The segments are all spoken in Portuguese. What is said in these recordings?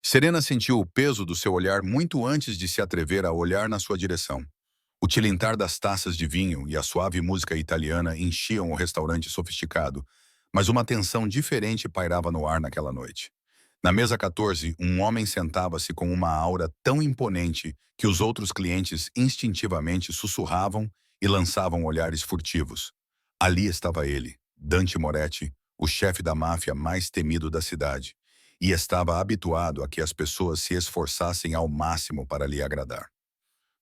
Serena sentiu o peso do seu olhar muito antes de se atrever a olhar na sua direção. O tilintar das taças de vinho e a suave música italiana enchiam o restaurante sofisticado, mas uma tensão diferente pairava no ar naquela noite. Na mesa 14, um homem sentava-se com uma aura tão imponente que os outros clientes instintivamente sussurravam e lançavam olhares furtivos. Ali estava ele, Dante Moretti, o chefe da máfia mais temido da cidade, e estava habituado a que as pessoas se esforçassem ao máximo para lhe agradar.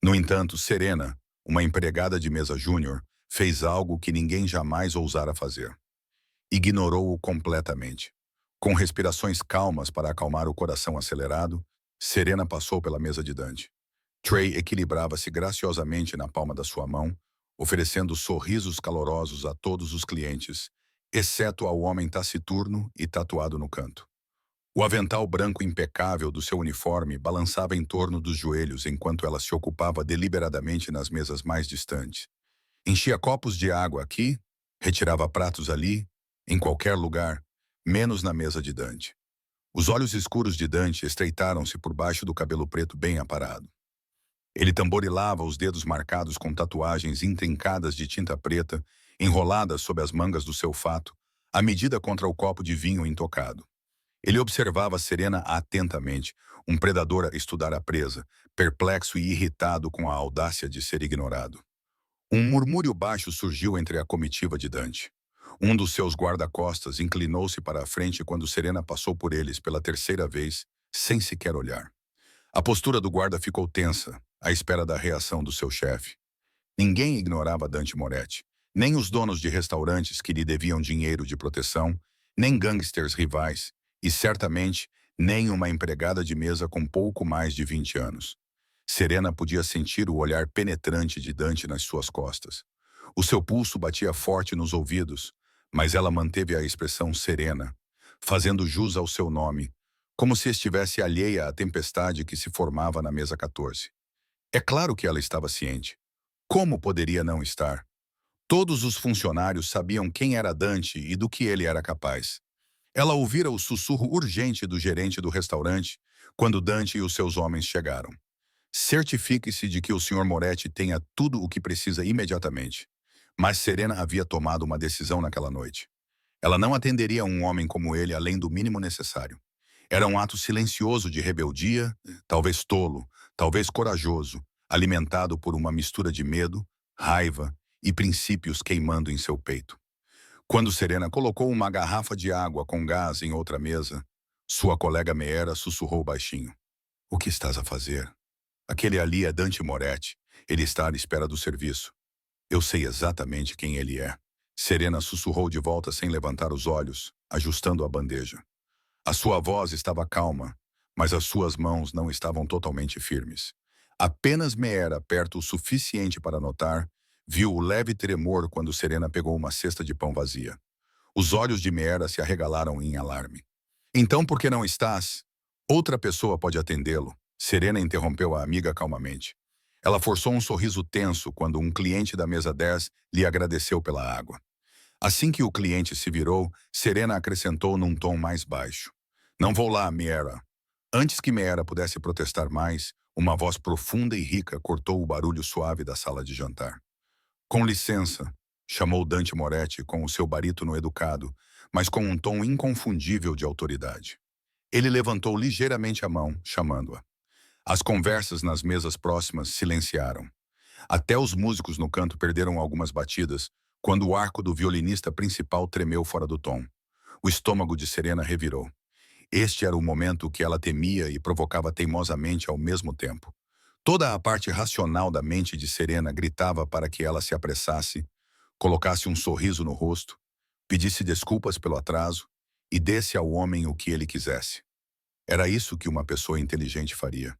No entanto, Serena, uma empregada de mesa júnior, fez algo que ninguém jamais ousara fazer. Ignorou-o completamente. Com respirações calmas para acalmar o coração acelerado, Serena passou pela mesa de Dante. Trey equilibrava-se graciosamente na palma da sua mão, oferecendo sorrisos calorosos a todos os clientes, exceto ao homem taciturno e tatuado no canto. O avental branco impecável do seu uniforme balançava em torno dos joelhos enquanto ela se ocupava deliberadamente nas mesas mais distantes. Enchia copos de água aqui, retirava pratos ali, em qualquer lugar, menos na mesa de Dante. Os olhos escuros de Dante estreitaram-se por baixo do cabelo preto bem aparado. Ele tamborilava os dedos marcados com tatuagens intrincadas de tinta preta, enroladas sob as mangas do seu fato, à medida contra o copo de vinho intocado. Ele observava Serena atentamente, um predador a estudar a presa, perplexo e irritado com a audácia de ser ignorado. Um murmúrio baixo surgiu entre a comitiva de Dante. Um dos seus guarda-costas inclinou-se para a frente quando Serena passou por eles pela terceira vez, sem sequer olhar. A postura do guarda ficou tensa, à espera da reação do seu chefe. Ninguém ignorava Dante Moretti, nem os donos de restaurantes que lhe deviam dinheiro de proteção, nem gangsters rivais, e certamente nem uma empregada de mesa com pouco mais de 20 anos. Serena podia sentir o olhar penetrante de Dante nas suas costas. O seu pulso batia forte nos ouvidos, mas ela manteve a expressão serena, fazendo jus ao seu nome, como se estivesse alheia à tempestade que se formava na mesa 14. É claro que ela estava ciente. Como poderia não estar? Todos os funcionários sabiam quem era Dante e do que ele era capaz. Ela ouvira o sussurro urgente do gerente do restaurante quando Dante e os seus homens chegaram. Certifique-se de que o Sr. Moretti tenha tudo o que precisa imediatamente. Mas Serena havia tomado uma decisão naquela noite. Ela não atenderia a um homem como ele além do mínimo necessário. Era um ato silencioso de rebeldia, talvez tolo, talvez corajoso, alimentado por uma mistura de medo, raiva e princípios queimando em seu peito. Quando Serena colocou uma garrafa de água com gás em outra mesa, sua colega Meera sussurrou baixinho. O que estás a fazer? Aquele ali é Dante Moretti. Ele está à espera do serviço. Eu sei exatamente quem ele é. Serena sussurrou de volta sem levantar os olhos, ajustando a bandeja. A sua voz estava calma, mas as suas mãos não estavam totalmente firmes. Apenas Meera, perto o suficiente para notar, viu o leve tremor quando Serena pegou uma cesta de pão vazia. Os olhos de Meera se arregalaram em alarme. Então por que não estás? Outra pessoa pode atendê-lo. Serena interrompeu a amiga calmamente. Ela forçou um sorriso tenso quando um cliente da mesa 10 lhe agradeceu pela água. Assim que o cliente se virou, Serena acrescentou num tom mais baixo. Não vou lá, Meera. Antes que Meera pudesse protestar mais, uma voz profunda e rica cortou o barulho suave da sala de jantar. Com licença, chamou Dante Moretti com o seu barítono educado, mas com um tom inconfundível de autoridade. Ele levantou ligeiramente a mão, chamando-a. As conversas nas mesas próximas silenciaram. Até os músicos no canto perderam algumas batidas, quando o arco do violinista principal tremeu fora do tom. O estômago de Serena revirou. Este era o momento que ela temia e provocava teimosamente ao mesmo tempo. Toda a parte racional da mente de Serena gritava para que ela se apressasse, colocasse um sorriso no rosto, pedisse desculpas pelo atraso e desse ao homem o que ele quisesse. Era isso que uma pessoa inteligente faria.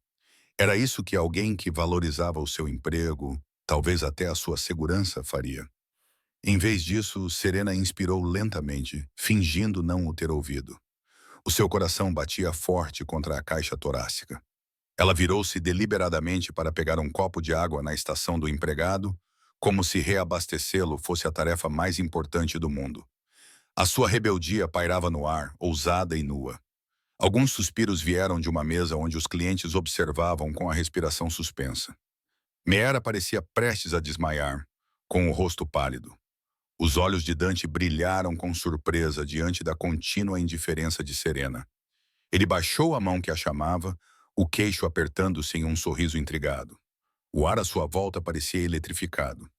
Era isso que alguém que valorizava o seu emprego, talvez até a sua segurança, faria. Em vez disso, Serena inspirou lentamente, fingindo não o ter ouvido. O seu coração batia forte contra a caixa torácica. Ela virou-se deliberadamente para pegar um copo de água na estação do empregado, como se reabastecê-lo fosse a tarefa mais importante do mundo. A sua rebeldia pairava no ar, ousada e nua. Alguns suspiros vieram de uma mesa onde os clientes observavam com a respiração suspensa. Meera parecia prestes a desmaiar, com o rosto pálido. Os olhos de Dante brilharam com surpresa diante da contínua indiferença de Serena. Ele baixou a mão que a chamava, o queixo apertando-se em um sorriso intrigado. O ar à sua volta parecia eletrificado.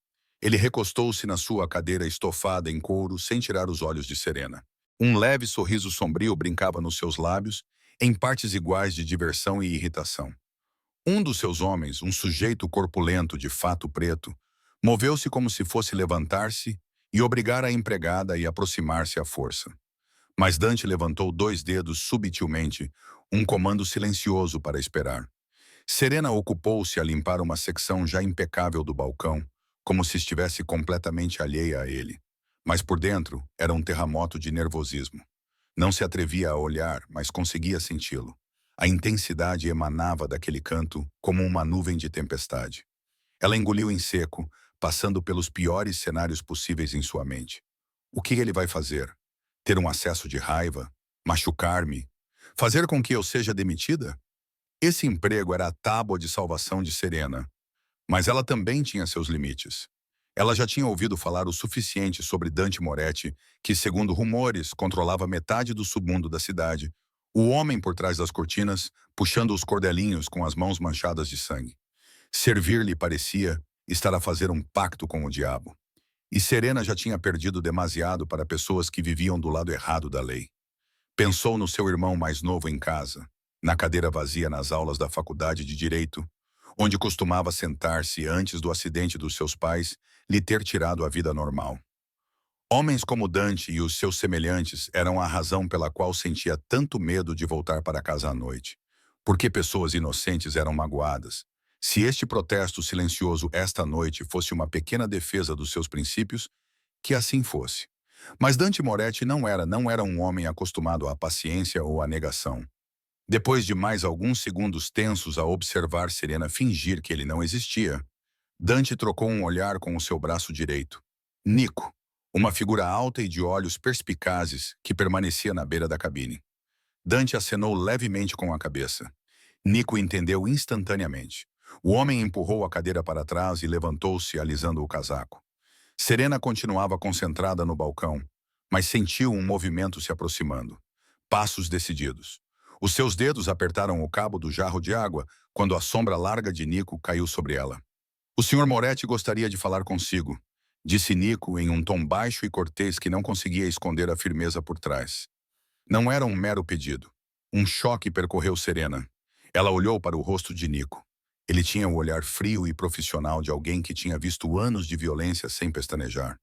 Ele recostou-se na sua cadeira estofada em couro sem tirar os olhos de Serena. Um leve sorriso sombrio brincava nos seus lábios, em partes iguais de diversão e irritação. Um dos seus homens, um sujeito corpulento de fato preto, moveu-se como se fosse levantar-se e obrigar a empregada a aproximar-se à força. Mas Dante levantou 2 dedos subtilmente, um comando silencioso para esperar. Serena ocupou-se a limpar uma secção já impecável do balcão, como se estivesse completamente alheia a ele. Mas por dentro era um terremoto de nervosismo. Não se atrevia a olhar, mas conseguia senti-lo. A intensidade emanava daquele canto como uma nuvem de tempestade. Ela engoliu em seco, passando pelos piores cenários possíveis em sua mente. O que ele vai fazer? Ter um acesso de raiva? Machucar-me? Fazer com que eu seja demitida? Esse emprego era a tábua de salvação de Serena, mas ela também tinha seus limites. Ela já tinha ouvido falar o suficiente sobre Dante Moretti, que, segundo rumores, controlava metade do submundo da cidade, o homem por trás das cortinas, puxando os cordelinhos com as mãos manchadas de sangue. Servir-lhe parecia estar a fazer um pacto com o diabo. E Serena já tinha perdido demasiado para pessoas que viviam do lado errado da lei. Pensou no seu irmão mais novo em casa, na cadeira vazia nas aulas da faculdade de Direito, onde costumava sentar-se antes do acidente dos seus pais lhe ter tirado a vida normal. Homens como Dante e os seus semelhantes eram a razão pela qual sentia tanto medo de voltar para casa à noite. Porque pessoas inocentes eram magoadas. Se este protesto silencioso esta noite fosse uma pequena defesa dos seus princípios, que assim fosse. Mas Dante Moretti não era um homem acostumado à paciência ou à negação. Depois de mais alguns segundos tensos a observar Serena fingir que ele não existia, Dante trocou um olhar com o seu braço direito. Nico, uma figura alta e de olhos perspicazes que permanecia na beira da cabine. Dante acenou levemente com a cabeça. Nico entendeu instantaneamente. O homem empurrou a cadeira para trás e levantou-se, alisando o casaco. Serena continuava concentrada no balcão, mas sentiu um movimento se aproximando. Passos decididos. Os seus dedos apertaram o cabo do jarro de água quando a sombra larga de Nico caiu sobre ela. "O Sr. Moretti gostaria de falar consigo", disse Nico em um tom baixo e cortês que não conseguia esconder a firmeza por trás. Não era um mero pedido. Um choque percorreu Serena. Ela olhou para o rosto de Nico. Ele tinha o olhar frio e profissional de alguém que tinha visto anos de violência sem pestanejar.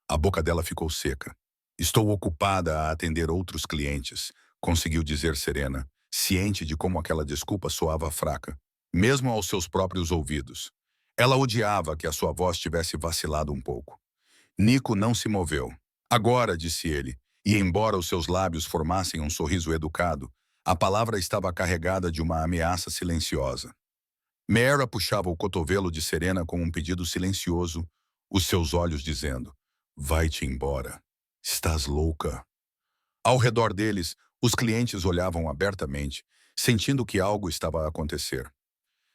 A boca dela ficou seca. "Estou ocupada a atender outros clientes", conseguiu dizer Serena, ciente de como aquela desculpa soava fraca, mesmo aos seus próprios ouvidos. Ela odiava que a sua voz tivesse vacilado um pouco. Nico não se moveu. "Agora", disse ele, e embora os seus lábios formassem um sorriso educado, a palavra estava carregada de uma ameaça silenciosa. Meera puxava o cotovelo de Serena com um pedido silencioso, os seus olhos dizendo: "Vai-te embora. Estás louca." Ao redor deles, os clientes olhavam abertamente, sentindo que algo estava a acontecer.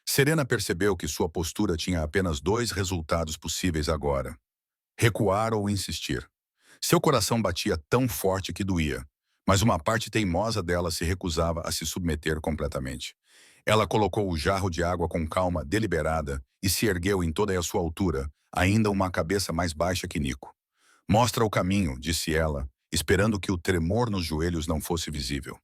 Serena percebeu que sua postura tinha apenas 2 resultados possíveis agora: recuar ou insistir. Seu coração batia tão forte que doía, mas uma parte teimosa dela se recusava a se submeter completamente. Ela colocou o jarro de água com calma deliberada e se ergueu em toda a sua altura, ainda uma cabeça mais baixa que Nico. "Mostra o caminho", disse ela, esperando que o tremor nos joelhos não fosse visível.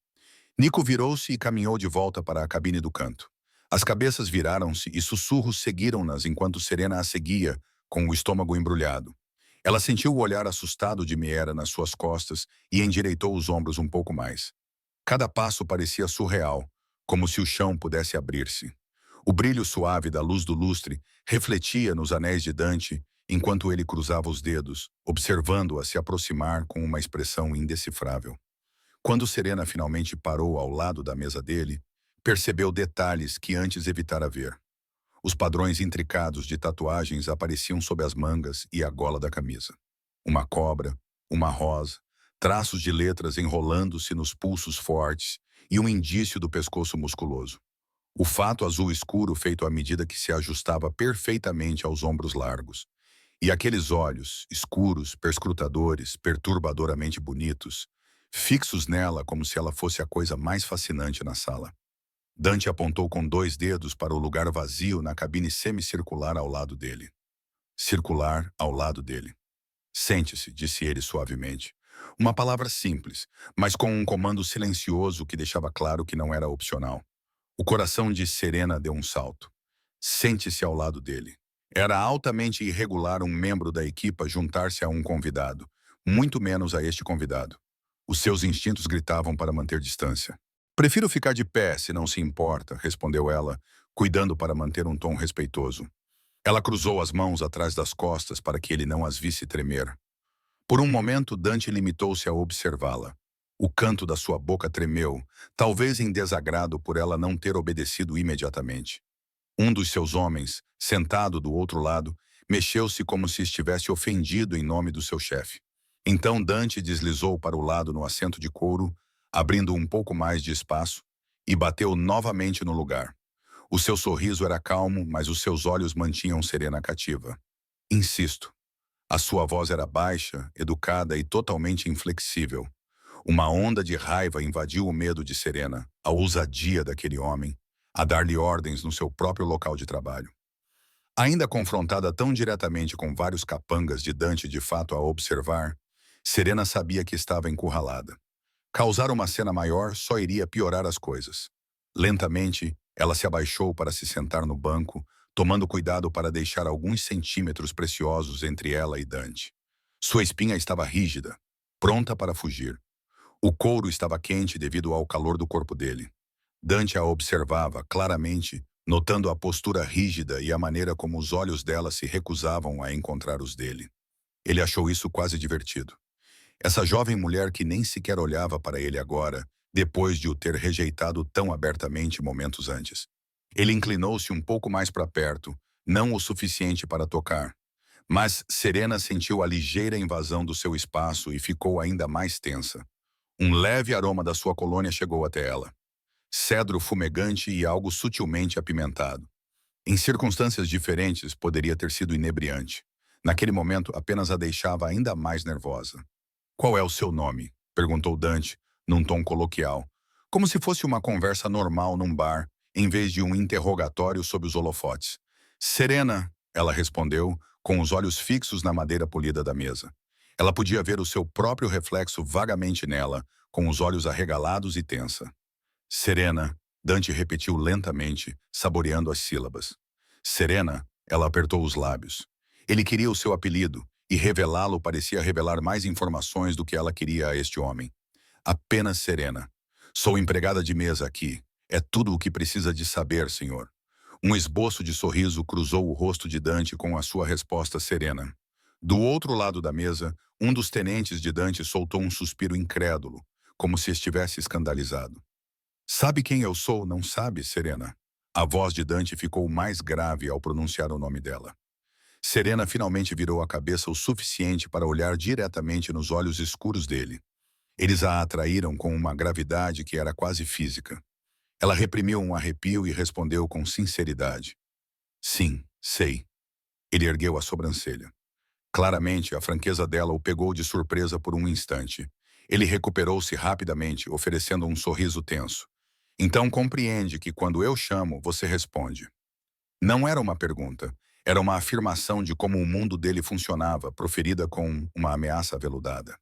Nico virou-se e caminhou de volta para a cabine do canto. As cabeças viraram-se e sussurros seguiram-nas enquanto Serena a seguia, com o estômago embrulhado. Ela sentiu o olhar assustado de Meera nas suas costas e endireitou os ombros um pouco mais. Cada passo parecia surreal, como se o chão pudesse abrir-se. O brilho suave da luz do lustre refletia nos anéis de Dante enquanto ele cruzava os dedos, observando-a se aproximar com uma expressão indecifrável. Quando Serena finalmente parou ao lado da mesa dele, percebeu detalhes que antes evitara ver. Os padrões intricados de tatuagens apareciam sob as mangas e a gola da camisa. Uma cobra, uma rosa, traços de letras enrolando-se nos pulsos fortes, e um indício do pescoço musculoso. O fato azul escuro feito à medida que se ajustava perfeitamente aos ombros largos. E aqueles olhos, escuros, perscrutadores, perturbadoramente bonitos, fixos nela como se ela fosse a coisa mais fascinante na sala. Dante apontou com 2 dedos para o lugar vazio na cabine semicircular ao lado dele. Circular ao lado dele. Sente-se, disse ele suavemente. Uma palavra simples, mas com um comando silencioso que deixava claro que não era opcional. O coração de Serena deu um salto. Sente-se ao lado dele. Era altamente irregular um membro da equipa juntar-se a um convidado, muito menos a este convidado. Os seus instintos gritavam para manter distância. Prefiro ficar de pé, se não se importa, respondeu ela, cuidando para manter um tom respeitoso. Ela cruzou as mãos atrás das costas para que ele não as visse tremer. Por um momento, Dante limitou-se a observá-la. O canto da sua boca tremeu, talvez em desagrado por ela não ter obedecido imediatamente. Um dos seus homens, sentado do outro lado, mexeu-se como se estivesse ofendido em nome do seu chefe. Então Dante deslizou para o lado no assento de couro, abrindo um pouco mais de espaço, e bateu novamente no lugar. O seu sorriso era calmo, mas os seus olhos mantinham Serena cativa. Insisto. A sua voz era baixa, educada e totalmente inflexível. Uma onda de raiva invadiu o medo de Serena, a ousadia daquele homem, a dar-lhe ordens no seu próprio local de trabalho. Ainda confrontada tão diretamente com vários capangas de Dante de fato a observar, Serena sabia que estava encurralada. Causar uma cena maior só iria piorar as coisas. Lentamente, ela se abaixou para se sentar no banco, tomando cuidado para deixar alguns centímetros preciosos entre ela e Dante. Sua espinha estava rígida, pronta para fugir. O couro estava quente devido ao calor do corpo dele. Dante a observava claramente, notando a postura rígida e a maneira como os olhos dela se recusavam a encontrar os dele. Ele achou isso quase divertido. Essa jovem mulher que nem sequer olhava para ele agora, depois de o ter rejeitado tão abertamente momentos antes. Ele inclinou-se um pouco mais para perto, não o suficiente para tocar. Mas Serena sentiu a ligeira invasão do seu espaço e ficou ainda mais tensa. Um leve aroma da sua colônia chegou até ela. Cedro fumegante e algo sutilmente apimentado. Em circunstâncias diferentes, poderia ter sido inebriante. Naquele momento, apenas a deixava ainda mais nervosa. «Qual é o seu nome?» perguntou Dante, num tom coloquial, como se fosse uma conversa normal num bar, em vez de um interrogatório sob os holofotes. «Serena», ela respondeu, com os olhos fixos na madeira polida da mesa. Ela podia ver o seu próprio reflexo vagamente nela, com os olhos arregalados e tensa. «Serena», Dante repetiu lentamente, saboreando as sílabas. «Serena», ela apertou os lábios. Ele queria o seu apelido, e revelá-lo parecia revelar mais informações do que ela queria a este homem. «Apenas Serena. Sou empregada de mesa aqui. É tudo o que precisa de saber, senhor». Um esboço de sorriso cruzou o rosto de Dante com a sua resposta serena. Do outro lado da mesa, um dos tenentes de Dante soltou um suspiro incrédulo, como se estivesse escandalizado. «Sabe quem eu sou, não sabe, Serena?» A voz de Dante ficou mais grave ao pronunciar o nome dela. Serena finalmente virou a cabeça o suficiente para olhar diretamente nos olhos escuros dele. Eles a atraíram com uma gravidade que era quase física. Ela reprimiu um arrepio e respondeu com sinceridade. «Sim, sei». Ele ergueu a sobrancelha. Claramente, a franqueza dela o pegou de surpresa por um instante. Ele recuperou-se rapidamente, oferecendo um sorriso tenso. «Então compreende que quando eu chamo, você responde». Não era uma pergunta. Era uma afirmação de como o mundo dele funcionava, proferida com uma ameaça aveludada.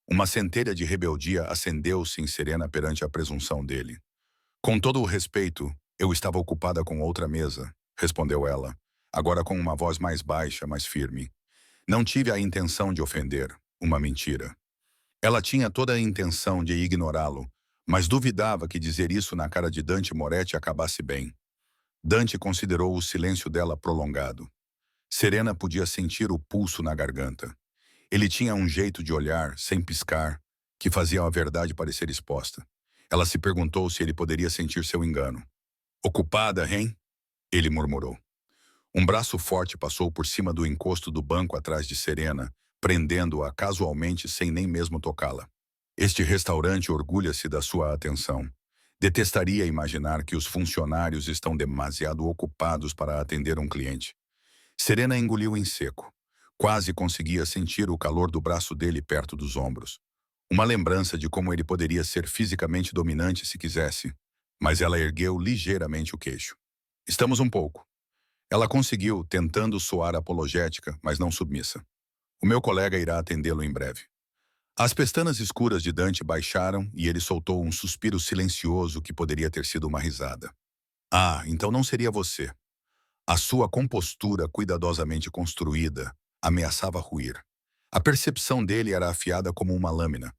Uma centelha de rebeldia acendeu-se em Serena perante a presunção dele. «Com todo o respeito, eu estava ocupada com outra mesa», respondeu ela, agora com uma voz mais baixa, mais firme. «Não tive a intenção de ofender, uma mentira». Ela tinha toda a intenção de ignorá-lo, mas duvidava que dizer isso na cara de Dante Moretti acabasse bem. Dante considerou o silêncio dela prolongado. Serena podia sentir o pulso na garganta. Ele tinha um jeito de olhar, sem piscar, que fazia a verdade parecer exposta. Ela se perguntou se ele poderia sentir seu engano. «Ocupada, hein?» Ele murmurou. Um braço forte passou por cima do encosto do banco atrás de Serena, prendendo-a casualmente sem nem mesmo tocá-la. «Este restaurante orgulha-se da sua atenção. Detestaria imaginar que os funcionários estão demasiado ocupados para atender um cliente. Serena engoliu em seco. Quase conseguia sentir o calor do braço dele perto dos ombros. Uma lembrança de como ele poderia ser fisicamente dominante se quisesse, mas ela ergueu ligeiramente o queixo. Estamos um pouco. Ela conseguiu, tentando soar apologética, mas não submissa. O meu colega irá atendê-lo em breve. As pestanas escuras de Dante baixaram e ele soltou um suspiro silencioso que poderia ter sido uma risada. Ah, então não seria você. A sua compostura cuidadosamente construída ameaçava ruir. A percepção dele era afiada como uma lâmina.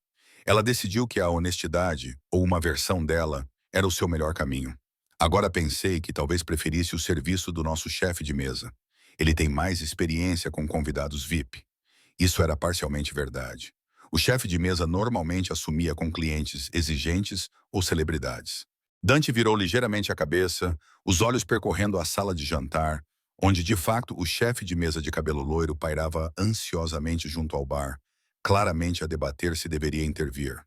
Ela decidiu que a honestidade, ou uma versão dela, era o seu melhor caminho. Agora pensei que talvez preferisse o serviço do nosso chefe de mesa. Ele tem mais experiência com convidados VIP. Isso era parcialmente verdade. O chefe de mesa normalmente assumia com clientes exigentes ou celebridades. Dante virou ligeiramente a cabeça, os olhos percorrendo a sala de jantar, onde de fato o chefe de mesa de cabelo loiro pairava ansiosamente junto ao bar, claramente a debater se deveria intervir.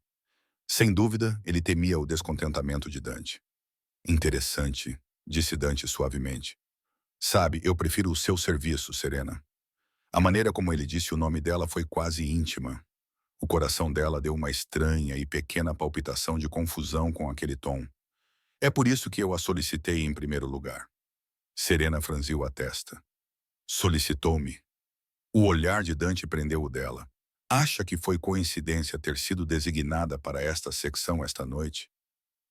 Sem dúvida, ele temia o descontentamento de Dante. Interessante, disse Dante suavemente. Sabe, eu prefiro o seu serviço, Serena. A maneira como ele disse o nome dela foi quase íntima. O coração dela deu uma estranha e pequena palpitação de confusão com aquele tom. É por isso que eu a solicitei em primeiro lugar. Serena franziu a testa. Solicitou-me. O olhar de Dante prendeu o dela. Acha que foi coincidência ter sido designada para esta secção esta noite?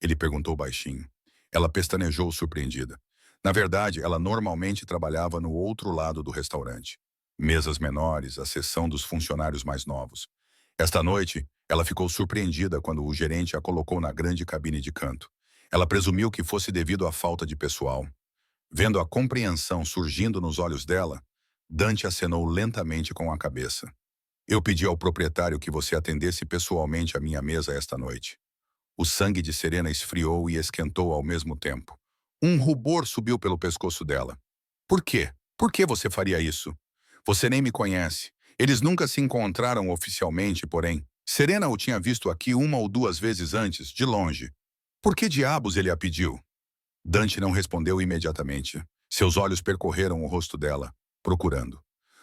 Ele perguntou baixinho. Ela pestanejou surpreendida. Na verdade, ela normalmente trabalhava no outro lado do restaurante. Mesas menores, a seção dos funcionários mais novos. Esta noite, ela ficou surpreendida quando o gerente a colocou na grande cabine de canto. Ela presumiu que fosse devido à falta de pessoal. Vendo a compreensão surgindo nos olhos dela, Dante acenou lentamente com a cabeça. Eu pedi ao proprietário que você atendesse pessoalmente à minha mesa esta noite. O sangue de Serena esfriou e esquentou ao mesmo tempo. Um rubor subiu pelo pescoço dela. Por quê? Por que você faria isso? Você nem me conhece. Eles nunca se encontraram oficialmente, porém. Serena o tinha visto aqui uma ou duas vezes antes, de longe. Por que diabos ele a pediu? Dante não respondeu imediatamente. Seus olhos percorreram o rosto dela, procurando.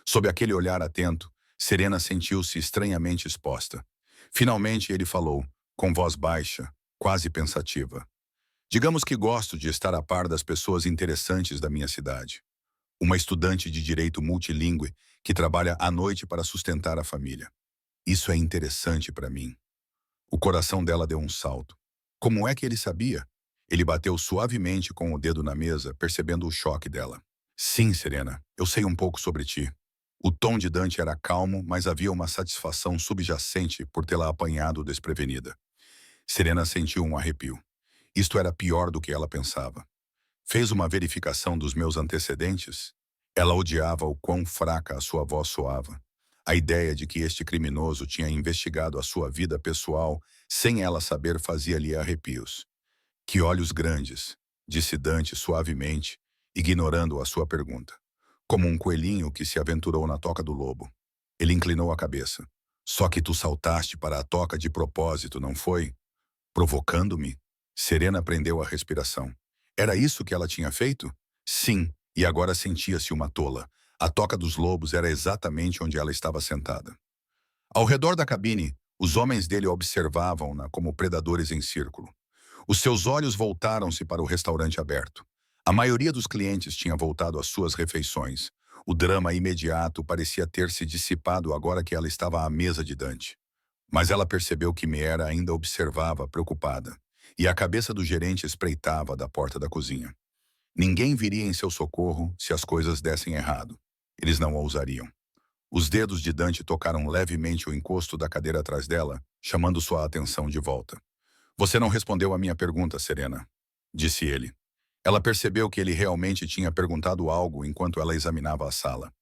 Sob aquele olhar atento, Serena sentiu-se estranhamente exposta. Finalmente ele falou, com voz baixa, quase pensativa. Digamos que gosto de estar a par das pessoas interessantes da minha cidade. Uma estudante de direito multilingüe que trabalha à noite para sustentar a família. Isso é interessante para mim. O coração dela deu um salto. Como é que ele sabia? Ele bateu suavemente com o dedo na mesa, percebendo o choque dela. Sim, Serena, eu sei um pouco sobre ti. O tom de Dante era calmo, mas havia uma satisfação subjacente por tê-la apanhado desprevenida. Serena sentiu um arrepio. Isto era pior do que ela pensava. Fez uma verificação dos meus antecedentes? Ela odiava o quão fraca a sua voz soava. A ideia de que este criminoso tinha investigado a sua vida pessoal sem ela saber fazia-lhe arrepios. Que olhos grandes, disse Dante suavemente, ignorando a sua pergunta. Como um coelhinho que se aventurou na toca do lobo. Ele inclinou a cabeça. Só que tu saltaste para a toca de propósito, não foi? Provocando-me? Serena prendeu a respiração. Era isso que ela tinha feito? Sim, e agora sentia-se uma tola. A toca dos lobos era exatamente onde ela estava sentada. Ao redor da cabine, os homens dele observavam-na como predadores em círculo. Os seus olhos voltaram-se para o restaurante aberto. A maioria dos clientes tinha voltado às suas refeições. O drama imediato parecia ter se dissipado agora que ela estava à mesa de Dante. Mas ela percebeu que Meera ainda observava, preocupada, e a cabeça do gerente espreitava da porta da cozinha. Ninguém viria em seu socorro se as coisas dessem errado. Eles não ousariam. Os dedos de Dante tocaram levemente o encosto da cadeira atrás dela, chamando sua atenção de volta. Você não respondeu à minha pergunta, Serena, disse ele. Ela percebeu que ele realmente tinha perguntado algo enquanto ela examinava a sala.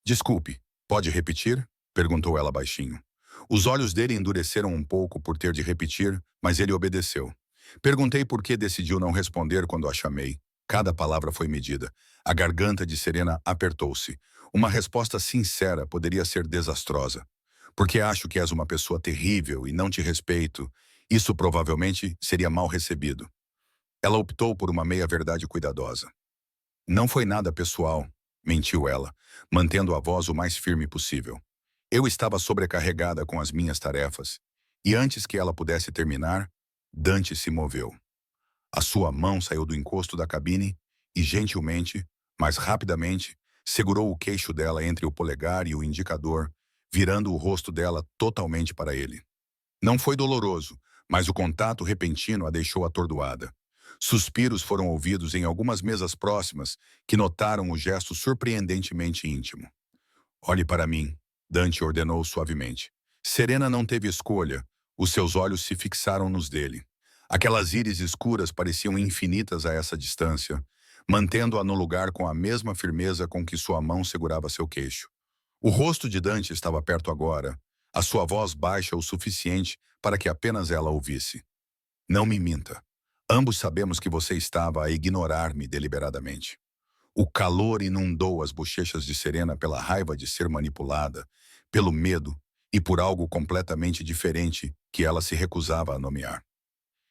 Desculpe, pode repetir? Perguntou ela baixinho. Os olhos dele endureceram um pouco por ter de repetir, mas ele obedeceu. Perguntei por que decidiu não responder quando a chamei. Cada palavra foi medida. A garganta de Serena apertou-se. Uma resposta sincera poderia ser desastrosa. Porque acho que és uma pessoa terrível e não te respeito. Isso provavelmente seria mal recebido. Ela optou por uma meia-verdade cuidadosa. Não foi nada pessoal, mentiu ela, mantendo a voz o mais firme possível. Eu estava sobrecarregada com as minhas tarefas, e antes que ela pudesse terminar, Dante se moveu. A sua mão saiu do encosto da cabine e, gentilmente, mas rapidamente, segurou o queixo dela entre o polegar e o indicador, virando o rosto dela totalmente para ele. Não foi doloroso, mas o contato repentino a deixou atordoada. Suspiros foram ouvidos em algumas mesas próximas, que notaram o gesto surpreendentemente íntimo. Olhe para mim, Dante ordenou suavemente. Serena não teve escolha. Os seus olhos se fixaram nos dele. Aquelas íris escuras pareciam infinitas a essa distância, mantendo-a no lugar com a mesma firmeza com que sua mão segurava seu queixo. O rosto de Dante estava perto agora, a sua voz baixa o suficiente para que apenas ela ouvisse. Não me minta. Ambos sabemos que você estava a ignorar-me deliberadamente. O calor inundou as bochechas de Serena pela raiva de ser manipulada, pelo medo e por algo completamente diferente que ela se recusava a nomear.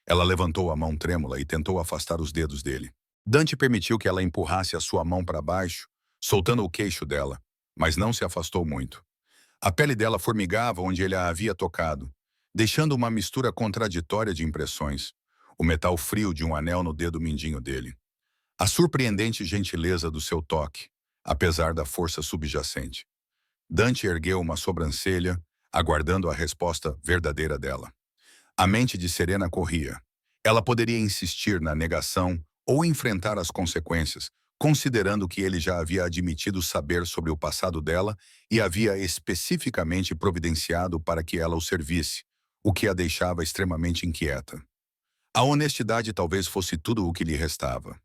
Ela levantou a mão trêmula e tentou afastar os dedos dele. Dante permitiu que ela empurrasse a sua mão para baixo, soltando o queixo dela, mas não se afastou muito. A pele dela formigava onde ele a havia tocado, deixando uma mistura contraditória de impressões. O metal frio de um anel no dedo mindinho dele. A surpreendente gentileza do seu toque, apesar da força subjacente. Dante ergueu uma sobrancelha, aguardando a resposta verdadeira dela. A mente de Serena corria. Ela poderia insistir na negação ou enfrentar as consequências, considerando que ele já havia admitido saber sobre o passado dela e havia especificamente providenciado para que ela o servisse, o que a deixava extremamente inquieta. A honestidade talvez fosse tudo o que lhe restava.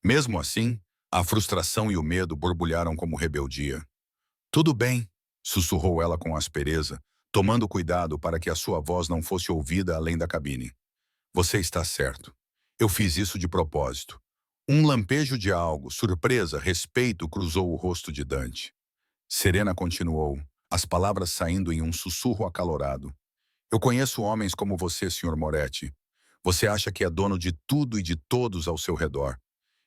Mesmo assim, a frustração e o medo borbulharam como rebeldia. Tudo bem, sussurrou ela com aspereza, tomando cuidado para que a sua voz não fosse ouvida além da cabine. Você está certo. Eu fiz isso de propósito. Um lampejo de algo, surpresa, respeito cruzou o rosto de Dante. Serena continuou, as palavras saindo em um sussurro acalorado. Eu conheço homens como você, Sr. Moretti. Você acha que é dono de tudo e de todos ao seu redor.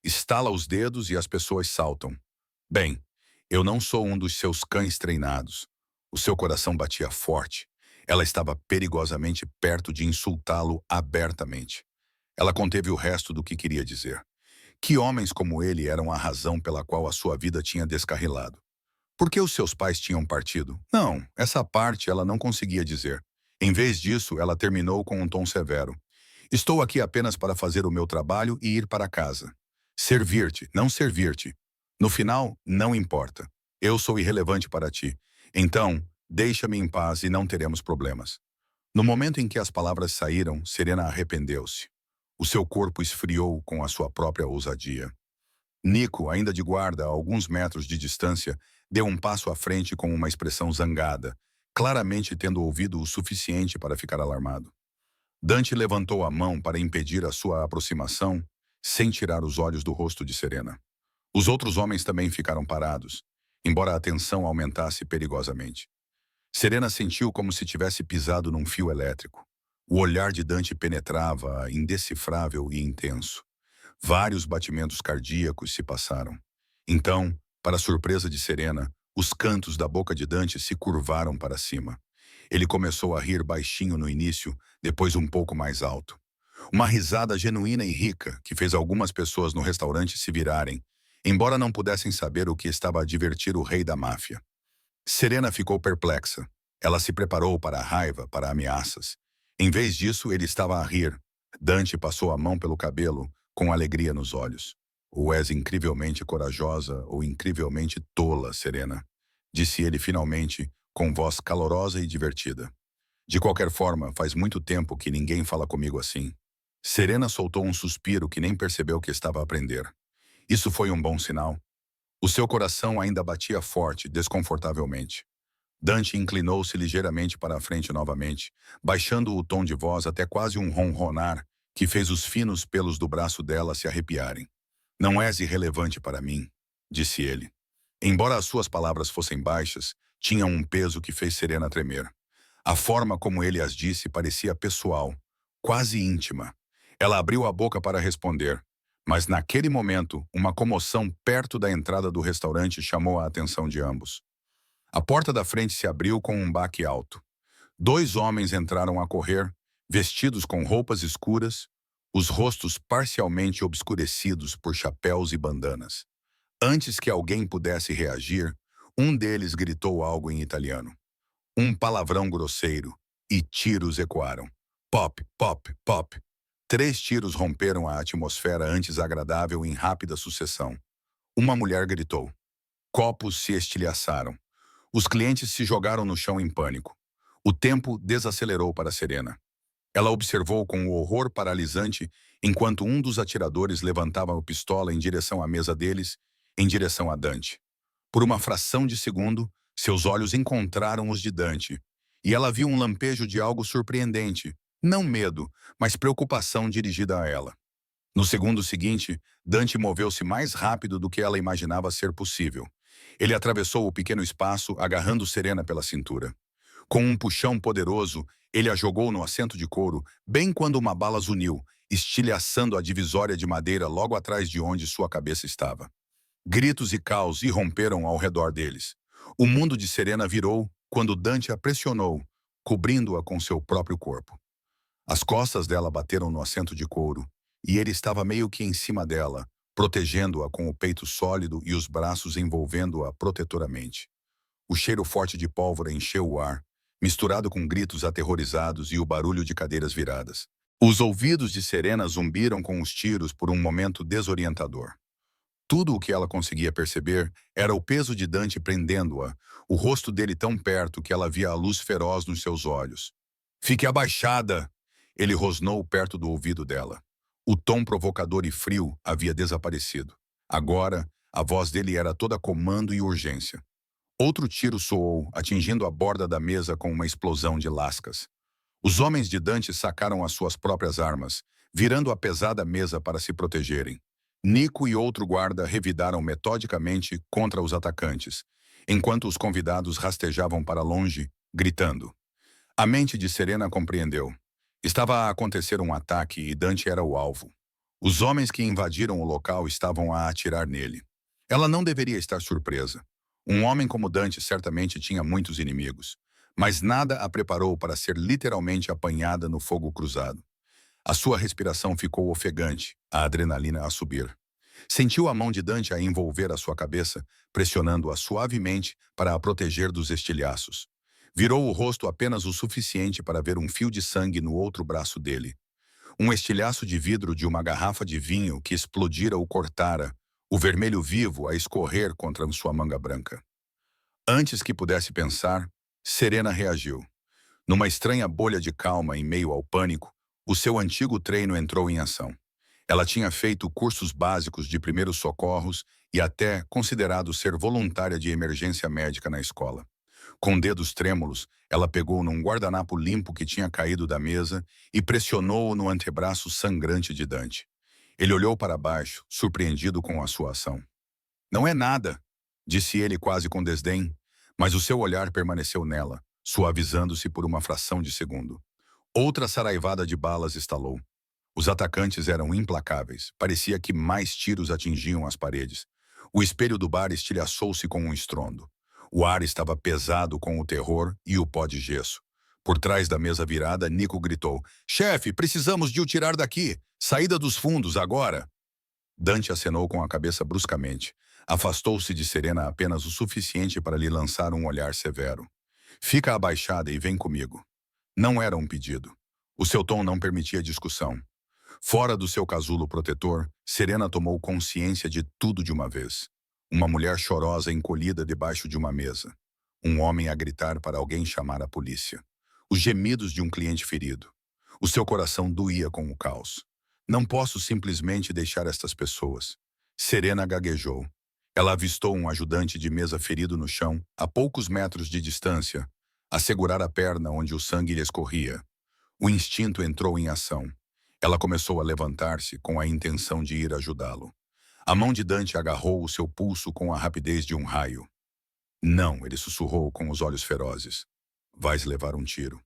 Estala os dedos e as pessoas saltam. Bem, eu não sou um dos seus cães treinados. O seu coração batia forte. Ela estava perigosamente perto de insultá-lo abertamente. Ela conteve o resto do que queria dizer. Que homens como ele eram a razão pela qual a sua vida tinha descarrilado. Por que os seus pais tinham partido? Não, essa parte ela não conseguia dizer. Em vez disso, ela terminou com um tom severo. Estou aqui apenas para fazer o meu trabalho e ir para casa. Servir-te, não servir-te. No final, não importa. Eu sou irrelevante para ti. Então, deixa-me em paz e não teremos problemas. No momento em que as palavras saíram, Serena arrependeu-se. O seu corpo esfriou com a sua própria ousadia. Nico, ainda de guarda a alguns metros de distância, deu um passo à frente com uma expressão zangada, claramente tendo ouvido o suficiente para ficar alarmado. Dante levantou a mão para impedir a sua aproximação, sem tirar os olhos do rosto de Serena. Os outros homens também ficaram parados, embora a tensão aumentasse perigosamente. Serena sentiu como se tivesse pisado num fio elétrico. O olhar de Dante penetrava, indecifrável e intenso. Vários batimentos cardíacos se passaram. Então, para a surpresa de Serena, os cantos da boca de Dante se curvaram para cima. Ele começou a rir baixinho no início, depois um pouco mais alto. Uma risada genuína e rica que fez algumas pessoas no restaurante se virarem, embora não pudessem saber o que estava a divertir o rei da máfia. Serena ficou perplexa. Ela se preparou para a raiva, para ameaças. Em vez disso, ele estava a rir. Dante passou a mão pelo cabelo, com alegria nos olhos. Ou és incrivelmente corajosa ou incrivelmente tola, Serena, disse ele finalmente, com voz calorosa e divertida. De qualquer forma, faz muito tempo que ninguém fala comigo assim. Serena soltou um suspiro que nem percebeu que estava a aprender. Isso foi um bom sinal. O seu coração ainda batia forte, desconfortavelmente. Dante inclinou-se ligeiramente para a frente novamente, baixando o tom de voz até quase um ronronar, que fez os finos pelos do braço dela se arrepiarem. Não és irrelevante para mim, disse ele. Embora as suas palavras fossem baixas, tinham um peso que fez Serena tremer. A forma como ele as disse parecia pessoal, quase íntima. Ela abriu a boca para responder, mas naquele momento, uma comoção perto da entrada do restaurante chamou a atenção de ambos. A porta da frente se abriu com um baque alto. Dois homens entraram a correr, vestidos com roupas escuras, os rostos parcialmente obscurecidos por chapéus e bandanas. Antes que alguém pudesse reagir, um deles gritou algo em italiano. Um palavrão grosseiro, e tiros ecoaram. Pop, pop, pop. Três tiros romperam a atmosfera antes agradável em rápida sucessão. Uma mulher gritou. Copos se estilhaçaram. Os clientes se jogaram no chão em pânico. O tempo desacelerou para Serena. Ela observou com o horror paralisante enquanto um dos atiradores levantava a pistola em direção à mesa deles, em direção a Dante. Por uma fração de segundo, seus olhos encontraram os de Dante, e ela viu um lampejo de algo surpreendente, não medo, mas preocupação dirigida a ela. No segundo seguinte, Dante moveu-se mais rápido do que ela imaginava ser possível. Ele atravessou o pequeno espaço, agarrando Serena pela cintura. Com um puxão poderoso, ele a jogou no assento de couro, bem quando uma bala zuniu, estilhaçando a divisória de madeira logo atrás de onde sua cabeça estava. Gritos e caos irromperam ao redor deles. O mundo de Serena virou quando Dante a pressionou, cobrindo-a com seu próprio corpo. As costas dela bateram no assento de couro, e ele estava meio que em cima dela, protegendo-a com o peito sólido e os braços envolvendo-a protetoramente. O cheiro forte de pólvora encheu o ar, misturado com gritos aterrorizados e o barulho de cadeiras viradas. Os ouvidos de Serena zumbiram com os tiros por um momento desorientador. Tudo o que ela conseguia perceber era o peso de Dante prendendo-a, o rosto dele tão perto que ela via a luz feroz nos seus olhos. "Fique abaixada!" Ele rosnou perto do ouvido dela. O tom provocador e frio havia desaparecido. Agora, a voz dele era toda comando e urgência. Outro tiro soou, atingindo a borda da mesa com uma explosão de lascas. Os homens de Dante sacaram as suas próprias armas, virando a pesada mesa para se protegerem. Nico e outro guarda revidaram metodicamente contra os atacantes, enquanto os convidados rastejavam para longe, gritando. A mente de Serena compreendeu. Estava a acontecer um ataque e Dante era o alvo. Os homens que invadiram o local estavam a atirar nele. Ela não deveria estar surpresa. Um homem como Dante certamente tinha muitos inimigos, mas nada a preparou para ser literalmente apanhada no fogo cruzado. A sua respiração ficou ofegante, a adrenalina a subir. Sentiu a mão de Dante a envolver a sua cabeça, pressionando-a suavemente para a proteger dos estilhaços. Virou o rosto apenas o suficiente para ver um fio de sangue no outro braço dele. Um estilhaço de vidro de uma garrafa de vinho que explodira o cortara, o vermelho vivo a escorrer contra sua manga branca. Antes que pudesse pensar, Serena reagiu. Numa estranha bolha de calma em meio ao pânico, o seu antigo treino entrou em ação. Ela tinha feito cursos básicos de primeiros socorros e até considerado ser voluntária de emergência médica na escola. Com dedos trêmulos, ela pegou num guardanapo limpo que tinha caído da mesa e pressionou-o no antebraço sangrante de Dante. Ele olhou para baixo, surpreendido com a sua ação. "Não é nada", disse ele quase com desdém, mas o seu olhar permaneceu nela, suavizando-se por uma fração de segundo. Outra saraivada de balas estalou. Os atacantes eram implacáveis. Parecia que mais tiros atingiam as paredes. O espelho do bar estilhaçou-se com um estrondo. O ar estava pesado com o terror e o pó de gesso. Por trás da mesa virada, Nico gritou: "Chefe, precisamos de o tirar daqui! Saída dos fundos, agora!" Dante acenou com a cabeça bruscamente. Afastou-se de Serena apenas o suficiente para lhe lançar um olhar severo. "Fica abaixada e vem comigo." Não era um pedido. O seu tom não permitia discussão. Fora do seu casulo protetor, Serena tomou consciência de tudo de uma vez. Uma mulher chorosa encolhida debaixo de uma mesa. Um homem a gritar para alguém chamar a polícia. Os gemidos de um cliente ferido. O seu coração doía com o caos. "Não posso simplesmente deixar estas pessoas." Serena gaguejou. Ela avistou um ajudante de mesa ferido no chão, a poucos metros de distância, a segurar a perna onde o sangue lhe escorria. O instinto entrou em ação. Ela começou a levantar-se com a intenção de ir ajudá-lo. A mão de Dante agarrou o seu pulso com a rapidez de um raio. "Não", ele sussurrou com os olhos ferozes. "Vais levar um tiro."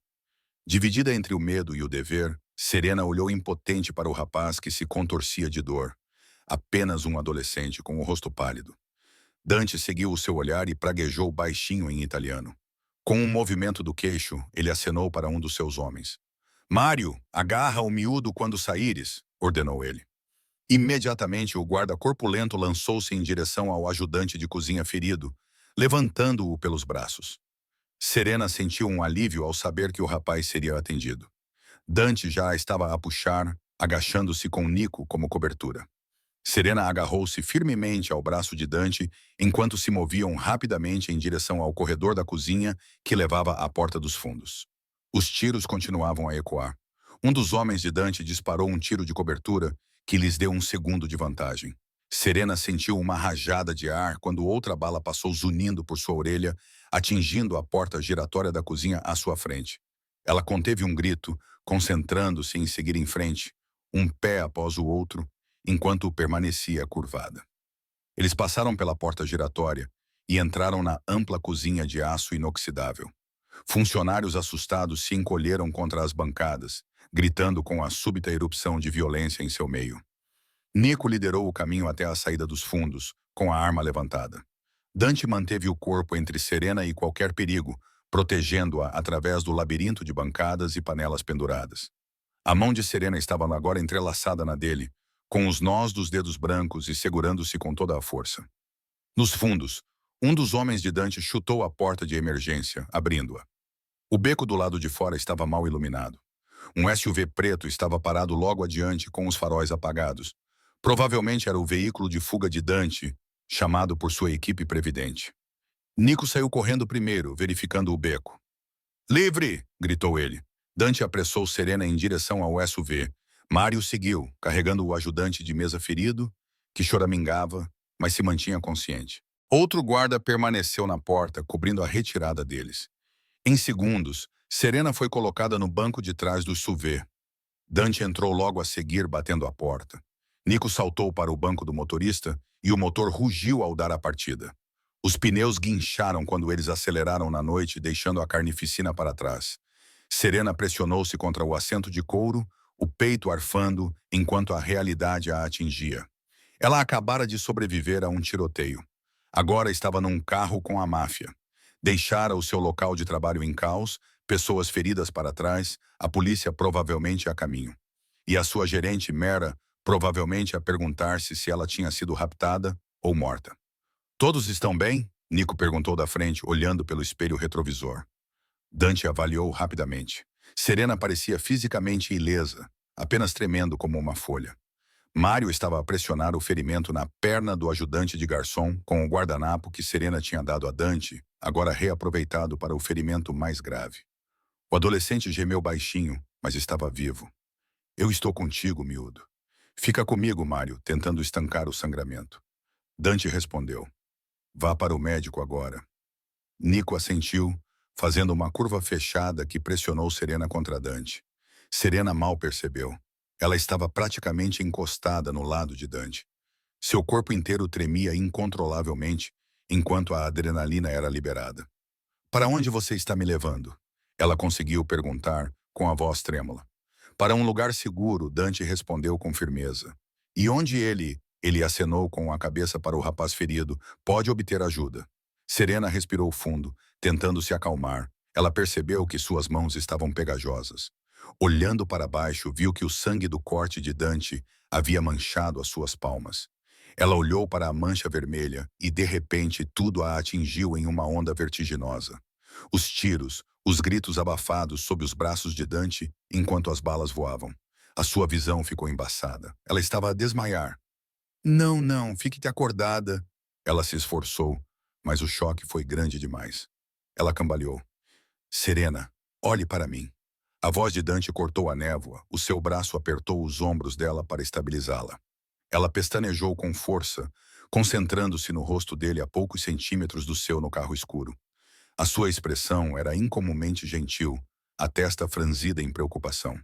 Dividida entre o medo e o dever, Serena olhou impotente para o rapaz que se contorcia de dor. Apenas um adolescente com o rosto pálido. Dante seguiu o seu olhar e praguejou baixinho em italiano. Com um movimento do queixo, ele acenou para um dos seus homens. Mário, agarra o miúdo quando saíres, ordenou ele. Imediatamente, o guarda corpulento lançou-se em direção ao ajudante de cozinha ferido, levantando-o pelos braços. Serena sentiu um alívio ao saber que o rapaz seria atendido. Dante já estava a puxar, agachando-se com Nico como cobertura. Serena agarrou-se firmemente ao braço de Dante enquanto se moviam rapidamente em direção ao corredor da cozinha que levava à porta dos fundos. Os tiros continuavam a ecoar. Um dos homens de Dante disparou um tiro de cobertura que lhes deu um segundo de vantagem. Serena sentiu uma rajada de ar quando outra bala passou zunindo por sua orelha, atingindo a porta giratória da cozinha à sua frente. Ela conteve um grito, concentrando-se em seguir em frente, um pé após o outro, enquanto permanecia curvada. Eles passaram pela porta giratória e entraram na ampla cozinha de aço inoxidável. Funcionários assustados se encolheram contra as bancadas, gritando com a súbita erupção de violência em seu meio. Nico liderou o caminho até a saída dos fundos, com a arma levantada. Dante manteve o corpo entre Serena e qualquer perigo, protegendo-a através do labirinto de bancadas e panelas penduradas. A mão de Serena estava agora entrelaçada na dele, com os nós dos dedos brancos e segurando-se com toda a força. Nos fundos, um dos homens de Dante chutou a porta de emergência, abrindo-a. O beco do lado de fora estava mal iluminado. Um SUV preto estava parado logo adiante com os faróis apagados. Provavelmente era o veículo de fuga de Dante, chamado por sua equipe previdente. Nico saiu correndo primeiro, verificando o beco. "Livre!" gritou ele. Dante apressou Serena em direção ao SUV. Mário seguiu, carregando o ajudante de mesa ferido, que choramingava, mas se mantinha consciente. Outro guarda permaneceu na porta, cobrindo a retirada deles. Em segundos, Serena foi colocada no banco de trás do SUV. Dante entrou logo a seguir, batendo a porta. Nico saltou para o banco do motorista e o motor rugiu ao dar a partida. Os pneus guincharam quando eles aceleraram na noite, deixando a carnificina para trás. Serena pressionou-se contra o assento de couro, o peito arfando enquanto a realidade a atingia. Ela acabara de sobreviver a um tiroteio. Agora estava num carro com a máfia. Deixara o seu local de trabalho em caos, pessoas feridas para trás, a polícia provavelmente a caminho. E a sua gerente, Mera, provavelmente a perguntar-se se ela tinha sido raptada ou morta. "Todos estão bem?" Nico perguntou da frente, olhando pelo espelho retrovisor. Dante avaliou rapidamente. Serena parecia fisicamente ilesa, apenas tremendo como uma folha. Mário estava a pressionar o ferimento na perna do ajudante de garçom com o guardanapo que Serena tinha dado a Dante, agora reaproveitado para o ferimento mais grave. O adolescente gemeu baixinho, mas estava vivo. "Eu estou contigo, miúdo. Fica comigo, Mário", tentando estancar o sangramento. Dante respondeu. "Vá para o médico agora." Nico assentiu, fazendo uma curva fechada que pressionou Serena contra Dante. Serena mal percebeu. Ela estava praticamente encostada no lado de Dante. Seu corpo inteiro tremia incontrolavelmente, enquanto a adrenalina era liberada. "Para onde você está me levando?" Ela conseguiu perguntar, com a voz trêmula. "Para um lugar seguro", Dante respondeu com firmeza. "E onde ele acenou com a cabeça para o rapaz ferido, pode obter ajuda." Serena respirou fundo, tentando se acalmar. Ela percebeu que suas mãos estavam pegajosas. Olhando para baixo, viu que o sangue do corte de Dante havia manchado as suas palmas. Ela olhou para a mancha vermelha e, de repente, tudo a atingiu em uma onda vertiginosa. Os tiros, os gritos abafados sob os braços de Dante enquanto as balas voavam. A sua visão ficou embaçada. Ela estava a desmaiar. "Não, não, fique acordada." Ela se esforçou, mas o choque foi grande demais. Ela cambaleou. "Serena, olhe para mim." A voz de Dante cortou a névoa, o seu braço apertou os ombros dela para estabilizá-la. Ela pestanejou com força, concentrando-se no rosto dele a poucos centímetros do seu no carro escuro. A sua expressão era incomumente gentil, a testa franzida em preocupação.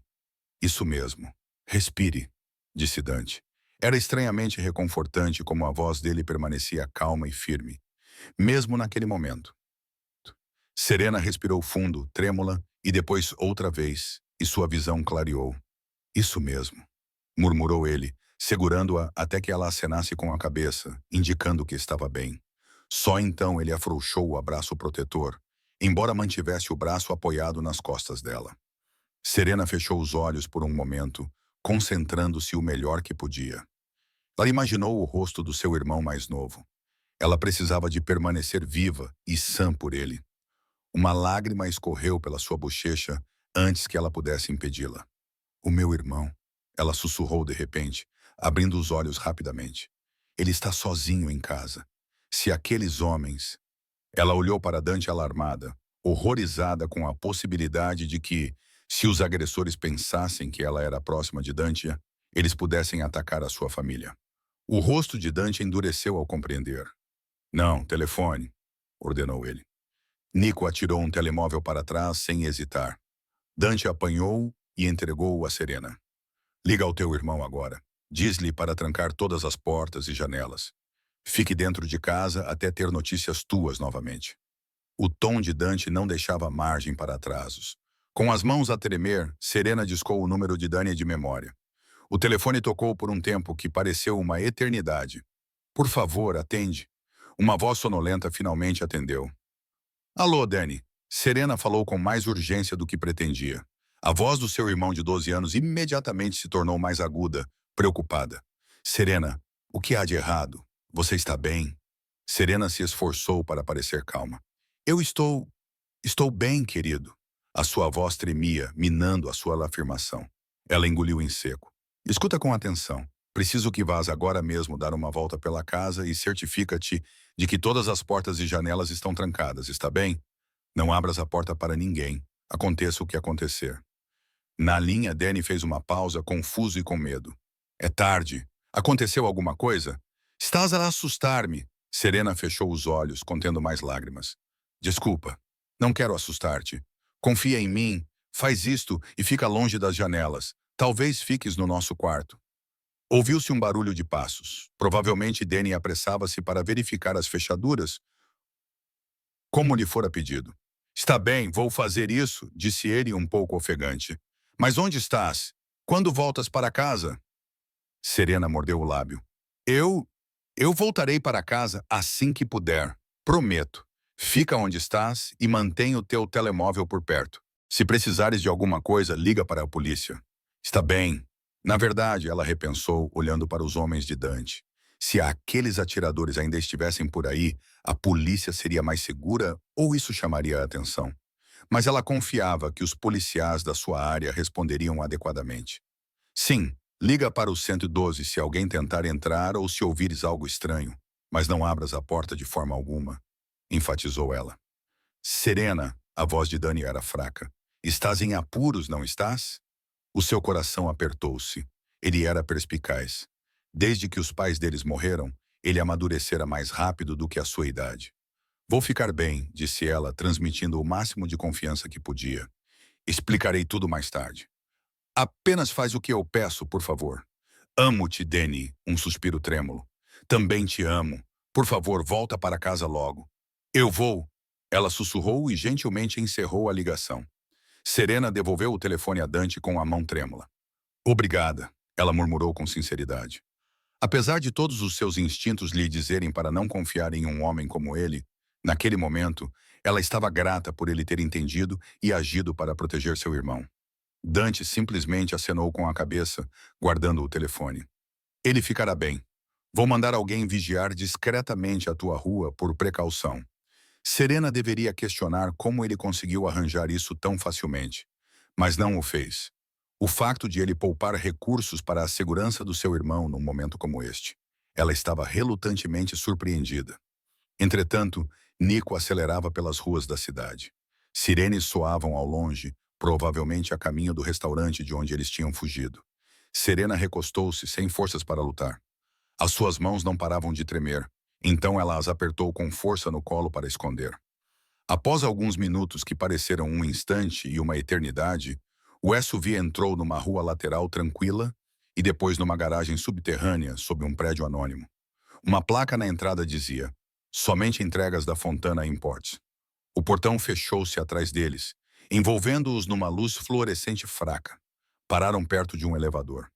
"Isso mesmo. Respire", disse Dante. Era estranhamente reconfortante como a voz dele permanecia calma e firme, mesmo naquele momento. Serena respirou fundo, trêmula, e depois outra vez, e sua visão clareou. Isso mesmo, murmurou ele, segurando-a até que ela acenasse com a cabeça, indicando que estava bem. Só então ele afrouxou o abraço protetor, embora mantivesse o braço apoiado nas costas dela. Serena fechou os olhos por um momento, concentrando-se o melhor que podia. Ela imaginou o rosto do seu irmão mais novo. Ela precisava de permanecer viva e sã por ele. Uma lágrima escorreu pela sua bochecha antes que ela pudesse impedi-la. O meu irmão, ela sussurrou de repente, abrindo os olhos rapidamente. Ele está sozinho em casa. Se aqueles homens... Ela olhou para Dante alarmada, horrorizada com a possibilidade de que, se os agressores pensassem que ela era próxima de Dante, eles pudessem atacar a sua família. O rosto de Dante endureceu ao compreender. Não, telefone, ordenou ele. Nico atirou um telemóvel para trás sem hesitar. Dante apanhou e entregou-o a Serena. Liga ao teu irmão agora. Diz-lhe para trancar todas as portas e janelas. Fique dentro de casa até ter notícias tuas novamente. O tom de Dante não deixava margem para atrasos. Com as mãos a tremer, Serena discou o número de Dani de memória. O telefone tocou por um tempo que pareceu uma eternidade. Por favor, atende. Uma voz sonolenta finalmente atendeu. Alô, Dani. Serena falou com mais urgência do que pretendia. A voz do seu irmão de 12 anos imediatamente se tornou mais aguda, preocupada. Serena, o que há de errado? Você está bem? Serena se esforçou para parecer calma. Eu estou bem, querido. A sua voz tremia, minando a sua afirmação. Ela engoliu em seco. Escuta com atenção. Preciso que vás agora mesmo dar uma volta pela casa e certifica-te de que todas as portas e janelas estão trancadas, está bem? Não abras a porta para ninguém, aconteça o que acontecer. Na linha, Danny fez uma pausa, confuso e com medo. É tarde. Aconteceu alguma coisa? Estás a assustar-me. Serena fechou os olhos, contendo mais lágrimas. Desculpa. Não quero assustar-te. Confia em mim. Faz isto e fica longe das janelas. Talvez fiques no nosso quarto. Ouviu-se um barulho de passos. Provavelmente Danny apressava-se para verificar as fechaduras, como lhe fora pedido. Está bem, vou fazer isso, disse ele um pouco ofegante. Mas onde estás? Quando voltas para casa? Serena mordeu o lábio. Eu voltarei para casa assim que puder. Prometo. Fica onde estás e mantém o teu telemóvel por perto. Se precisares de alguma coisa, liga para a polícia. Está bem. Na verdade, ela repensou, olhando para os homens de Dante. Se aqueles atiradores ainda estivessem por aí, a polícia seria mais segura ou isso chamaria a atenção? Mas ela confiava que os policiais da sua área responderiam adequadamente. Sim, liga para o 112 se alguém tentar entrar ou se ouvires algo estranho, mas não abras a porta de forma alguma, enfatizou ela. Serena, a voz de Dani era fraca. Estás em apuros, não estás? O seu coração apertou-se. Ele era perspicaz. Desde que os pais deles morreram, ele amadurecera mais rápido do que a sua idade. Vou ficar bem, disse ela, transmitindo o máximo de confiança que podia. Explicarei tudo mais tarde. Apenas faz o que eu peço, por favor. Amo-te, Danny, um suspiro trêmulo. Também te amo. Por favor, volta para casa logo. Eu vou. Ela sussurrou e gentilmente encerrou a ligação. Serena devolveu o telefone a Dante com a mão trêmula. Obrigada, ela murmurou com sinceridade. Apesar de todos os seus instintos lhe dizerem para não confiar em um homem como ele, naquele momento, ela estava grata por ele ter entendido e agido para proteger seu irmão. Dante simplesmente acenou com a cabeça, guardando o telefone. Ele ficará bem. Vou mandar alguém vigiar discretamente a tua rua por precaução. Serena deveria questionar como ele conseguiu arranjar isso tão facilmente, mas não o fez. O facto de ele poupar recursos para a segurança do seu irmão num momento como este. Ela estava relutantemente surpreendida. Entretanto, Nico acelerava pelas ruas da cidade. Sirenes soavam ao longe, provavelmente a caminho do restaurante de onde eles tinham fugido. Serena recostou-se sem forças para lutar. As suas mãos não paravam de tremer, então ela as apertou com força no colo para esconder. Após alguns minutos que pareceram um instante e uma eternidade, o SUV entrou numa rua lateral tranquila e depois numa garagem subterrânea sob um prédio anônimo. Uma placa na entrada dizia: somente entregas da Fontana Imports. O portão fechou-se atrás deles, envolvendo-os numa luz fluorescente fraca. Pararam perto de um elevador.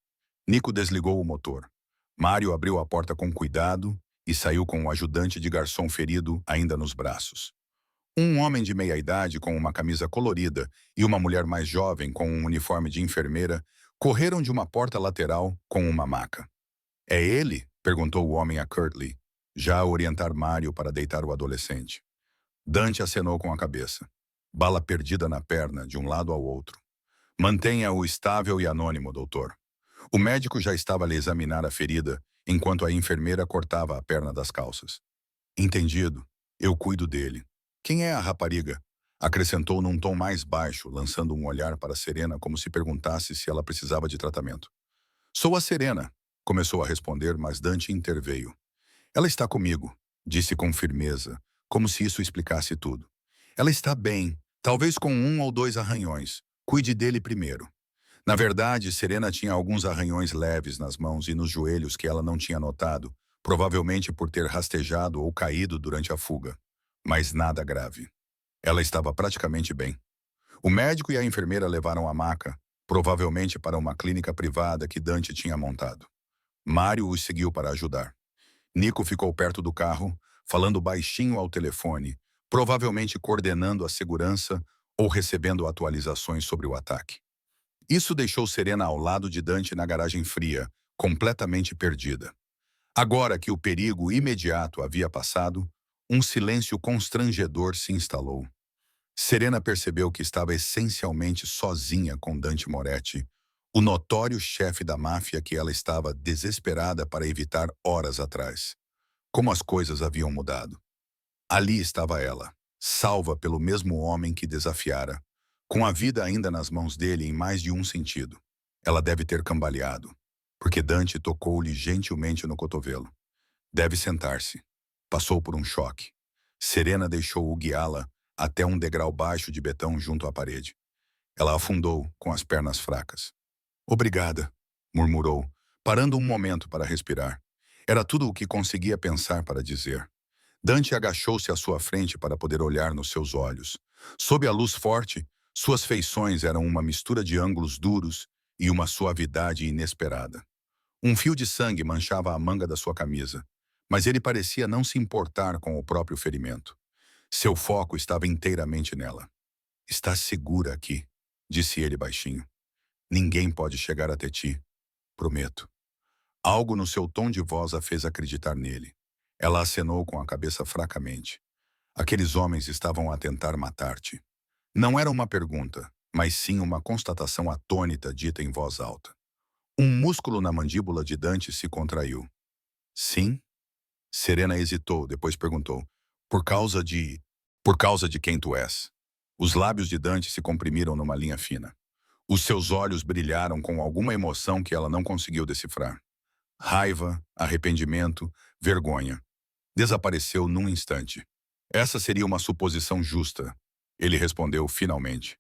Nico desligou o motor. Mário abriu a porta com cuidado e saiu com o ajudante de garçom ferido ainda nos braços. Um homem de meia-idade com uma camisa colorida e uma mulher mais jovem com um uniforme de enfermeira correram de uma porta lateral com uma maca. "É ele?" perguntou o homem a Curtly, já a orientar Mário para deitar o adolescente. Dante acenou com a cabeça. Bala perdida na perna, de um lado ao outro. "Mantenha-o estável e anônimo, doutor." O médico já estava a lhe examinar a ferida, enquanto a enfermeira cortava a perna das calças. "Entendido. Eu cuido dele." "Quem é a rapariga?" acrescentou num tom mais baixo, lançando um olhar para Serena como se perguntasse se ela precisava de tratamento. "Sou a Serena", começou a responder, mas Dante interveio. "Ela está comigo", disse com firmeza, como se isso explicasse tudo. "Ela está bem, talvez com 1 ou 2 arranhões. Cuide dele primeiro." Na verdade, Serena tinha alguns arranhões leves nas mãos e nos joelhos que ela não tinha notado, provavelmente por ter rastejado ou caído durante a fuga. Mas nada grave. Ela estava praticamente bem. O médico e a enfermeira levaram a maca, provavelmente para uma clínica privada que Dante tinha montado. Mário os seguiu para ajudar. Nico ficou perto do carro, falando baixinho ao telefone, provavelmente coordenando a segurança ou recebendo atualizações sobre o ataque. Isso deixou Serena ao lado de Dante na garagem fria, completamente perdida. Agora que o perigo imediato havia passado, um silêncio constrangedor se instalou. Serena percebeu que estava essencialmente sozinha com Dante Moretti, o notório chefe da máfia que ela estava desesperada para evitar horas atrás. Como as coisas haviam mudado. Ali estava ela, salva pelo mesmo homem que desafiara, com a vida ainda nas mãos dele em mais de um sentido. Ela deve ter cambaleado, porque Dante tocou-lhe gentilmente no cotovelo. "Deve sentar-se." Passou por um choque. Serena deixou-o guiá-la até um degrau baixo de betão junto à parede. Ela afundou com as pernas fracas. "Obrigada", murmurou, parando um momento para respirar. Era tudo o que conseguia pensar para dizer. Dante agachou-se à sua frente para poder olhar nos seus olhos. Sob a luz forte, suas feições eram uma mistura de ângulos duros e uma suavidade inesperada. Um fio de sangue manchava a manga da sua camisa, mas ele parecia não se importar com o próprio ferimento. Seu foco estava inteiramente nela. "Está segura aqui", disse ele baixinho. "Ninguém pode chegar até ti, prometo." Algo no seu tom de voz a fez acreditar nele. Ela acenou com a cabeça fracamente. "Aqueles homens estavam a tentar matar-te." Não era uma pergunta, mas sim uma constatação atônita dita em voz alta. Um músculo na mandíbula de Dante se contraiu. "Sim?" Serena hesitou, depois perguntou. Por causa de... Por causa de quem tu és." Os lábios de Dante se comprimiram numa linha fina. Os seus olhos brilharam com alguma emoção que ela não conseguiu decifrar. Raiva, arrependimento, vergonha. Desapareceu num instante. "Essa seria uma suposição justa", ele respondeu finalmente.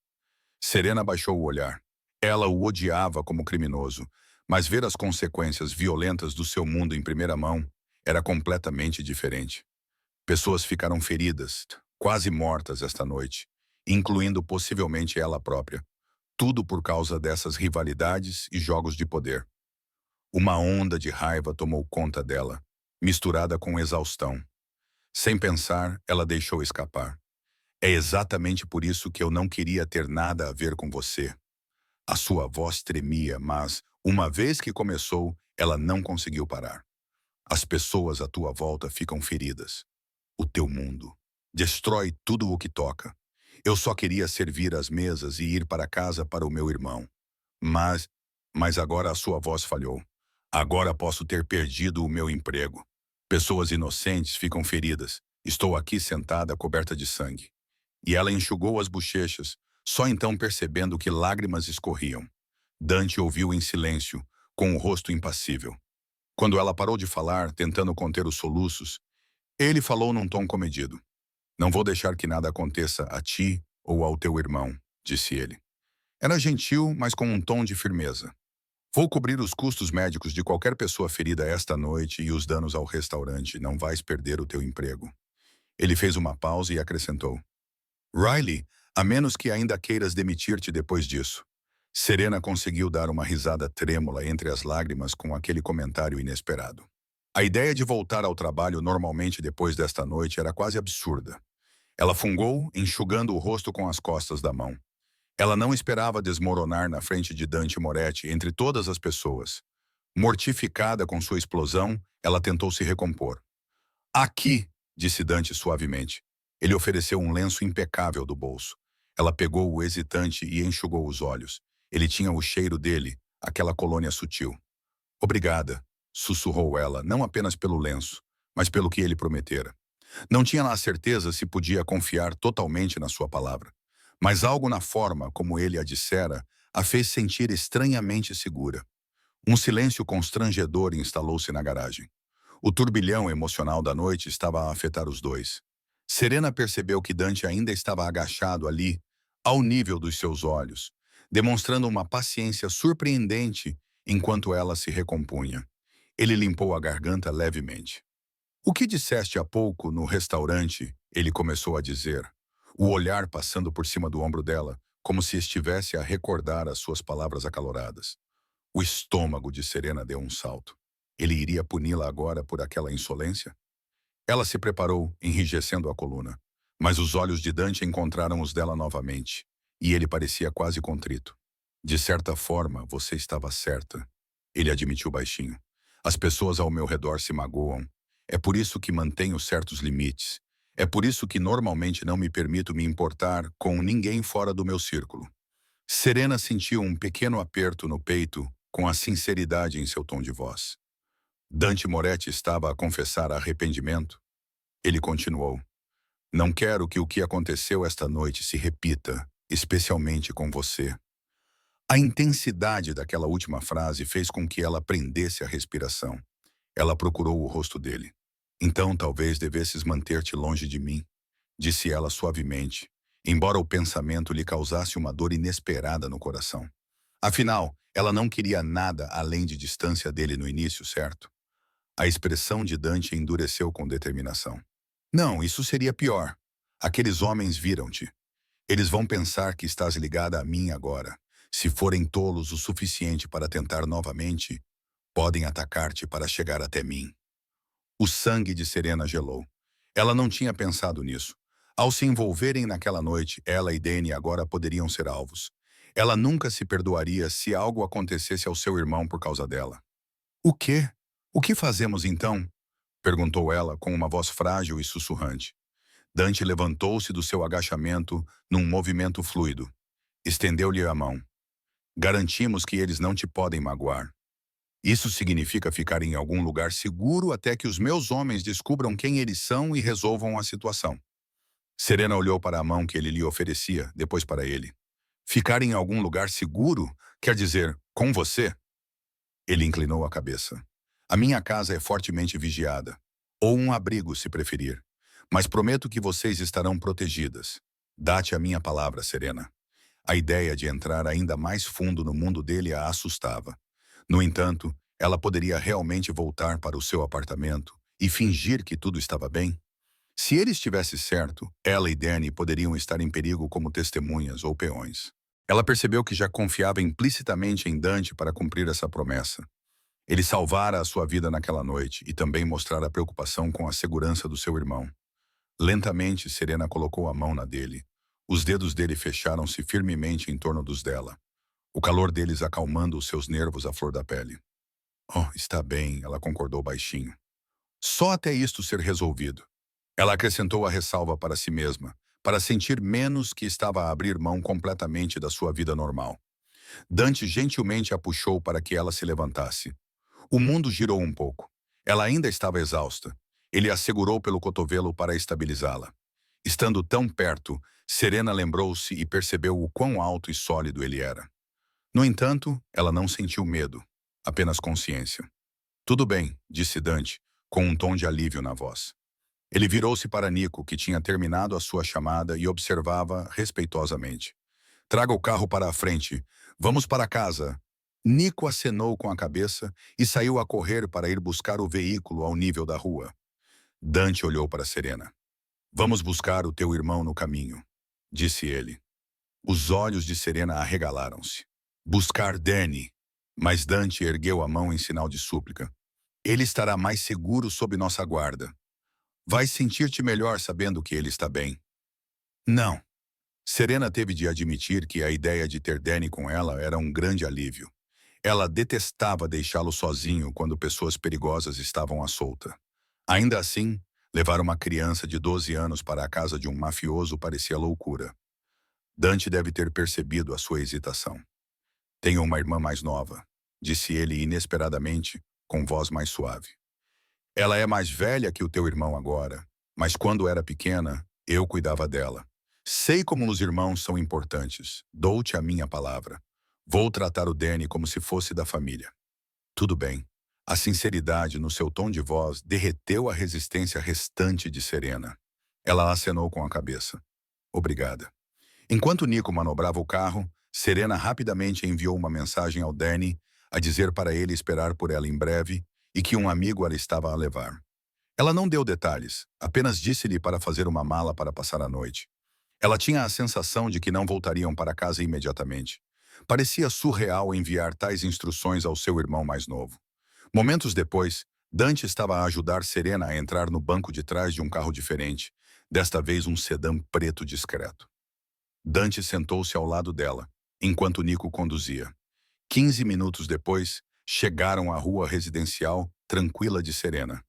Serena baixou o olhar. Ela o odiava como criminoso, mas ver as consequências violentas do seu mundo em primeira mão era completamente diferente. Pessoas ficaram feridas, quase mortas esta noite, incluindo possivelmente ela própria. Tudo por causa dessas rivalidades e jogos de poder. Uma onda de raiva tomou conta dela, misturada com exaustão. Sem pensar, ela deixou escapar. "É exatamente por isso que eu não queria ter nada a ver com você." A sua voz tremia, mas, uma vez que começou, ela não conseguiu parar. "As pessoas à tua volta ficam feridas. O teu mundo. Destrói tudo o que toca. Eu só queria servir as mesas e ir para casa para o meu irmão. Mas, mas agora a sua voz falhou. Agora posso ter perdido o meu emprego. Pessoas inocentes ficam feridas. Estou aqui sentada coberta de sangue." E ela enxugou as bochechas, só então percebendo que lágrimas escorriam. Dante ouviu em silêncio, com o rosto impassível. Quando ela parou de falar, tentando conter os soluços, ele falou num tom comedido. "Não vou deixar que nada aconteça a ti ou ao teu irmão", disse ele. Era gentil, mas com um tom de firmeza. "Vou cobrir os custos médicos de qualquer pessoa ferida esta noite e os danos ao restaurante. Não vais perder o teu emprego." Ele fez uma pausa e acrescentou. "Riley, a menos que ainda queiras demitir-te depois disso." Serena conseguiu dar uma risada trêmula entre as lágrimas com aquele comentário inesperado. A ideia de voltar ao trabalho normalmente depois desta noite era quase absurda. Ela fungou, enxugando o rosto com as costas da mão. Ela não esperava desmoronar na frente de Dante Moretti entre todas as pessoas. Mortificada com sua explosão, ela tentou se recompor. Aqui, disse Dante suavemente. Ele ofereceu um lenço impecável do bolso. Ela pegou o hesitante e enxugou os olhos. Ele tinha o cheiro dele, aquela colônia sutil. Obrigada, sussurrou ela, não apenas pelo lenço, mas pelo que ele prometera. Não tinha lá a certeza se podia confiar totalmente na sua palavra. Mas algo na forma como ele a dissera a fez sentir estranhamente segura. Um silêncio constrangedor instalou-se na garagem. O turbilhão emocional da noite estava a afetar os dois. Serena percebeu que Dante ainda estava agachado ali, ao nível dos seus olhos, demonstrando uma paciência surpreendente enquanto ela se recompunha. Ele limpou a garganta levemente. O que disseste há pouco no restaurante, ele começou a dizer, o olhar passando por cima do ombro dela, como se estivesse a recordar as suas palavras acaloradas. O estômago de Serena deu um salto. Ele iria puni-la agora por aquela insolência? Ela se preparou, enrijecendo a coluna. Mas os olhos de Dante encontraram os dela novamente, e ele parecia quase contrito. De certa forma, você estava certa, ele admitiu baixinho. As pessoas ao meu redor se magoam. É por isso que mantenho certos limites. É por isso que normalmente não me permito me importar com ninguém fora do meu círculo. Serena sentiu um pequeno aperto no peito com a sinceridade em seu tom de voz. Dante Moretti estava a confessar arrependimento. Ele continuou. Não quero que o que aconteceu esta noite se repita, especialmente com você. A intensidade daquela última frase fez com que ela prendesse a respiração. Ela procurou o rosto dele. Então talvez devesses manter-te longe de mim, disse ela suavemente, embora o pensamento lhe causasse uma dor inesperada no coração. Afinal, ela não queria nada além de distância dele no início, certo? A expressão de Dante endureceu com determinação. Não, isso seria pior. Aqueles homens viram-te. Eles vão pensar que estás ligada a mim agora. Se forem tolos o suficiente para tentar novamente, podem atacar-te para chegar até mim. O sangue de Serena gelou. Ela não tinha pensado nisso. Ao se envolverem naquela noite, ela e Danny agora poderiam ser alvos. Ela nunca se perdoaria se algo acontecesse ao seu irmão por causa dela. O quê? O que fazemos então? Perguntou ela com uma voz frágil e sussurrante. Dante levantou-se do seu agachamento num movimento fluido. Estendeu-lhe a mão. Garantimos que eles não te podem magoar. Isso significa ficar em algum lugar seguro até que os meus homens descubram quem eles são e resolvam a situação. Serena olhou para a mão que ele lhe oferecia, depois para ele. Ficar em algum lugar seguro quer dizer com você? Ele inclinou a cabeça. A minha casa é fortemente vigiada. Ou um abrigo, se preferir. Mas prometo que vocês estarão protegidas. Dá-te a minha palavra, Serena. A ideia de entrar ainda mais fundo no mundo dele a assustava. No entanto, ela poderia realmente voltar para o seu apartamento e fingir que tudo estava bem? Se ele estivesse certo, ela e Danny poderiam estar em perigo como testemunhas ou peões. Ela percebeu que já confiava implicitamente em Dante para cumprir essa promessa. Ele salvara a sua vida naquela noite e também mostrara preocupação com a segurança do seu irmão. Lentamente, Serena colocou a mão na dele. Os dedos dele fecharam-se firmemente em torno dos dela, o calor deles acalmando os seus nervos à flor da pele. Oh, está bem, ela concordou baixinho. Só até isto ser resolvido. Ela acrescentou a ressalva para si mesma, para sentir menos que estava a abrir mão completamente da sua vida normal. Dante gentilmente a puxou para que ela se levantasse. O mundo girou um pouco. Ela ainda estava exausta. Ele a segurou pelo cotovelo para estabilizá-la. Estando tão perto, Serena lembrou-se e percebeu o quão alto e sólido ele era. No entanto, ela não sentiu medo, apenas consciência. Tudo bem, disse Dante, com um tom de alívio na voz. Ele virou-se para Nico, que tinha terminado a sua chamada e observava respeitosamente. Traga o carro para a frente. Vamos para casa. Nico acenou com a cabeça e saiu a correr para ir buscar o veículo ao nível da rua. Dante olhou para Serena. Vamos buscar o teu irmão no caminho, disse ele. Os olhos de Serena arregalaram-se. Buscar Danny. Mas Dante ergueu a mão em sinal de súplica. Ele estará mais seguro sob nossa guarda. Vai sentir-te melhor sabendo que ele está bem. Não. Serena teve de admitir que a ideia de ter Danny com ela era um grande alívio. Ela detestava deixá-lo sozinho quando pessoas perigosas estavam à solta. Ainda assim, levar uma criança de 12 anos para a casa de um mafioso parecia loucura. Dante deve ter percebido a sua hesitação. Tenho uma irmã mais nova, disse ele inesperadamente, com voz mais suave. Ela é mais velha que o teu irmão agora, mas quando era pequena, eu cuidava dela. Sei como os irmãos são importantes. Dou-te a minha palavra. Vou tratar o Danny como se fosse da família. Tudo bem. A sinceridade no seu tom de voz derreteu a resistência restante de Serena. Ela acenou com a cabeça. Obrigada. Enquanto Nico manobrava o carro, Serena rapidamente enviou uma mensagem ao Danny a dizer para ele esperar por ela em breve e que um amigo ela estava a levar. Ela não deu detalhes, apenas disse-lhe para fazer uma mala para passar a noite. Ela tinha a sensação de que não voltariam para casa imediatamente. Parecia surreal enviar tais instruções ao seu irmão mais novo. Momentos depois, Dante estava a ajudar Serena a entrar no banco de trás de um carro diferente, desta vez um sedã preto discreto. Dante sentou-se ao lado dela, enquanto Nico conduzia. 15 minutos depois, chegaram à rua residencial tranquila de Serena.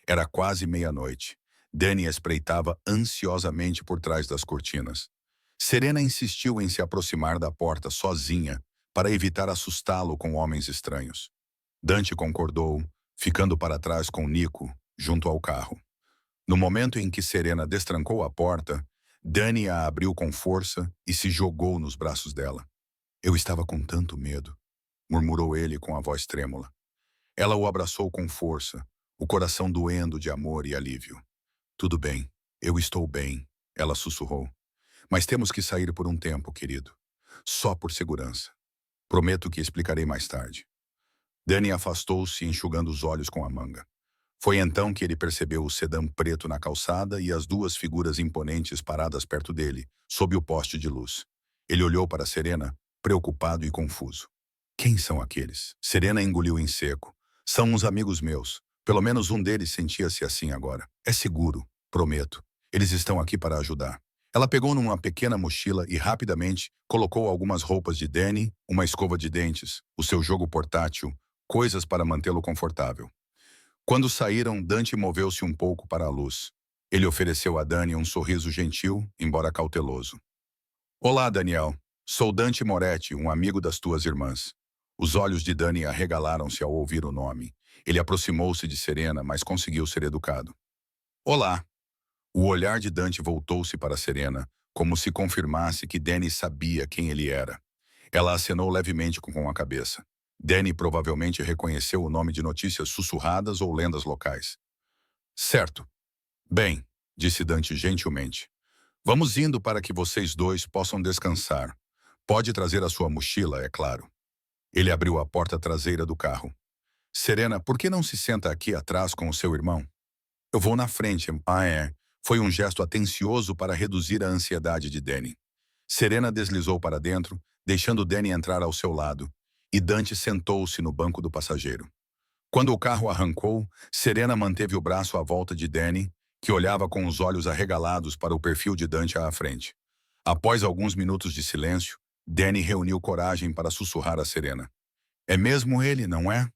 Era quase meia-noite. Danny espreitava ansiosamente por trás das cortinas. Serena insistiu em se aproximar da porta sozinha para evitar assustá-lo com homens estranhos. Dante concordou, ficando para trás com Nico, junto ao carro. No momento em que Serena destrancou a porta, Danny a abriu com força e se jogou nos braços dela. Eu estava com tanto medo, murmurou ele com a voz trêmula. Ela o abraçou com força, o coração doendo de amor e alívio. Tudo bem, eu estou bem, ela sussurrou. Mas temos que sair por um tempo, querido. Só por segurança. Prometo que explicarei mais tarde. Danny afastou-se, enxugando os olhos com a manga. Foi então que ele percebeu o sedã preto na calçada e as duas figuras imponentes paradas perto dele, sob o poste de luz. Ele olhou para Serena, preocupado e confuso. Quem são aqueles? Serena engoliu em seco. São uns amigos meus. Pelo menos um deles sentia-se assim agora. É seguro, prometo. Eles estão aqui para ajudar. Ela pegou numa pequena mochila e rapidamente colocou algumas roupas de Danny, uma escova de dentes, o seu jogo portátil, coisas para mantê-lo confortável. Quando saíram, Dante moveu-se um pouco para a luz. Ele ofereceu a Danny um sorriso gentil, embora cauteloso. Olá, Daniel. Sou Dante Moretti, um amigo das tuas irmãs. Os olhos de Danny arregalaram-se ao ouvir o nome. Ele aproximou-se de Serena, mas conseguiu ser educado. Olá. O olhar de Dante voltou-se para Serena, como se confirmasse que Danny sabia quem ele era. Ela acenou levemente com a cabeça. Danny provavelmente reconheceu o nome de notícias sussurradas ou lendas locais. Certo. Bem, disse Dante gentilmente. Vamos indo para que vocês dois possam descansar. Pode trazer a sua mochila, é claro. Ele abriu a porta traseira do carro. Serena, por que não se senta aqui atrás com o seu irmão? Eu vou na frente. Ah, é. Foi um gesto atencioso para reduzir a ansiedade de Danny. Serena deslizou para dentro, deixando Danny entrar ao seu lado, e Dante sentou-se no banco do passageiro. Quando o carro arrancou, Serena manteve o braço à volta de Danny, que olhava com os olhos arregalados para o perfil de Dante à frente. Após alguns minutos de silêncio, Danny reuniu coragem para sussurrar a Serena. É mesmo ele, não é?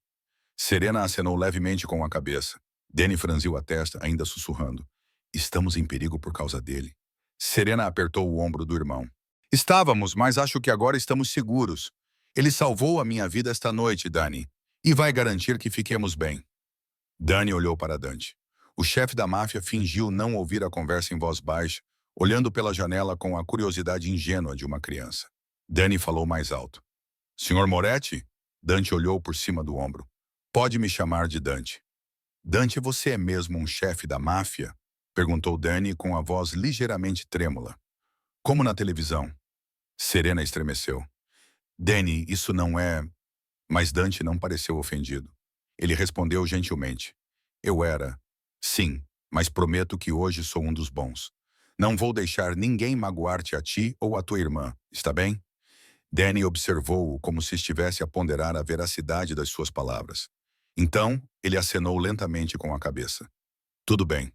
Serena acenou levemente com a cabeça. Danny franziu a testa, ainda sussurrando. Estamos em perigo por causa dele. Serena apertou o ombro do irmão. Estávamos, mas acho que agora estamos seguros. Ele salvou a minha vida esta noite, Danny, e vai garantir que fiquemos bem. Danny olhou para Dante. O chefe da máfia fingiu não ouvir a conversa em voz baixa, olhando pela janela com a curiosidade ingênua de uma criança. Danny falou mais alto. Senhor Moretti? Dante olhou por cima do ombro. Pode me chamar de Dante. Dante, você é mesmo um chefe da máfia? Perguntou Danny com a voz ligeiramente trêmula. Como na televisão. Serena estremeceu. Danny, isso não é... Mas Dante não pareceu ofendido. Ele respondeu gentilmente. Eu era. Sim, mas prometo que hoje sou um dos bons. Não vou deixar ninguém magoar-te a ti ou a tua irmã, está bem? Danny observou-o como se estivesse a ponderar a veracidade das suas palavras. Então, ele acenou lentamente com a cabeça. Tudo bem.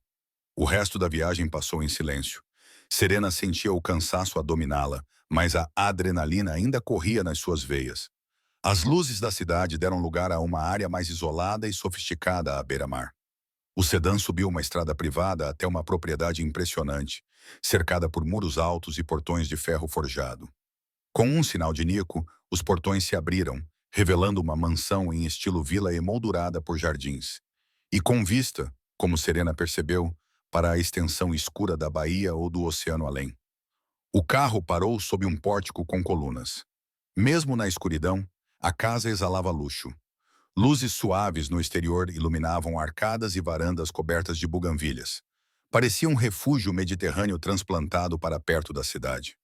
O resto da viagem passou em silêncio. Serena sentia o cansaço a dominá-la, mas a adrenalina ainda corria nas suas veias. As luzes da cidade deram lugar a uma área mais isolada e sofisticada à beira-mar. O sedã subiu uma estrada privada até uma propriedade impressionante, cercada por muros altos e portões de ferro forjado. Com um sinal de Nico, os portões se abriram, revelando uma mansão em estilo vila emoldurada por jardins. E com vista, como Serena percebeu, para a extensão escura da baía ou do oceano além. O carro parou sob um pórtico com colunas. Mesmo na escuridão, a casa exalava luxo. Luzes suaves no exterior iluminavam arcadas e varandas cobertas de buganvílias. Parecia um refúgio mediterrâneo transplantado para perto da cidade.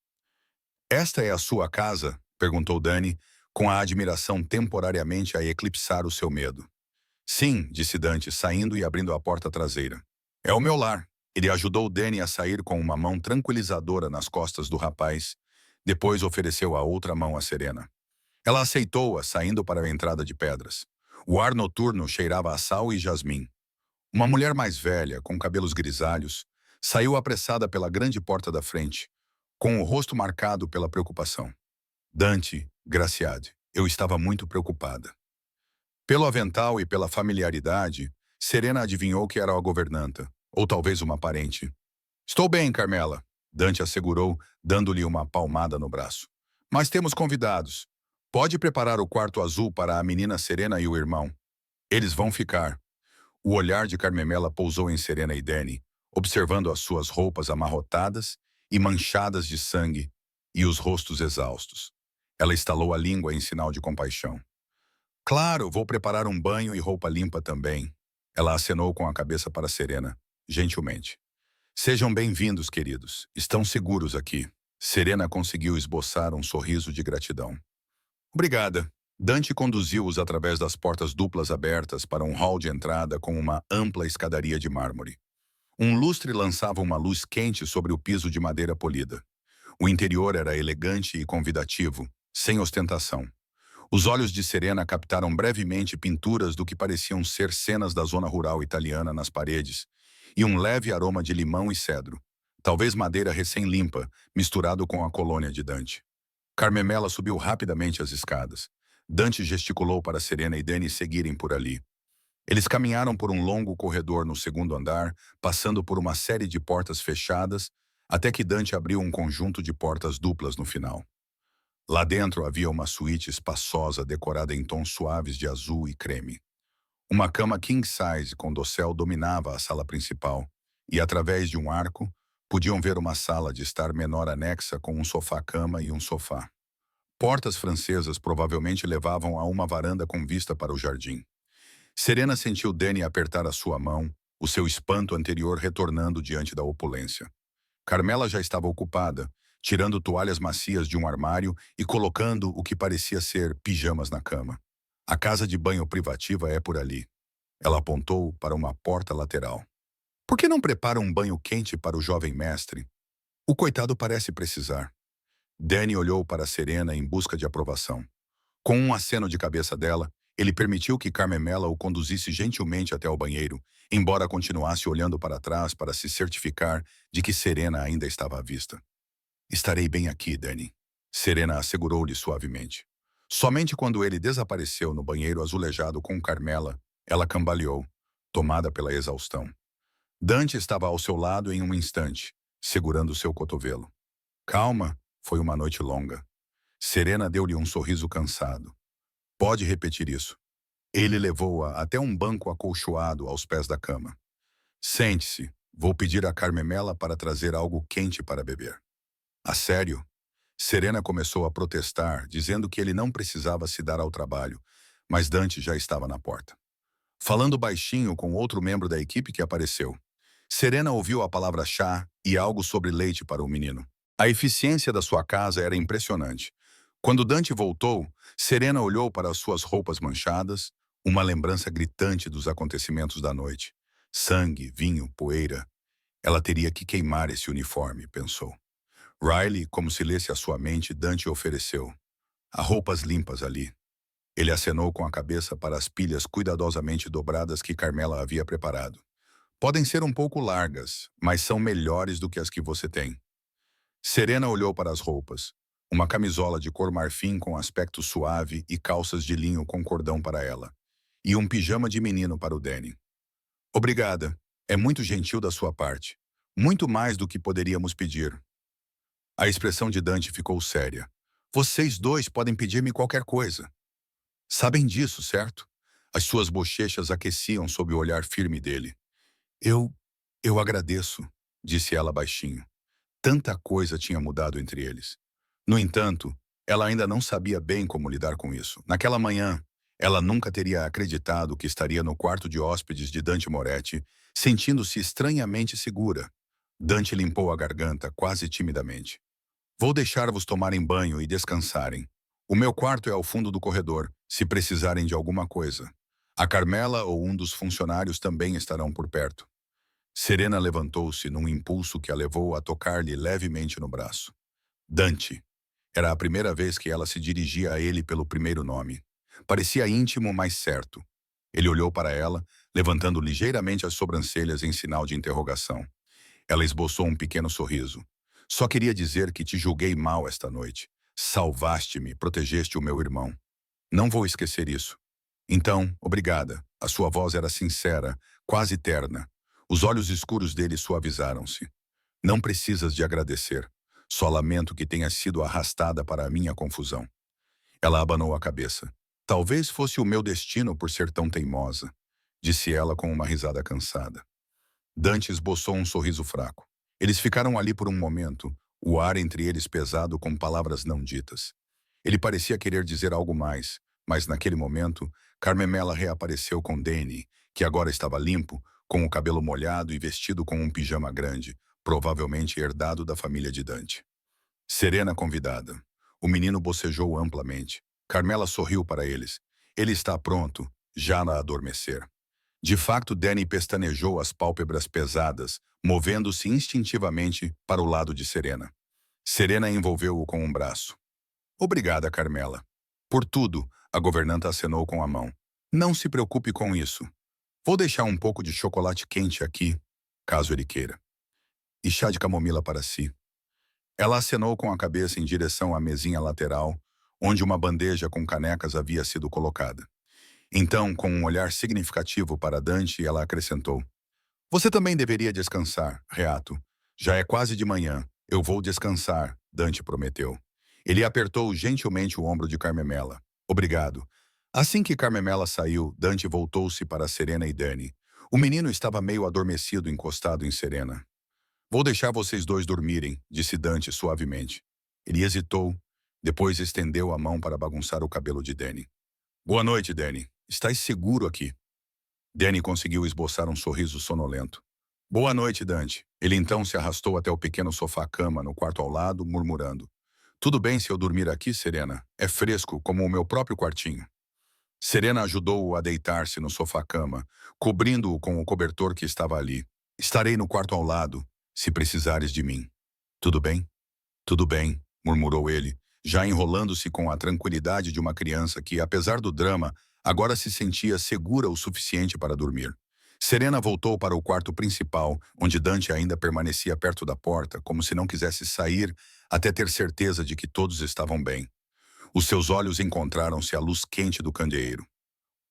"Esta é a sua casa?" perguntou Danny, com a admiração temporariamente a eclipsar o seu medo. "Sim", disse Dante, saindo e abrindo a porta traseira. "É o meu lar." Ele ajudou Danny a sair com uma mão tranquilizadora nas costas do rapaz, depois ofereceu a outra mão a Serena. Ela aceitou-a, saindo para a entrada de pedras. O ar noturno cheirava a sal e jasmim. Uma mulher mais velha, com cabelos grisalhos, saiu apressada pela grande porta da frente, com o rosto marcado pela preocupação. "Dante, Graciade, eu estava muito preocupada." Pelo avental e pela familiaridade, Serena adivinhou que era a governanta, ou talvez uma parente. "Estou bem, Carmela", Dante assegurou, dando-lhe uma palmada no braço. "Mas temos convidados. Pode preparar o quarto azul para a menina Serena e o irmão. Eles vão ficar." O olhar de Carmela pousou em Serena e Danny, observando as suas roupas amarrotadas e manchadas de sangue e os rostos exaustos. Ela estalou a língua em sinal de compaixão. "Claro, vou preparar um banho e roupa limpa também." Ela acenou com a cabeça para Serena, gentilmente. "Sejam bem-vindos, queridos. Estão seguros aqui." Serena conseguiu esboçar um sorriso de gratidão. "Obrigada." Dante conduziu-os através das portas duplas abertas para um hall de entrada com uma ampla escadaria de mármore. Um lustre lançava uma luz quente sobre o piso de madeira polida. O interior era elegante e convidativo, sem ostentação. Os olhos de Serena captaram brevemente pinturas do que pareciam ser cenas da zona rural italiana nas paredes, e um leve aroma de limão e cedro, talvez madeira recém-limpa, misturado com a colônia de Dante. Carmela subiu rapidamente as escadas. Dante gesticulou para Serena e Danny seguirem por ali. Eles caminharam por um longo corredor no segundo andar, passando por uma série de portas fechadas, até que Dante abriu um conjunto de portas duplas no final. Lá dentro havia uma suíte espaçosa decorada em tons suaves de azul e creme. Uma cama king-size com dossel dominava a sala principal, e através de um arco, podiam ver uma sala de estar menor anexa com um sofá-cama e um sofá. Portas francesas provavelmente levavam a uma varanda com vista para o jardim. Serena sentiu Danny apertar a sua mão, o seu espanto anterior retornando diante da opulência. Carmela já estava ocupada, tirando toalhas macias de um armário e colocando o que parecia ser pijamas na cama. "A casa de banho privativa é por ali." Ela apontou para uma porta lateral. "Por que não prepara um banho quente para o jovem mestre? O coitado parece precisar." Danny olhou para Serena em busca de aprovação. Com um aceno de cabeça dela, ele permitiu que Carmela o conduzisse gentilmente até o banheiro, embora continuasse olhando para trás para se certificar de que Serena ainda estava à vista. "Estarei bem aqui, Danny." Serena assegurou-lhe suavemente. Somente quando ele desapareceu no banheiro azulejado com Carmela, ela cambaleou, tomada pela exaustão. Dante estava ao seu lado em um instante, segurando seu cotovelo. "Calma, foi uma noite longa." Serena deu-lhe um sorriso cansado. "Pode repetir isso." Ele levou-a até um banco acolchoado aos pés da cama. "Sente-se, vou pedir a Carmela para trazer algo quente para beber." "A sério?" Serena começou a protestar, dizendo que ele não precisava se dar ao trabalho, mas Dante já estava na porta. Falando baixinho com outro membro da equipe que apareceu. Serena ouviu a palavra chá e algo sobre leite para o menino. A eficiência da sua casa era impressionante. Quando Dante voltou, Serena olhou para as suas roupas manchadas, uma lembrança gritante dos acontecimentos da noite. Sangue, vinho, poeira. Ela teria que queimar esse uniforme, pensou. Riley, como se lesse a sua mente, Dante ofereceu. Há roupas limpas ali. Ele acenou com a cabeça para as pilhas cuidadosamente dobradas que Carmela havia preparado. Podem ser um pouco largas, mas são melhores do que as que você tem. Serena olhou para as roupas. Uma camisola de cor marfim com aspecto suave e calças de linho com cordão para ela. E um pijama de menino para o Danny. Obrigada. É muito gentil da sua parte. Muito mais do que poderíamos pedir. A expressão de Dante ficou séria. Vocês dois podem pedir-me qualquer coisa. Sabem disso, certo? As suas bochechas aqueciam sob o olhar firme dele. Eu... eu agradeço, disse ela baixinho. Tanta coisa tinha mudado entre eles. No entanto, ela ainda não sabia bem como lidar com isso. Naquela manhã, ela nunca teria acreditado que estaria no quarto de hóspedes de Dante Moretti, sentindo-se estranhamente segura. Dante limpou a garganta quase timidamente. Vou deixar-vos tomarem banho e descansarem. O meu quarto é ao fundo do corredor, se precisarem de alguma coisa. A Carmela ou um dos funcionários também estarão por perto. Serena levantou-se num impulso que a levou a tocar-lhe levemente no braço. Dante. Era a primeira vez que ela se dirigia a ele pelo primeiro nome. Parecia íntimo, mas certo. Ele olhou para ela, levantando ligeiramente as sobrancelhas em sinal de interrogação. Ela esboçou um pequeno sorriso. Só queria dizer que te julguei mal esta noite. Salvaste-me, protegeste o meu irmão. Não vou esquecer isso. Então, obrigada. A sua voz era sincera, quase terna. Os olhos escuros dele suavizaram-se. Não precisas de agradecer. Só lamento que tenha sido arrastada para a minha confusão. Ela abanou a cabeça. Talvez fosse o meu destino por ser tão teimosa, disse ela com uma risada cansada. Dante esboçou um sorriso fraco. Eles ficaram ali por um momento, o ar entre eles pesado com palavras não ditas. Ele parecia querer dizer algo mais, mas naquele momento, Carmela reapareceu com Danny, que agora estava limpo, com o cabelo molhado e vestido com um pijama grande, provavelmente herdado da família de Dante. Serena convidada. O menino bocejou amplamente. Carmela sorriu para eles. Ele está pronto, já a adormecer. De facto, Danny pestanejou as pálpebras pesadas, movendo-se instintivamente para o lado de Serena. Serena envolveu-o com um braço. Obrigada, Carmela. Por tudo, a governanta acenou com a mão. Não se preocupe com isso. Vou deixar um pouco de chocolate quente aqui, caso ele queira. E chá de camomila para si. Ela acenou com a cabeça em direção à mesinha lateral, onde uma bandeja com canecas havia sido colocada. Então, com um olhar significativo para Dante, ela acrescentou. Você também deveria descansar, Reato. Já é quase de manhã. Eu vou descansar, Dante prometeu. Ele apertou gentilmente o ombro de Carmela. Obrigado. Assim que Carmela saiu, Dante voltou-se para Serena e Danny. O menino estava meio adormecido encostado em Serena. Vou deixar vocês dois dormirem, disse Dante suavemente. Ele hesitou, depois estendeu a mão para bagunçar o cabelo de Danny. Boa noite, Danny. Estás seguro aqui? Danny conseguiu esboçar um sorriso sonolento. Boa noite, Dante. Ele então se arrastou até o pequeno sofá-cama no quarto ao lado, murmurando. Tudo bem se eu dormir aqui, Serena? É fresco, como o meu próprio quartinho. Serena ajudou-o a deitar-se no sofá-cama, cobrindo-o com o cobertor que estava ali. Estarei no quarto ao lado, se precisares de mim. Tudo bem? Tudo bem, murmurou ele, já enrolando-se com a tranquilidade de uma criança que, apesar do drama, agora se sentia segura o suficiente para dormir. Serena voltou para o quarto principal, onde Dante ainda permanecia perto da porta, como se não quisesse sair até ter certeza de que todos estavam bem. Os seus olhos encontraram-se à luz quente do candeeiro.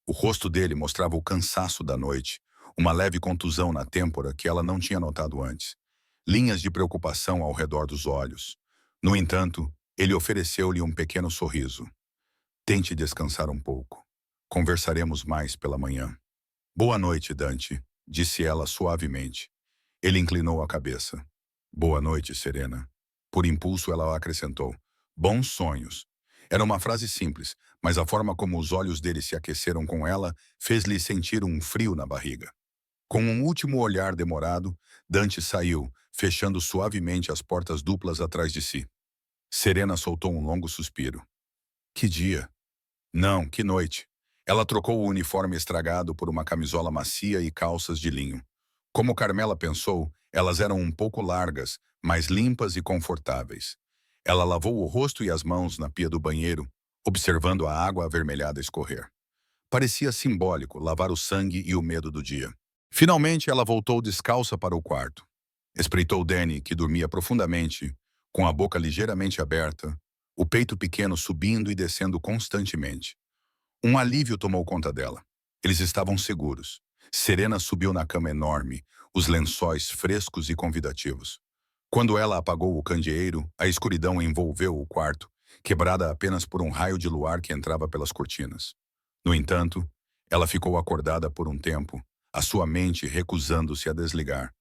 O rosto dele mostrava o cansaço da noite, uma leve contusão na têmpora que ela não tinha notado antes. Linhas de preocupação ao redor dos olhos. No entanto, ele ofereceu-lhe um pequeno sorriso. Tente descansar um pouco. Conversaremos mais pela manhã. Boa noite, Dante, disse ela suavemente. Ele inclinou a cabeça. Boa noite, Serena. Por impulso, ela acrescentou. Bons sonhos. Era uma frase simples, mas a forma como os olhos dele se aqueceram com ela fez-lhe sentir um frio na barriga. Com um último olhar demorado, Dante saiu, fechando suavemente as portas duplas atrás de si. Serena soltou um longo suspiro. Que dia! Não, que noite! Ela trocou o uniforme estragado por uma camisola macia e calças de linho. Como Carmela pensou, elas eram um pouco largas, mas limpas e confortáveis. Ela lavou o rosto e as mãos na pia do banheiro, observando a água avermelhada escorrer. Parecia simbólico lavar o sangue e o medo do dia. Finalmente, ela voltou descalça para o quarto. Espreitou Danny, que dormia profundamente, com a boca ligeiramente aberta, o peito pequeno subindo e descendo constantemente. Um alívio tomou conta dela. Eles estavam seguros. Serena subiu na cama enorme, os lençóis frescos e convidativos. Quando ela apagou o candeeiro, a escuridão envolveu o quarto, quebrada apenas por um raio de luar que entrava pelas cortinas. No entanto, ela ficou acordada por um tempo, a sua mente recusando-se a desligar.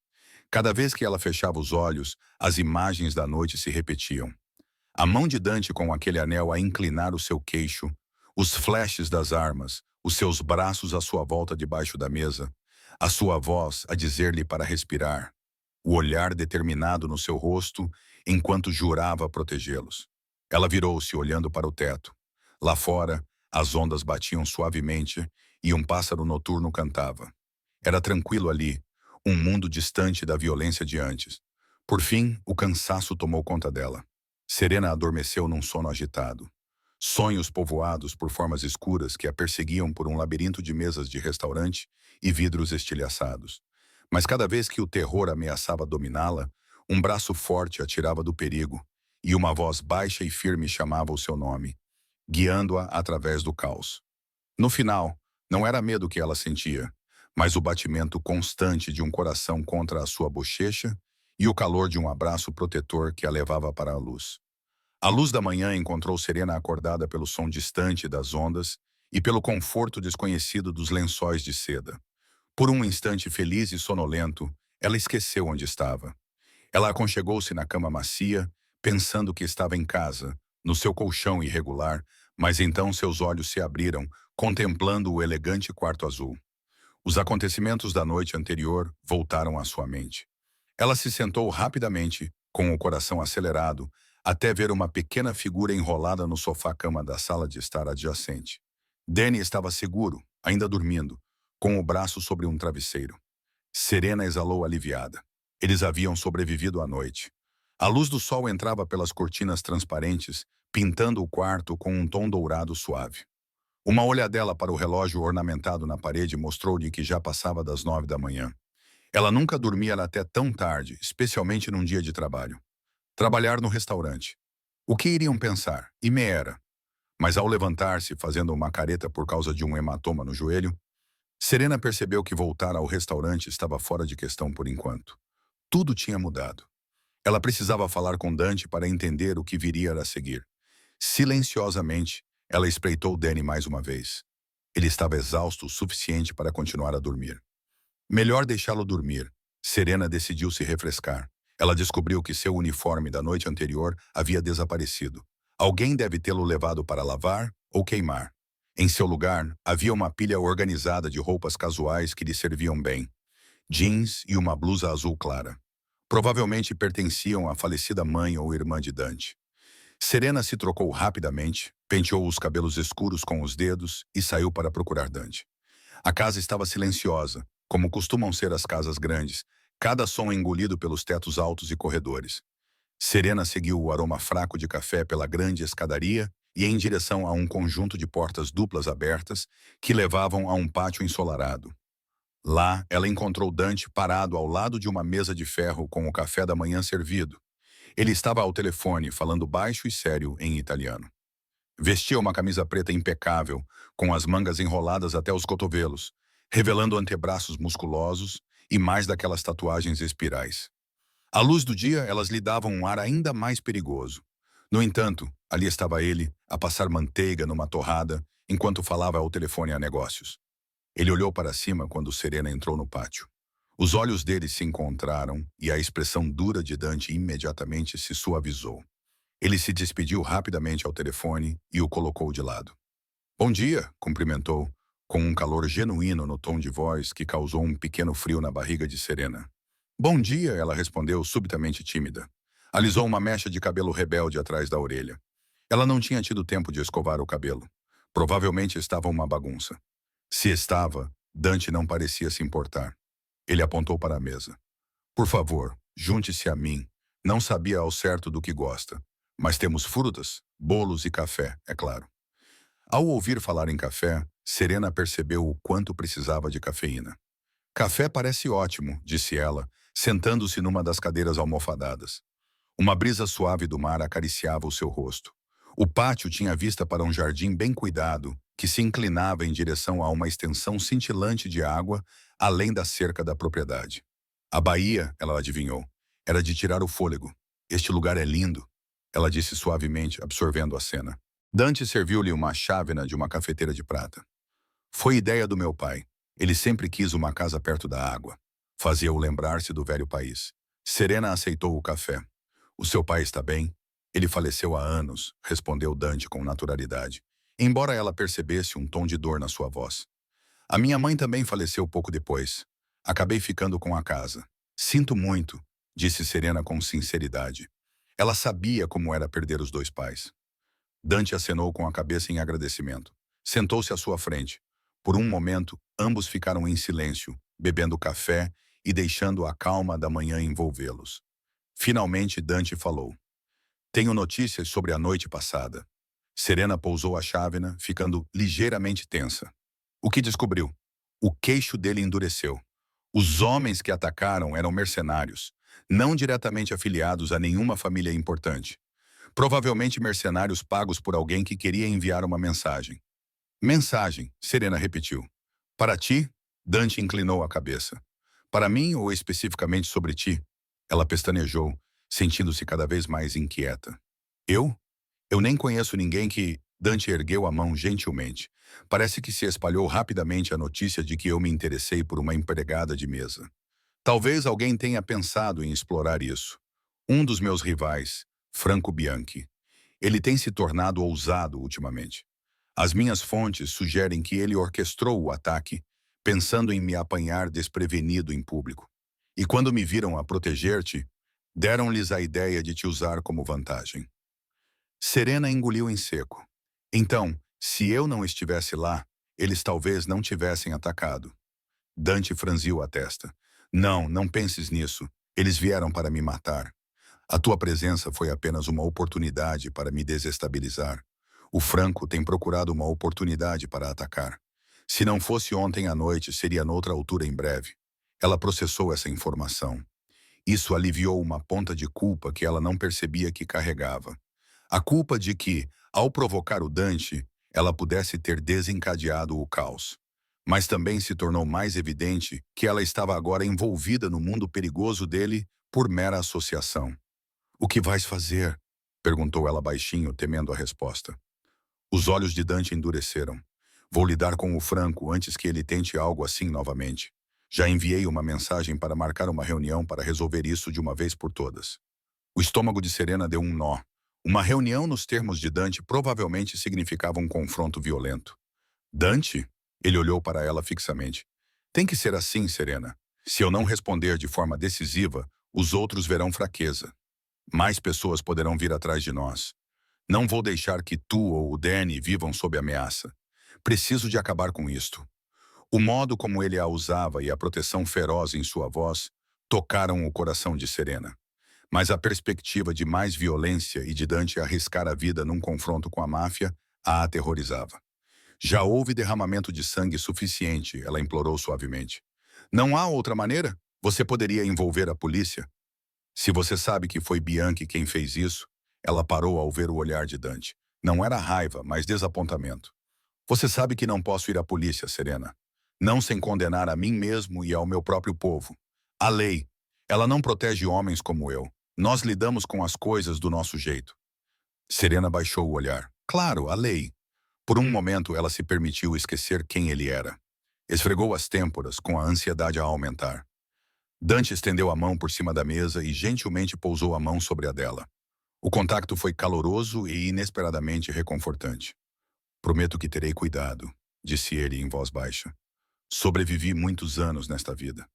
Cada vez que ela fechava os olhos, as imagens da noite se repetiam. A mão de Dante com aquele anel a inclinar o seu queixo, os flashes das armas, os seus braços à sua volta debaixo da mesa, a sua voz a dizer-lhe para respirar, o olhar determinado no seu rosto enquanto jurava protegê-los. Ela virou-se olhando para o teto. Lá fora, as ondas batiam suavemente e um pássaro noturno cantava. Era tranquilo ali, um mundo distante da violência de antes. Por fim, o cansaço tomou conta dela. Serena adormeceu num sono agitado. Sonhos povoados por formas escuras que a perseguiam por um labirinto de mesas de restaurante e vidros estilhaçados. Mas cada vez que o terror ameaçava dominá-la, um braço forte a tirava do perigo, e uma voz baixa e firme chamava o seu nome, guiando-a através do caos. No final, não era medo que ela sentia, mas o batimento constante de um coração contra a sua bochecha e o calor de um abraço protetor que a levava para a luz. A luz da manhã encontrou Serena acordada pelo som distante das ondas e pelo conforto desconhecido dos lençóis de seda. Por um instante feliz e sonolento, ela esqueceu onde estava. Ela aconchegou-se na cama macia, pensando que estava em casa, no seu colchão irregular, mas então seus olhos se abriram, contemplando o elegante quarto azul. Os acontecimentos da noite anterior voltaram à sua mente. Ela se sentou rapidamente, com o coração acelerado, até ver uma pequena figura enrolada no sofá-cama da sala de estar adjacente. Danny estava seguro, ainda dormindo, com o braço sobre um travesseiro. Serena exalou aliviada. Eles haviam sobrevivido à noite. A luz do sol entrava pelas cortinas transparentes, pintando o quarto com um tom dourado suave. Uma olhadela para o relógio ornamentado na parede mostrou-lhe que já passava das 9 da manhã. Ela nunca dormia até tão tarde, especialmente num dia de trabalho. Trabalhar no restaurante. O que iriam pensar? E me era. Mas ao levantar-se, fazendo uma careta por causa de um hematoma no joelho, Serena percebeu que voltar ao restaurante estava fora de questão por enquanto. Tudo tinha mudado. Ela precisava falar com Dante para entender o que viria a seguir. Silenciosamente, ela espreitou Danny mais uma vez. Ele estava exausto o suficiente para continuar a dormir. Melhor deixá-lo dormir. Serena decidiu se refrescar. Ela descobriu que seu uniforme da noite anterior havia desaparecido. Alguém deve tê-lo levado para lavar ou queimar. Em seu lugar, havia uma pilha organizada de roupas casuais que lhe serviam bem. Jeans e uma blusa azul clara. Provavelmente pertenciam à falecida mãe ou irmã de Dante. Serena se trocou rapidamente, penteou os cabelos escuros com os dedos e saiu para procurar Dante. A casa estava silenciosa, como costumam ser as casas grandes, cada som engolido pelos tetos altos e corredores. Serena seguiu o aroma fraco de café pela grande escadaria e em direção a um conjunto de portas duplas abertas que levavam a um pátio ensolarado. Lá, ela encontrou Dante parado ao lado de uma mesa de ferro com o café da manhã servido. Ele estava ao telefone, falando baixo e sério em italiano. Vestia uma camisa preta impecável, com as mangas enroladas até os cotovelos, revelando antebraços musculosos e mais daquelas tatuagens espirais. À luz do dia, elas lhe davam um ar ainda mais perigoso. No entanto, ali estava ele, a passar manteiga numa torrada, enquanto falava ao telefone a negócios. Ele olhou para cima quando Serena entrou no pátio. Os olhos dele se encontraram e a expressão dura de Dante imediatamente se suavizou. Ele se despediu rapidamente ao telefone e o colocou de lado. "Bom dia", cumprimentou, com um calor genuíno no tom de voz que causou um pequeno frio na barriga de Serena. "Bom dia", ela respondeu subitamente tímida. Alisou uma mecha de cabelo rebelde atrás da orelha. Ela não tinha tido tempo de escovar o cabelo. Provavelmente estava uma bagunça. Se estava, Dante não parecia se importar. Ele apontou para a mesa. "Por favor, junte-se a mim. Não sabia ao certo do que gosta. Mas temos frutas, bolos e café, é claro." Ao ouvir falar em café, Serena percebeu o quanto precisava de cafeína. Café parece ótimo, disse ela, sentando-se numa das cadeiras almofadadas. Uma brisa suave do mar acariciava o seu rosto. O pátio tinha vista para um jardim bem cuidado, que se inclinava em direção a uma extensão cintilante de água, além da cerca da propriedade. A baía, ela adivinhou, era de tirar o fôlego. Este lugar é lindo, ela disse suavemente, absorvendo a cena. Dante serviu-lhe uma chávena de uma cafeteira de prata. Foi ideia do meu pai. Ele sempre quis uma casa perto da água. Fazia-o lembrar-se do velho país. Serena aceitou o café. O seu pai está bem? Ele faleceu há anos, respondeu Dante com naturalidade, embora ela percebesse um tom de dor na sua voz. A minha mãe também faleceu pouco depois. Acabei ficando com a casa. Sinto muito, disse Serena com sinceridade. Ela sabia como era perder os dois pais. Dante acenou com a cabeça em agradecimento. Sentou-se à sua frente. Por um momento, ambos ficaram em silêncio, bebendo café e deixando a calma da manhã envolvê-los. Finalmente, Dante falou. Tenho notícias sobre a noite passada. Serena pousou a chávena, ficando ligeiramente tensa. O que descobriu? O queixo dele endureceu. Os homens que atacaram eram mercenários, não diretamente afiliados a nenhuma família importante. Provavelmente mercenários pagos por alguém que queria enviar uma mensagem. Mensagem, Serena repetiu. Para ti? Dante inclinou a cabeça. Para mim ou especificamente sobre ti? Ela pestanejou, sentindo-se cada vez mais inquieta. Eu? Eu nem conheço ninguém que... Dante ergueu a mão gentilmente. Parece que se espalhou rapidamente a notícia de que eu me interessei por uma empregada de mesa. Talvez alguém tenha pensado em explorar isso. Um dos meus rivais, Franco Bianchi. Ele tem se tornado ousado ultimamente. As minhas fontes sugerem que ele orquestrou o ataque, pensando em me apanhar desprevenido em público. E quando me viram a proteger-te, deram-lhes a ideia de te usar como vantagem. Serena engoliu em seco. Então, se eu não estivesse lá, eles talvez não tivessem atacado. Dante franziu a testa. Não, não penses nisso. Eles vieram para me matar. A tua presença foi apenas uma oportunidade para me desestabilizar. O Franco tem procurado uma oportunidade para atacar. Se não fosse ontem à noite, seria noutra altura em breve. Ela processou essa informação. Isso aliviou uma ponta de culpa que ela não percebia que carregava. A culpa de que, ao provocar o Dante, ela pudesse ter desencadeado o caos. Mas também se tornou mais evidente que ela estava agora envolvida no mundo perigoso dele por mera associação. O que vais fazer? Perguntou ela baixinho, temendo a resposta. Os olhos de Dante endureceram. Vou lidar com o Franco antes que ele tente algo assim novamente. Já enviei uma mensagem para marcar uma reunião para resolver isso de uma vez por todas. O estômago de Serena deu um nó. Uma reunião nos termos de Dante provavelmente significava um confronto violento. Dante? Ele olhou para ela fixamente. Tem que ser assim, Serena. Se eu não responder de forma decisiva, os outros verão fraqueza. Mais pessoas poderão vir atrás de nós. Não vou deixar que tu ou o Danny vivam sob ameaça. Preciso de acabar com isto. O modo como ele a usava e a proteção feroz em sua voz tocaram o coração de Serena. Mas a perspectiva de mais violência e de Dante arriscar a vida num confronto com a máfia a aterrorizava. Já houve derramamento de sangue suficiente, ela implorou suavemente. Não há outra maneira? Você poderia envolver a polícia? Se você sabe que foi Bianchi quem fez isso, ela parou ao ver o olhar de Dante. Não era raiva, mas desapontamento. Você sabe que não posso ir à polícia, Serena. Não sem condenar a mim mesmo e ao meu próprio povo. A lei. Ela não protege homens como eu. Nós lidamos com as coisas do nosso jeito. Serena baixou o olhar. Claro, a lei. Por um momento, ela se permitiu esquecer quem ele era. Esfregou as têmporas, com a ansiedade a aumentar. Dante estendeu a mão por cima da mesa e gentilmente pousou a mão sobre a dela. O contacto foi caloroso e inesperadamente reconfortante. Prometo que terei cuidado, disse ele em voz baixa. Sobrevivi muitos anos nesta vida.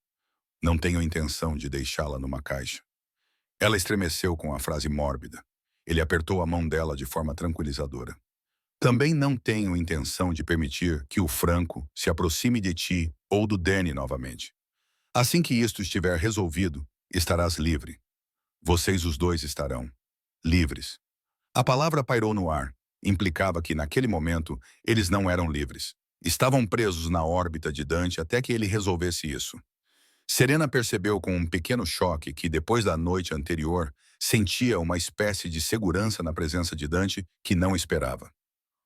Não tenho intenção de deixá-la numa caixa. Ela estremeceu com a frase mórbida. Ele apertou a mão dela de forma tranquilizadora. Também não tenho intenção de permitir que o Franco se aproxime de ti ou do Danny novamente. Assim que isto estiver resolvido, estarás livre. Vocês os dois estarão livres. A palavra pairou no ar. implicava que, naquele momento, eles não eram livres. Estavam presos na órbita de Dante até que ele resolvesse isso. Serena percebeu com um pequeno choque que, depois da noite anterior, sentia uma espécie de segurança na presença de Dante que não esperava.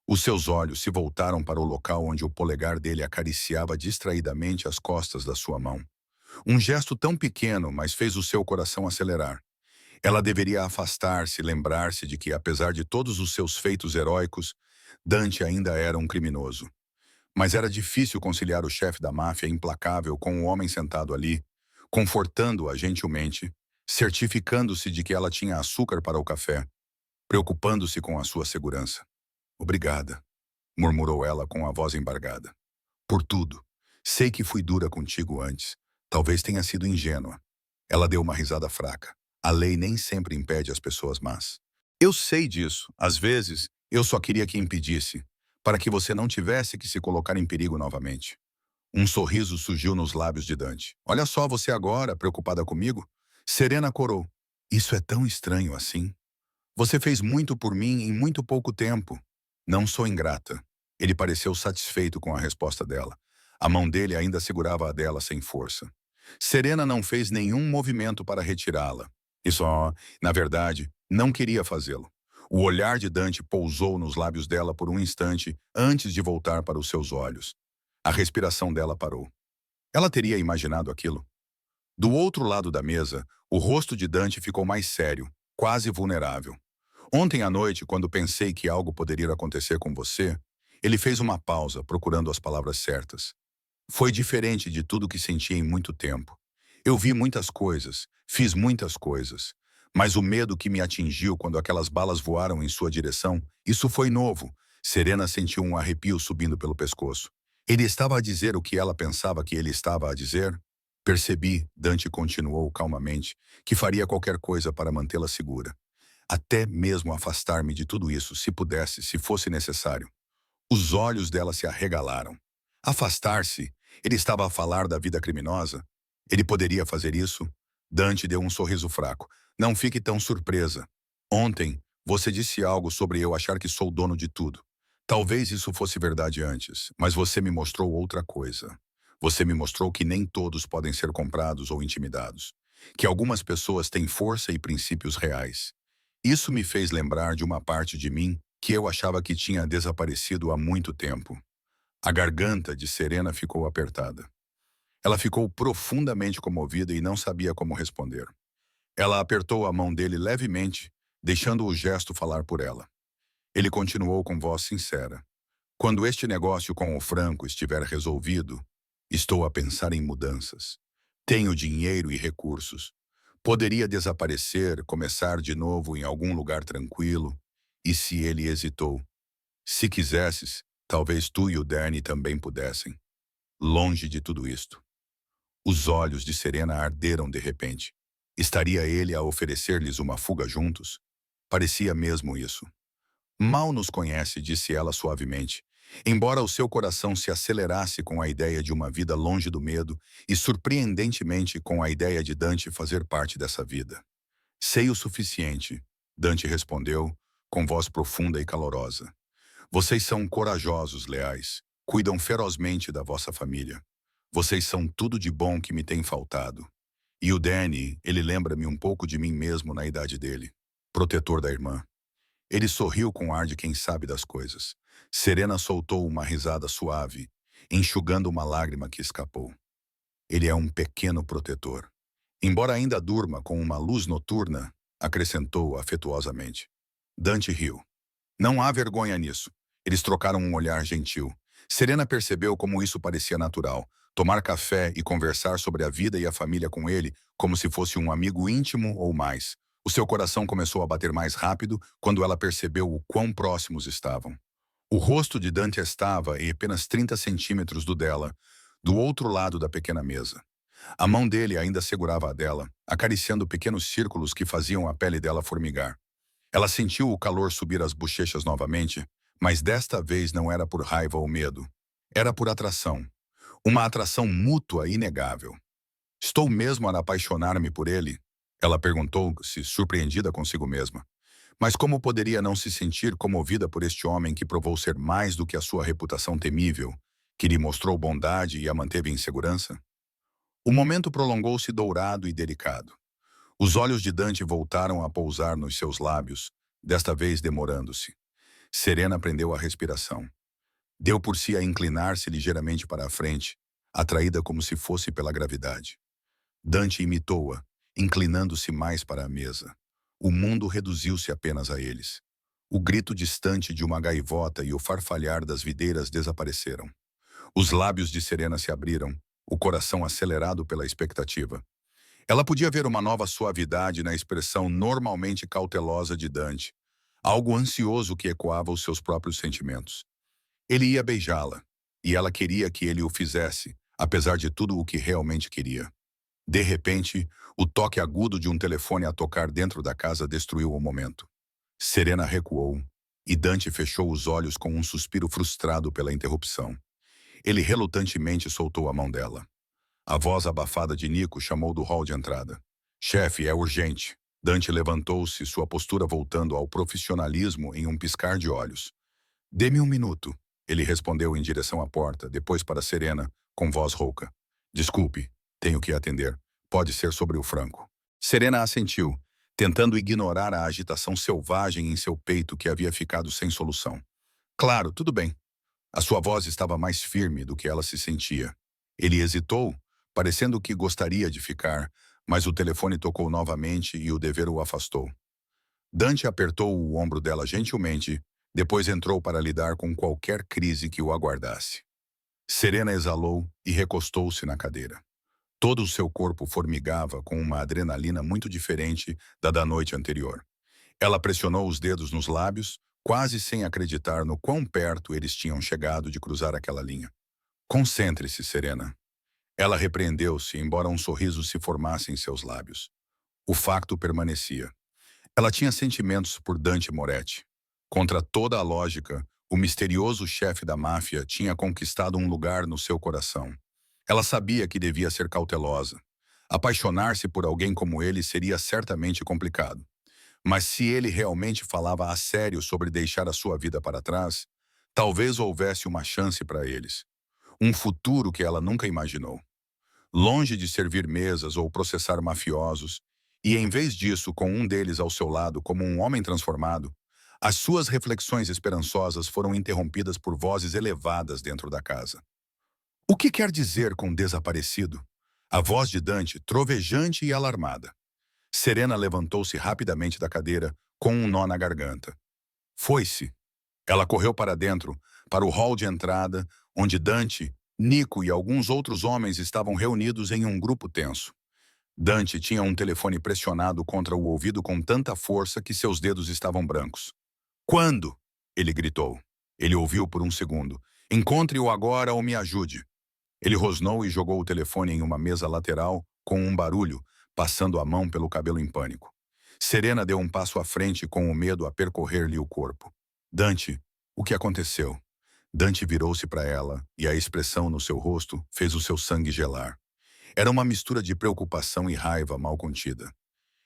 Os seus olhos se voltaram para o local onde o polegar dele acariciava distraidamente as costas da sua mão. Um gesto tão pequeno, mas fez o seu coração acelerar. Ela deveria afastar-se e lembrar-se de que, apesar de todos os seus feitos heróicos, Dante ainda era um criminoso. Mas era difícil conciliar o chefe da máfia implacável com o homem sentado ali, confortando-a gentilmente, certificando-se de que ela tinha açúcar para o café, preocupando-se com a sua segurança. Obrigada, murmurou ela com a voz embargada. Por tudo. Sei que fui dura contigo antes. Talvez tenha sido ingênua. Ela deu uma risada fraca. A lei nem sempre impede as pessoas más. Eu sei disso. Às vezes, eu só queria que impedisse, para que você não tivesse que se colocar em perigo novamente. Um sorriso surgiu nos lábios de Dante. Olha só você agora, preocupada comigo? Serena corou. Isso é tão estranho assim. Você fez muito por mim em muito pouco tempo. Não sou ingrata. Ele pareceu satisfeito com a resposta dela. A mão dele ainda segurava a dela sem força. Serena não fez nenhum movimento para retirá-la. E só, na verdade, não queria fazê-lo. O olhar de Dante pousou nos lábios dela por um instante antes de voltar para os seus olhos. A respiração dela parou. Ela teria imaginado aquilo. Do outro lado da mesa, o rosto de Dante ficou mais sério, quase vulnerável. Ontem à noite, quando pensei que algo poderia acontecer com você, ele fez uma pausa, procurando as palavras certas. Foi diferente de tudo que senti em muito tempo. Eu vi muitas coisas, fiz muitas coisas, mas o medo que me atingiu quando aquelas balas voaram em sua direção, isso foi novo. Serena sentiu um arrepio subindo pelo pescoço. Ele estava a dizer o que ela pensava que ele estava a dizer? Percebi, Dante continuou calmamente, que faria qualquer coisa para mantê-la segura. Até mesmo afastar-me de tudo isso, se pudesse, se fosse necessário. Os olhos dela se arregalaram. Afastar-se? Ele estava a falar da vida criminosa? Ele poderia fazer isso? Dante deu um sorriso fraco. Não fique tão surpresa. Ontem, você disse algo sobre eu achar que sou dono de tudo. Talvez isso fosse verdade antes, mas você me mostrou outra coisa. Você me mostrou que nem todos podem ser comprados ou intimidados. Que algumas pessoas têm força e princípios reais. Isso me fez lembrar de uma parte de mim que eu achava que tinha desaparecido há muito tempo. A garganta de Serena ficou apertada. Ela ficou profundamente comovida e não sabia como responder. Ela apertou a mão dele levemente, deixando o gesto falar por ela. Ele continuou com voz sincera. Quando este negócio com o Franco estiver resolvido, estou a pensar em mudanças. Tenho dinheiro e recursos. Poderia desaparecer, começar de novo em algum lugar tranquilo. E se ele hesitou? Se quisesses, talvez tu e o Danny também pudessem. Longe de tudo isto. Os olhos de Serena arderam de repente. Estaria ele a oferecer-lhes uma fuga juntos? Parecia mesmo isso. Mal nos conhece, disse ela suavemente, embora o seu coração se acelerasse com a ideia de uma vida longe do medo e surpreendentemente com a ideia de Dante fazer parte dessa vida. Sei o suficiente, Dante respondeu, com voz profunda e calorosa. Vocês são corajosos, leais, cuidam ferozmente da vossa família. Vocês são tudo de bom que me tem faltado. E o Danny, ele lembra-me um pouco de mim mesmo na idade dele, protetor da irmã. Ele sorriu com ar de quem sabe das coisas. Serena soltou uma risada suave, enxugando uma lágrima que escapou. Ele é um pequeno protetor. Embora ainda durma com uma luz noturna, acrescentou afetuosamente. Dante riu. Não há vergonha nisso. Eles trocaram um olhar gentil. Serena percebeu como isso parecia natural. Tomar café e conversar sobre a vida e a família com ele, como se fosse um amigo íntimo ou mais. O seu coração começou a bater mais rápido quando ela percebeu o quão próximos estavam. O rosto de Dante estava em apenas 30 centímetros do dela, do outro lado da pequena mesa. A mão dele ainda segurava a dela, acariciando pequenos círculos que faziam a pele dela formigar. Ela sentiu o calor subir às bochechas novamente, mas desta vez não era por raiva ou medo. Era por atração. Uma atração mútua e inegável. Estou mesmo a apaixonar-me por ele? Ela perguntou-se, surpreendida consigo mesma. Mas como poderia não se sentir comovida por este homem que provou ser mais do que a sua reputação temível, que lhe mostrou bondade e a manteve em segurança? O momento prolongou-se dourado e delicado. Os olhos de Dante voltaram a pousar nos seus lábios, desta vez demorando-se. Serena prendeu a respiração. Deu por si a inclinar-se ligeiramente para a frente, atraída como se fosse pela gravidade. Dante imitou-a, inclinando-se mais para a mesa. O mundo reduziu-se apenas a eles. O grito distante de uma gaivota e o farfalhar das videiras desapareceram. Os lábios de Serena se abriram, o coração acelerado pela expectativa. Ela podia ver uma nova suavidade na expressão normalmente cautelosa de Dante, algo ansioso que ecoava os seus próprios sentimentos. Ele ia beijá-la, e ela queria que ele o fizesse, apesar de tudo o que realmente queria. De repente, o toque agudo de um telefone a tocar dentro da casa destruiu o momento. Serena recuou, e Dante fechou os olhos com um suspiro frustrado pela interrupção. Ele relutantemente soltou a mão dela. A voz abafada de Nico chamou do hall de entrada. Chefe, é urgente. Dante levantou-se, sua postura voltando ao profissionalismo em um piscar de olhos. Dê-me um minuto. Ele respondeu em direção à porta, depois para Serena, com voz rouca. Desculpe, tenho que atender. Pode ser sobre o Franco. Serena assentiu, tentando ignorar a agitação selvagem em seu peito que havia ficado sem solução. Claro, tudo bem. A sua voz estava mais firme do que ela se sentia. Ele hesitou, parecendo que gostaria de ficar, mas o telefone tocou novamente e o dever o afastou. Dante apertou o ombro dela gentilmente, depois entrou para lidar com qualquer crise que o aguardasse. Serena exalou e recostou-se na cadeira. Todo o seu corpo formigava com uma adrenalina muito diferente da noite anterior. Ela pressionou os dedos nos lábios, quase sem acreditar no quão perto eles tinham chegado de cruzar aquela linha. Concentre-se, Serena. Ela repreendeu-se, embora um sorriso se formasse em seus lábios. O facto permanecia. Ela tinha sentimentos por Dante Moretti. Contra toda a lógica, o misterioso chefe da máfia tinha conquistado um lugar no seu coração. Ela sabia que devia ser cautelosa. Apaixonar-se por alguém como ele seria certamente complicado. Mas se ele realmente falava a sério sobre deixar a sua vida para trás, talvez houvesse uma chance para eles. Um futuro que ela nunca imaginou. Longe de servir mesas ou processar mafiosos, e em vez disso, com um deles ao seu lado como um homem transformado, as suas reflexões esperançosas foram interrompidas por vozes elevadas dentro da casa. O que quer dizer com desaparecido? A voz de Dante, trovejante e alarmada. Serena levantou-se rapidamente da cadeira, com um nó na garganta. Foi-se. Ela correu para dentro, para o hall de entrada, onde Dante, Nico e alguns outros homens estavam reunidos em um grupo tenso. Dante tinha um telefone pressionado contra o ouvido com tanta força que seus dedos estavam brancos. Quando? Ele gritou. Ele ouviu por um segundo. Encontre-o agora ou me ajude. Ele rosnou e jogou o telefone em uma mesa lateral, com um barulho, passando a mão pelo cabelo em pânico. Serena deu um passo à frente com o medo a percorrer-lhe o corpo. Dante, o que aconteceu? Dante virou-se para ela, e a expressão no seu rosto fez o seu sangue gelar. Era uma mistura de preocupação e raiva mal contida.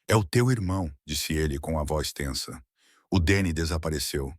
É o teu irmão, disse ele com a voz tensa. O Danny desapareceu.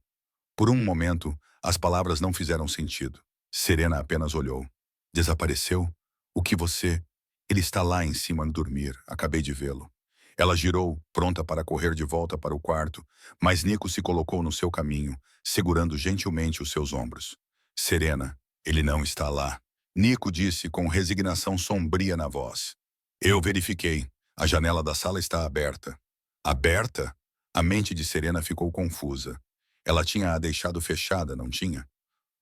Por um momento, as palavras não fizeram sentido. Serena apenas olhou. Desapareceu? O que você... Ele está lá em cima a dormir, acabei de vê-lo. Ela girou, pronta para correr de volta para o quarto, mas Nico se colocou no seu caminho, segurando gentilmente os seus ombros. Serena, ele não está lá. Nico disse com resignação sombria na voz. Eu verifiquei. A janela da sala está aberta. Aberta? A mente de Serena ficou confusa. Ela tinha a deixado fechada, não tinha?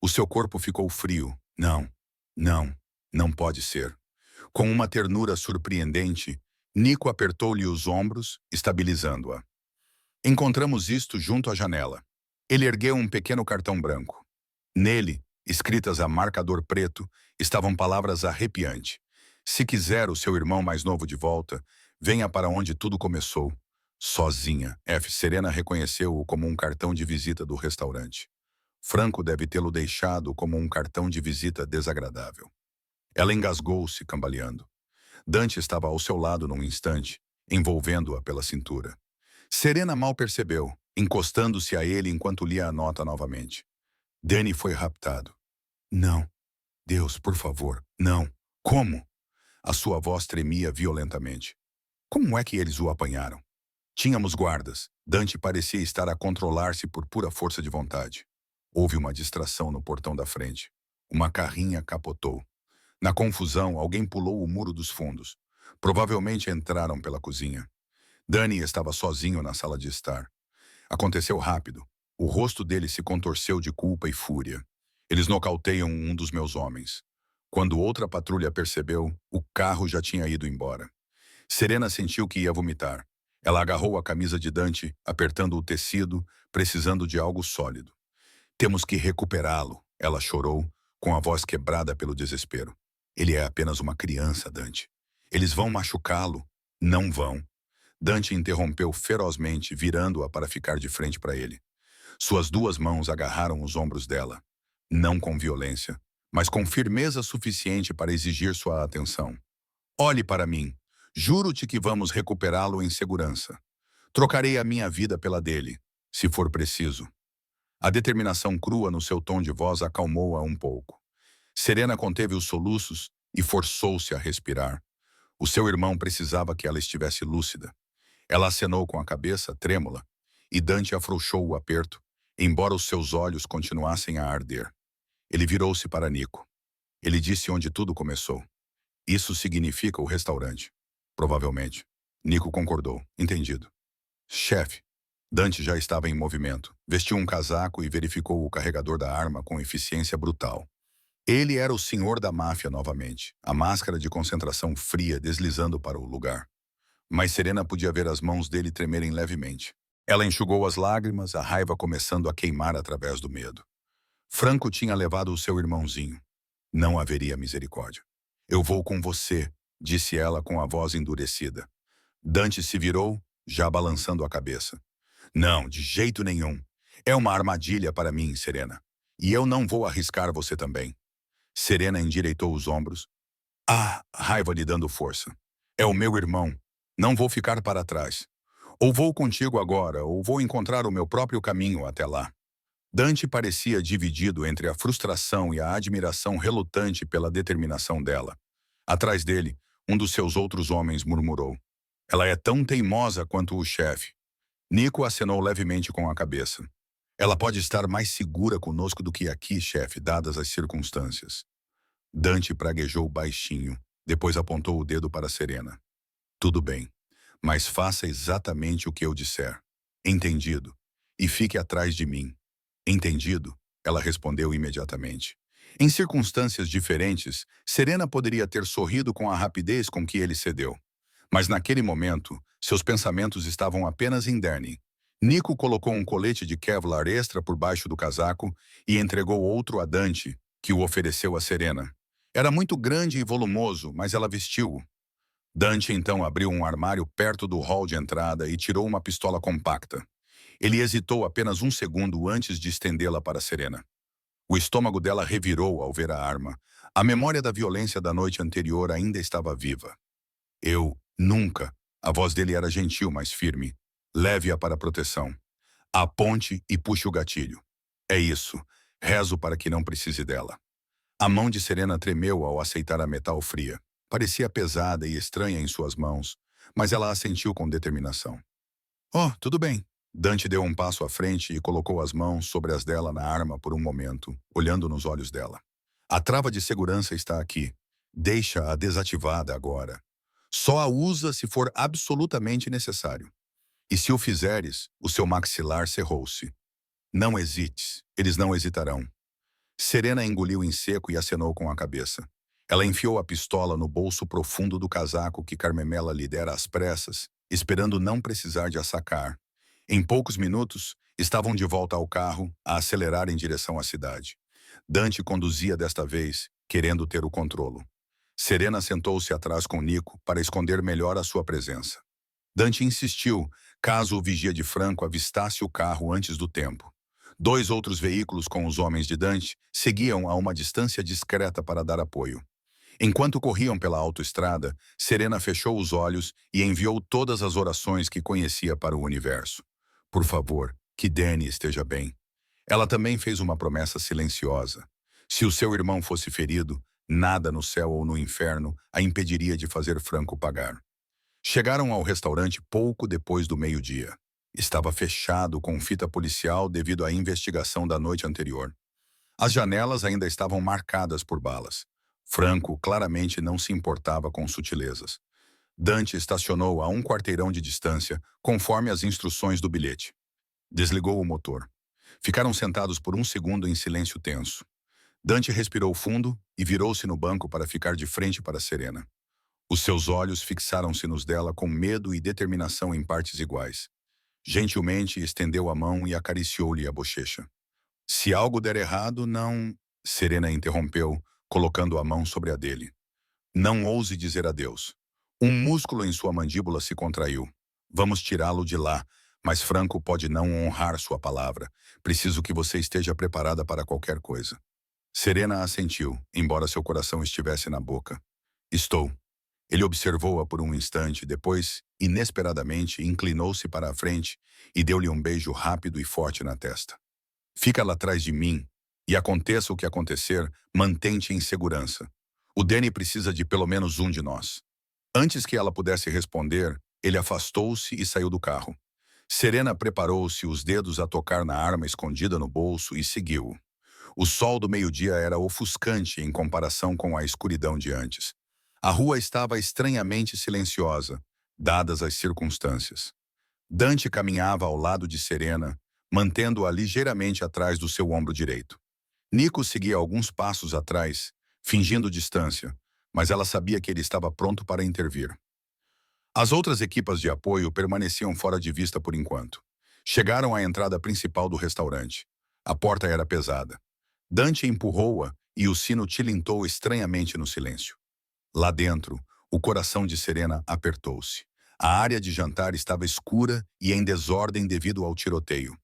O seu corpo ficou frio. Não, não pode ser. Com uma ternura surpreendente, Nico apertou-lhe os ombros, estabilizando-a. Encontramos isto junto à janela. Ele ergueu um pequeno cartão branco. Nele, escritas a marcador preto, estavam palavras arrepiantes. Se quiser o seu irmão mais novo de volta, venha para onde tudo começou. Sozinha, F. Serena reconheceu-o como um cartão de visita do restaurante. Franco deve tê-lo deixado como um cartão de visita desagradável. Ela engasgou-se, cambaleando. Dante estava ao seu lado num instante, envolvendo-a pela cintura. Serena mal percebeu, encostando-se a ele enquanto lia a nota novamente. Danny foi raptado. Não. Deus, por favor, não. Como? A sua voz tremia violentamente. Como é que eles o apanharam? Tínhamos guardas. Dante parecia estar a controlar-se por pura força de vontade. Houve uma distração no portão da frente. Uma carrinha capotou. Na confusão, alguém pulou o muro dos fundos. Provavelmente entraram pela cozinha. Danny estava sozinho na sala de estar. Aconteceu rápido. O rosto dele se contorceu de culpa e fúria. Eles nocauteiam um dos meus homens. Quando outra patrulha percebeu, o carro já tinha ido embora. Serena sentiu que ia vomitar. Ela agarrou a camisa de Dante, apertando o tecido, precisando de algo sólido. Temos que recuperá-lo, ela chorou, com a voz quebrada pelo desespero. Ele é apenas uma criança, Dante. Eles vão machucá-lo. Não vão. Dante interrompeu ferozmente, virando-a para ficar de frente para ele. Suas duas mãos agarraram os ombros dela. Não com violência, mas com firmeza suficiente para exigir sua atenção. Olhe para mim. Juro-te que vamos recuperá-lo em segurança. Trocarei a minha vida pela dele, se for preciso. A determinação crua no seu tom de voz acalmou-a um pouco. Serena conteve os soluços e forçou-se a respirar. O seu irmão precisava que ela estivesse lúcida. Ela acenou com a cabeça, trêmula, e Dante afrouxou o aperto, embora os seus olhos continuassem a arder. Ele virou-se para Nico. Ele disse onde tudo começou. Isso significa o restaurante. Provavelmente. Nico concordou. Entendido. Chefe. Dante já estava em movimento. Vestiu um casaco e verificou o carregador da arma com eficiência brutal. Ele era o senhor da máfia novamente, a máscara de concentração fria deslizando para o lugar. Mas Serena podia ver as mãos dele tremerem levemente. Ela enxugou as lágrimas, a raiva começando a queimar através do medo. Franco tinha levado o seu irmãozinho. Não haveria misericórdia. Eu vou com você, disse ela com a voz endurecida. Dante se virou, já balançando a cabeça. Não, de jeito nenhum. É uma armadilha para mim, Serena. E eu não vou arriscar você também. Serena endireitou os ombros. Ah, raiva lhe dando força. É o meu irmão. Não vou ficar para trás. Ou vou contigo agora, ou vou encontrar o meu próprio caminho até lá. Dante parecia dividido entre a frustração e a admiração relutante pela determinação dela. Atrás dele, um dos seus outros homens murmurou. Ela é tão teimosa quanto o chefe. Nico acenou levemente com a cabeça. Ela pode estar mais segura conosco do que aqui, chefe, dadas as circunstâncias. Dante praguejou baixinho, depois apontou o dedo para Serena. Tudo bem, mas faça exatamente o que eu disser. Entendido. E fique atrás de mim. Entendido? Ela respondeu imediatamente. Em circunstâncias diferentes, Serena poderia ter sorrido com a rapidez com que ele cedeu. Mas naquele momento, seus pensamentos estavam apenas em Danny. Nico colocou um colete de Kevlar extra por baixo do casaco e entregou outro a Dante, que o ofereceu a Serena. Era muito grande e volumoso, mas ela vestiu-o. Dante então abriu um armário perto do hall de entrada e tirou uma pistola compacta. Ele hesitou apenas um segundo antes de estendê-la para Serena. O estômago dela revirou ao ver a arma. A memória da violência da noite anterior ainda estava viva. Eu, nunca. A voz dele era gentil, mas firme. Leve-a para a proteção. Aponte e puxe o gatilho. É isso. Rezo para que não precise dela. A mão de Serena tremeu ao aceitar a metal fria. Parecia pesada e estranha em suas mãos, mas ela assentiu com determinação. Oh, tudo bem. Dante deu um passo à frente e colocou as mãos sobre as dela na arma por um momento, olhando nos olhos dela. A trava de segurança está aqui. Deixa-a desativada agora. Só a usa se for absolutamente necessário. E se o fizeres, o seu maxilar cerrou-se. Não hesites, eles não hesitarão. Serena engoliu em seco e acenou com a cabeça. Ela enfiou a pistola no bolso profundo do casaco que Carmemela lhe dera às pressas, esperando não precisar de a sacar. Em poucos minutos, estavam de volta ao carro, a acelerar em direção à cidade. Dante conduzia desta vez, querendo ter o controlo. Serena sentou-se atrás com Nico para esconder melhor a sua presença. Dante insistiu, caso o vigia de Franco avistasse o carro antes do tempo. 2 outros veículos com os homens de Dante seguiam a uma distância discreta para dar apoio. Enquanto corriam pela autoestrada, Serena fechou os olhos e enviou todas as orações que conhecia para o universo. Por favor, Que Danny esteja bem. Ela também fez uma promessa silenciosa. Se o seu irmão fosse ferido, nada no céu ou no inferno a impediria de fazer Franco pagar. Chegaram ao restaurante pouco depois do meio-dia. Estava fechado com fita policial devido à investigação da noite anterior. As janelas ainda estavam marcadas por balas. Franco claramente não se importava com sutilezas. Dante estacionou a um quarteirão de distância, conforme as instruções do bilhete. Desligou o motor. Ficaram sentados por um segundo em silêncio tenso. Dante respirou fundo e virou-se no banco para ficar de frente para Serena. Os seus olhos fixaram-se nos dela com medo e determinação em partes iguais. Gentilmente estendeu a mão e acariciou-lhe a bochecha. Se algo der errado, não... Serena interrompeu, colocando a mão sobre a dele. Não ouse dizer adeus. Um músculo em sua mandíbula se contraiu. Vamos tirá-lo de lá, mas Franco pode não honrar sua palavra. Preciso que você esteja preparada para qualquer coisa. Serena assentiu, embora seu coração estivesse na boca. Estou. Ele observou-a por um instante, depois, inesperadamente, inclinou-se para a frente e deu-lhe um beijo rápido e forte na testa. Fica lá atrás de mim, e aconteça o que acontecer, mantém-te em segurança. O Danny precisa de pelo menos um de nós. Antes que ela pudesse responder, ele afastou-se e saiu do carro. Serena preparou-se, os dedos a tocar na arma escondida no bolso, e seguiu-o. O sol do meio-dia era ofuscante em comparação com a escuridão de antes. A rua estava estranhamente silenciosa, dadas as circunstâncias. Dante caminhava ao lado de Serena, mantendo-a ligeiramente atrás do seu ombro direito. Nico seguia alguns passos atrás, fingindo distância, mas ela sabia que ele estava pronto para intervir. As outras equipas de apoio permaneciam fora de vista por enquanto. Chegaram à entrada principal do restaurante. A porta era pesada. Dante empurrou-a e o sino tilintou estranhamente no silêncio. Lá dentro, o coração de Serena apertou-se. A área de jantar estava escura e em desordem devido ao tiroteio.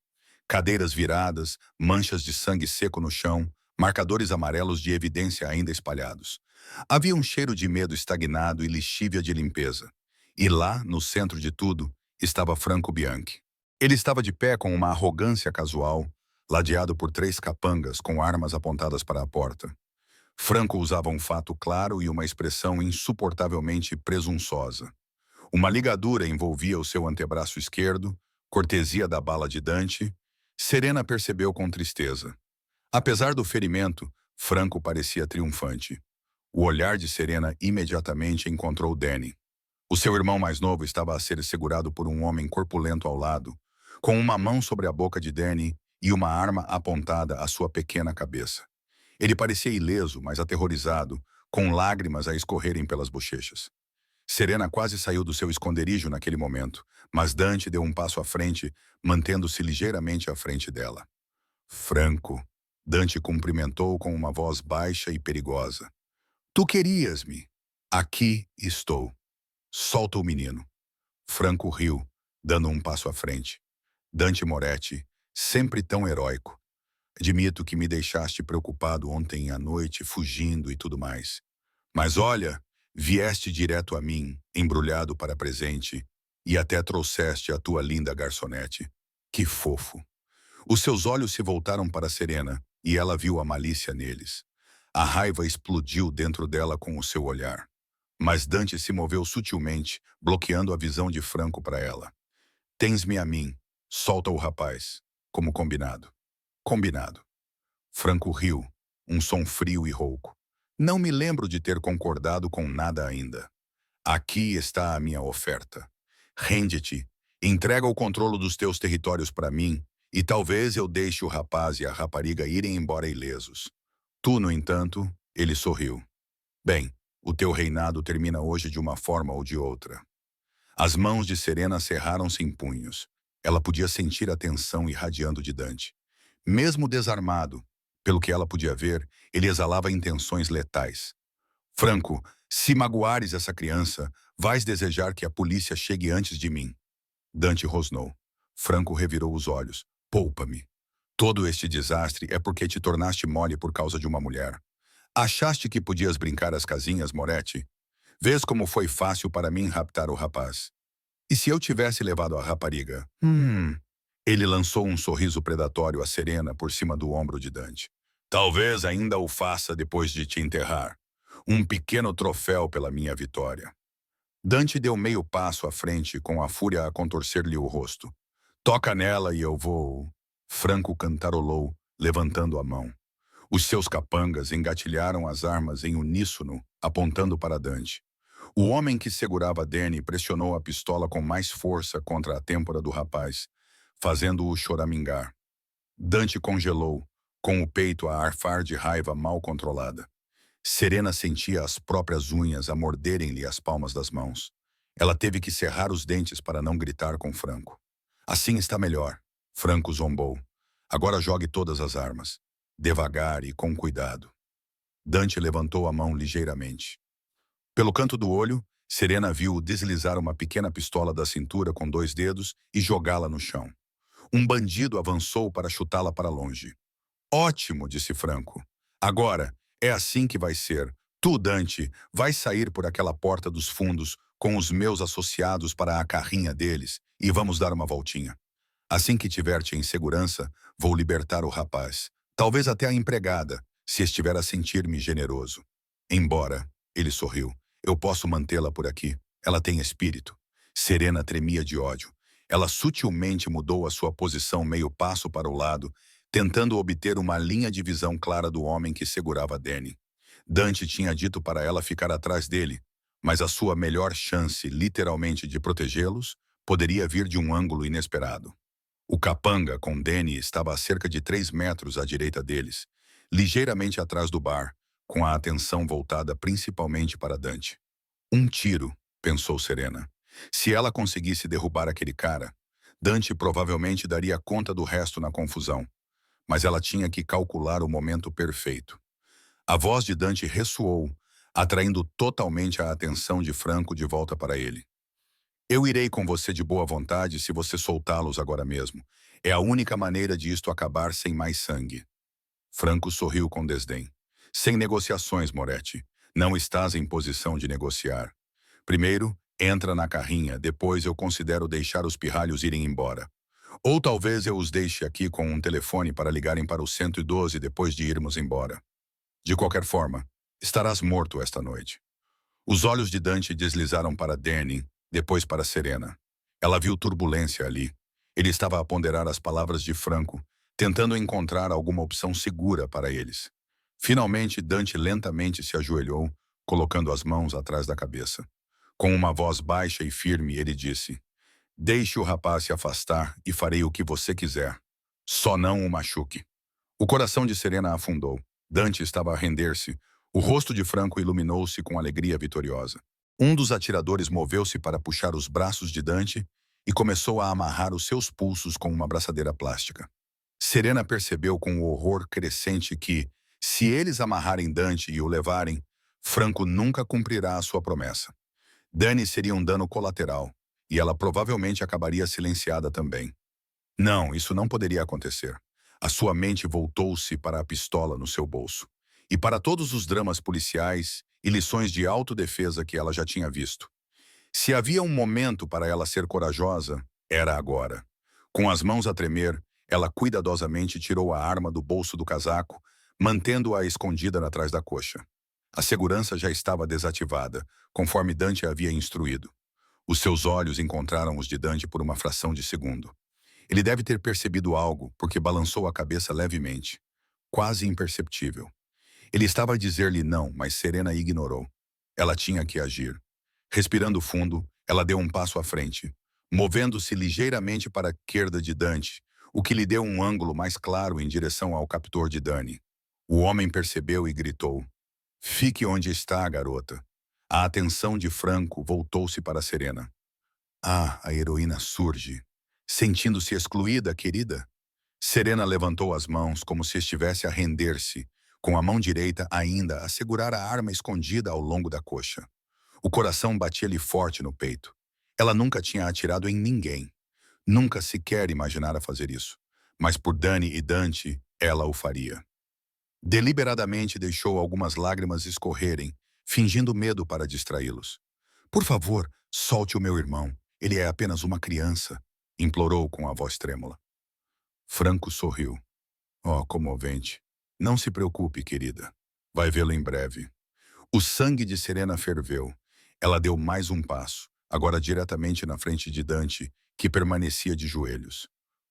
Cadeiras viradas, manchas de sangue seco no chão, marcadores amarelos de evidência ainda espalhados. Havia um cheiro de medo estagnado e lixívia de limpeza. E lá, no centro de tudo, estava Franco Bianchi. Ele estava de pé com uma arrogância casual, ladeado por 3 capangas com armas apontadas para a porta. Franco usava um fato claro e uma expressão insuportavelmente presunçosa. Uma ligadura envolvia o seu antebraço esquerdo, cortesia da bala de Dante. Serena percebeu com tristeza. Apesar do ferimento, Franco parecia triunfante. O olhar de Serena imediatamente encontrou Danny. O seu irmão mais novo estava a ser segurado por um homem corpulento ao lado, com uma mão sobre a boca de Danny e uma arma apontada à sua pequena cabeça. Ele parecia ileso, mas aterrorizado, com lágrimas a escorrerem pelas bochechas. Serena quase saiu do seu esconderijo naquele momento, mas Dante deu um passo à frente, mantendo-se ligeiramente à frente dela. Franco, Dante cumprimentou com uma voz baixa e perigosa. Tu querias-me. Aqui estou. Solta o menino. Franco riu, dando um passo à frente. Dante Moretti, sempre tão heróico. Admito que me deixaste preocupado ontem à noite, fugindo e tudo mais. Mas olha, vieste direto a mim, embrulhado para presente, e até trouxeste a tua linda garçonete. Que fofo. Os seus olhos se voltaram para Serena, e ela viu a malícia neles. A raiva explodiu dentro dela com o seu olhar. Mas Dante se moveu sutilmente, bloqueando a visão de Franco para ela. Tens-me a mim. Solta o rapaz. Como combinado. Combinado. Franco riu, um som frio e rouco. Não me lembro de ter concordado com nada ainda. Aqui está a minha oferta. Rende-te, entrega o controle dos teus territórios para mim, e talvez eu deixe o rapaz e a rapariga irem embora ilesos. Tu, no entanto, ele sorriu. Bem, o teu reinado termina hoje de uma forma ou de outra. As mãos de Serena cerraram-se em punhos. Ela podia sentir a tensão irradiando de Dante. Mesmo desarmado, pelo que ela podia ver, ele exalava intenções letais. Franco, se magoares essa criança, vais desejar que a polícia chegue antes de mim. Dante rosnou. Franco revirou os olhos. Poupa-me. Todo este desastre é porque te tornaste mole por causa de uma mulher. Achaste que podias brincar às casinhas, Moretti? Vês como foi fácil para mim raptar o rapaz. E se eu tivesse levado a rapariga? Ele lançou um sorriso predatório a Serena por cima do ombro de Dante. Talvez ainda o faça depois de te enterrar. Um pequeno troféu pela minha vitória. Dante deu meio passo à frente, com a fúria a contorcer-lhe o rosto. Toca nela e eu vou. Franco cantarolou, levantando a mão. Os seus capangas engatilharam as armas em uníssono, apontando para Dante. O homem que segurava Danny pressionou a pistola com mais força contra a têmpora do rapaz, fazendo-o choramingar. Dante congelou, com o peito a arfar de raiva mal controlada. Serena sentia as próprias unhas a morderem-lhe as palmas das mãos. Ela teve que cerrar os dentes para não gritar com Franco. Assim está melhor, Franco zombou. Agora jogue todas as armas. Devagar e com cuidado. Dante levantou a mão ligeiramente. Pelo canto do olho, Serena viu deslizar uma pequena pistola da cintura com 2 dedos e jogá-la no chão. Um bandido avançou para chutá-la para longe. Ótimo, disse Franco. Agora, é assim que vai ser. Tu, Dante, vai sair por aquela porta dos fundos com os meus associados para a carrinha deles e vamos dar uma voltinha. Assim que tiver-te em segurança, vou libertar o rapaz. Talvez até a empregada, se estiver a sentir-me generoso. Embora, ele sorriu, eu posso mantê-la por aqui. Ela tem espírito. Serena tremia de ódio. Ela sutilmente mudou a sua posição meio passo para o lado, tentando obter uma linha de visão clara do homem que segurava Danny. Dante tinha dito para ela ficar atrás dele, mas a sua melhor chance, literalmente, de protegê-los, poderia vir de um ângulo inesperado. O capanga, com Danny, estava a cerca de 3 metros à direita deles, ligeiramente atrás do bar, com a atenção voltada principalmente para Dante. Um tiro, pensou Serena. Se ela conseguisse derrubar aquele cara, Dante provavelmente daria conta do resto na confusão. Mas ela tinha que calcular o momento perfeito. A voz de Dante ressoou, atraindo totalmente a atenção de Franco de volta para ele. Eu irei com você de boa vontade se você soltá-los agora mesmo. É a única maneira de isto acabar sem mais sangue. Franco sorriu com desdém. Sem negociações, Moretti. Não estás em posição de negociar. Primeiro, entra na carrinha, depois eu considero deixar os pirralhos irem embora. Ou talvez eu os deixe aqui com um telefone para ligarem para o 112 depois de irmos embora. De qualquer forma, estarás morto esta noite. Os olhos de Dante deslizaram para Danny, depois para Serena. Ela viu turbulência ali. Ele estava a ponderar as palavras de Franco, tentando encontrar alguma opção segura para eles. Finalmente, Dante lentamente se ajoelhou, colocando as mãos atrás da cabeça. Com uma voz baixa e firme, ele disse: Deixe o rapaz se afastar e farei o que você quiser. Só não o machuque. O coração de Serena afundou. Dante estava a render-se. O rosto de Franco iluminou-se com alegria vitoriosa. Um dos atiradores moveu-se para puxar os braços de Dante e começou a amarrar os seus pulsos com uma braçadeira plástica. Serena percebeu com o horror crescente que, se eles amarrarem Dante e o levarem, Franco nunca cumprirá a sua promessa. Danny seria um dano colateral, e ela provavelmente acabaria silenciada também. Não, isso não poderia acontecer. A sua mente voltou-se para a pistola no seu bolso, e para todos os dramas policiais e lições de autodefesa que ela já tinha visto. Se havia um momento para ela ser corajosa, era agora. Com as mãos a tremer, ela cuidadosamente tirou a arma do bolso do casaco, mantendo-a escondida atrás da coxa. A segurança já estava desativada, conforme Dante havia instruído. Os seus olhos encontraram os de Dante por uma fração de segundo. Ele deve ter percebido algo, porque balançou a cabeça levemente, quase imperceptível. Ele estava a dizer-lhe não, mas Serena ignorou. Ela tinha que agir. Respirando fundo, ela deu um passo à frente, movendo-se ligeiramente para a esquerda de Dante, o que lhe deu um ângulo mais claro em direção ao captor de Danny. O homem percebeu e gritou: Fique onde está, garota. A atenção de Franco voltou-se para Serena. Ah, a heroína surge. Sentindo-se excluída, querida? Serena levantou as mãos como se estivesse a render-se, com a mão direita ainda a segurar a arma escondida ao longo da coxa. O coração batia-lhe forte no peito. Ela nunca tinha atirado em ninguém. Nunca sequer imaginara fazer isso. Mas por Danny e Dante, ela o faria. Deliberadamente deixou algumas lágrimas escorrerem, fingindo medo para distraí-los. Por favor, solte o meu irmão. Ele é apenas uma criança, implorou com a voz trêmula. Franco sorriu. Oh, comovente. Não se preocupe, querida. Vai vê-lo em breve. O sangue de Serena ferveu. Ela deu mais um passo, agora diretamente na frente de Dante, que permanecia de joelhos.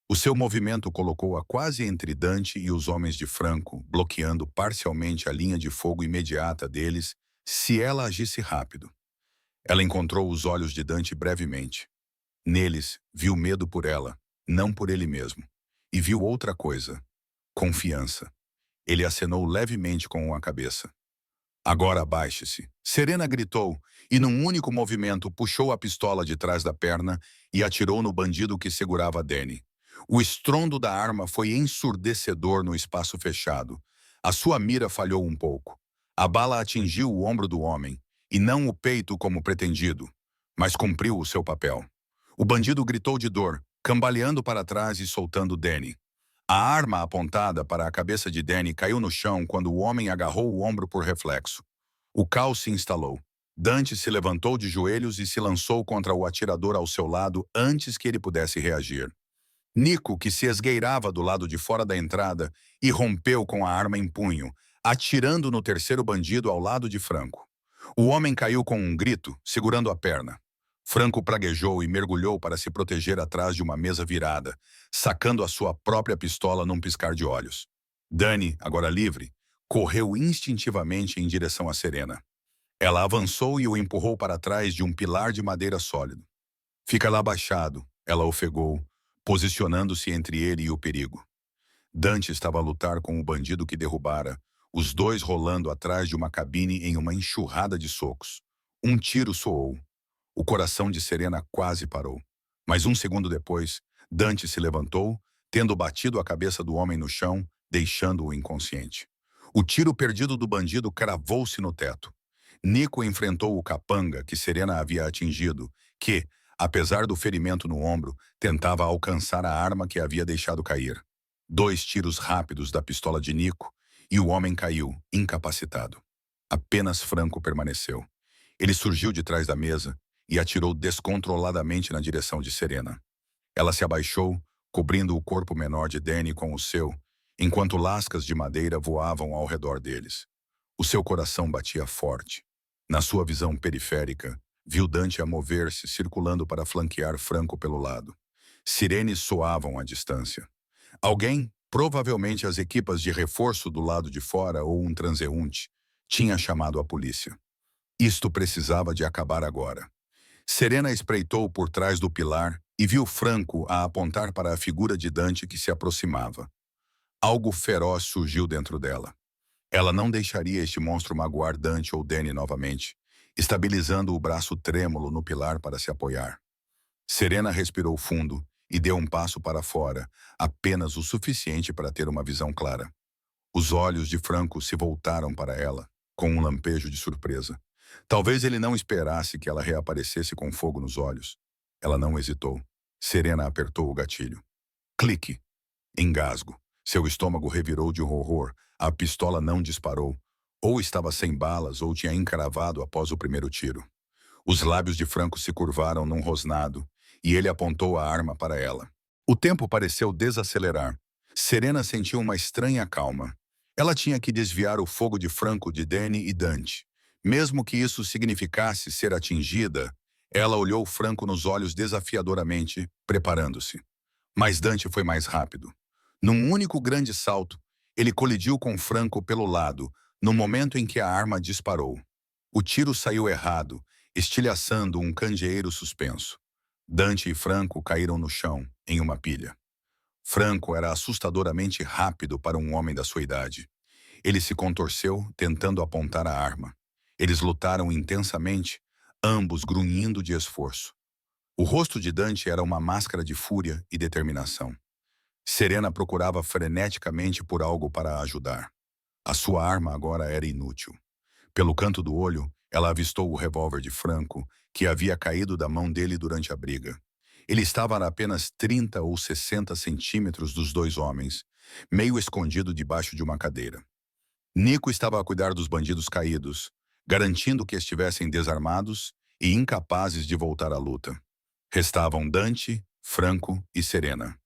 O seu movimento colocou-a quase entre Dante e os homens de Franco, bloqueando parcialmente a linha de fogo imediata deles, se ela agisse rápido. Ela encontrou os olhos de Dante brevemente. Neles, viu medo por ela, não por ele mesmo. E viu outra coisa: confiança. Ele acenou levemente com a cabeça. Agora abaixe-se. Serena gritou, e num único movimento puxou a pistola de trás da perna e atirou no bandido que segurava Danny. O estrondo da arma foi ensurdecedor no espaço fechado. A sua mira falhou um pouco. A bala atingiu o ombro do homem, e não o peito como pretendido, mas cumpriu o seu papel. O bandido gritou de dor, cambaleando para trás e soltando Danny. A arma apontada para a cabeça de Danny caiu no chão quando o homem agarrou o ombro por reflexo. O caos se instalou. Dante se levantou de joelhos e se lançou contra o atirador ao seu lado antes que ele pudesse reagir. Nico, que se esgueirava do lado de fora da entrada, irrompeu com a arma em punho, atirando no terceiro bandido ao lado de Franco. O homem caiu com um grito, segurando a perna. Franco praguejou e mergulhou para se proteger atrás de uma mesa virada, sacando a sua própria pistola num piscar de olhos. Dani, agora livre, correu instintivamente em direção a Serena. Ela avançou e o empurrou para trás de um pilar de madeira sólido. Fica lá abaixado, ela ofegou, posicionando-se entre ele e o perigo. Dante estava a lutar com o bandido que derrubara, os dois rolando atrás de uma cabine em uma enxurrada de socos. Um tiro soou. O coração de Serena quase parou. Mas um segundo depois, Dante se levantou, tendo batido a cabeça do homem no chão, deixando-o inconsciente. O tiro perdido do bandido cravou-se no teto. Nico enfrentou o capanga que Serena havia atingido, que, apesar do ferimento no ombro, tentava alcançar a arma que havia deixado cair. 2 tiros rápidos da pistola de Nico, e o homem caiu, incapacitado. Apenas Franco permaneceu. Ele surgiu de trás da mesa e atirou descontroladamente na direção de Serena. Ela se abaixou, cobrindo o corpo menor de Danny com o seu, enquanto lascas de madeira voavam ao redor deles. O seu coração batia forte. Na sua visão periférica, viu Dante a mover-se, circulando para flanquear Franco pelo lado. Sirenes soavam à distância. Alguém, provavelmente as equipas de reforço do lado de fora ou um transeunte, tinha chamado a polícia. Isto precisava de acabar agora. Serena espreitou por trás do pilar e viu Franco a apontar para a figura de Dante que se aproximava. Algo feroz surgiu dentro dela. Ela não deixaria este monstro magoar Dante ou Danny novamente, estabilizando o braço trêmulo no pilar para se apoiar. Serena respirou fundo e deu um passo para fora, apenas o suficiente para ter uma visão clara. Os olhos de Franco se voltaram para ela, com um lampejo de surpresa. Talvez ele não esperasse que ela reaparecesse com fogo nos olhos. Ela não hesitou. Serena apertou o gatilho. Clique. Engasgo. Seu estômago revirou de horror. A pistola não disparou. Ou estava sem balas ou tinha encravado após o primeiro tiro. Os lábios de Franco se curvaram num rosnado e ele apontou a arma para ela. O tempo pareceu desacelerar. Serena sentiu uma estranha calma. Ela tinha que desviar o fogo de Franco de Danny e Dante. Mesmo que isso significasse ser atingida, ela olhou Franco nos olhos desafiadoramente, preparando-se. Mas Dante foi mais rápido. Num único grande salto, ele colidiu com Franco pelo lado, no momento em que a arma disparou. O tiro saiu errado, estilhaçando um candeeiro suspenso. Dante e Franco caíram no chão, em uma pilha. Franco era assustadoramente rápido para um homem da sua idade. Ele se contorceu, tentando apontar a arma. Eles lutaram intensamente, ambos grunhindo de esforço. O rosto de Dante era uma máscara de fúria e determinação. Serena procurava freneticamente por algo para a ajudar. A sua arma agora era inútil. Pelo canto do olho, ela avistou o revólver de Franco, que havia caído da mão dele durante a briga. Ele estava a apenas 30 ou 60 centímetros dos dois homens, meio escondido debaixo de uma cadeira. Nico estava a cuidar dos bandidos caídos, garantindo que estivessem desarmados e incapazes de voltar à luta. Restavam Dante, Franco e Serena.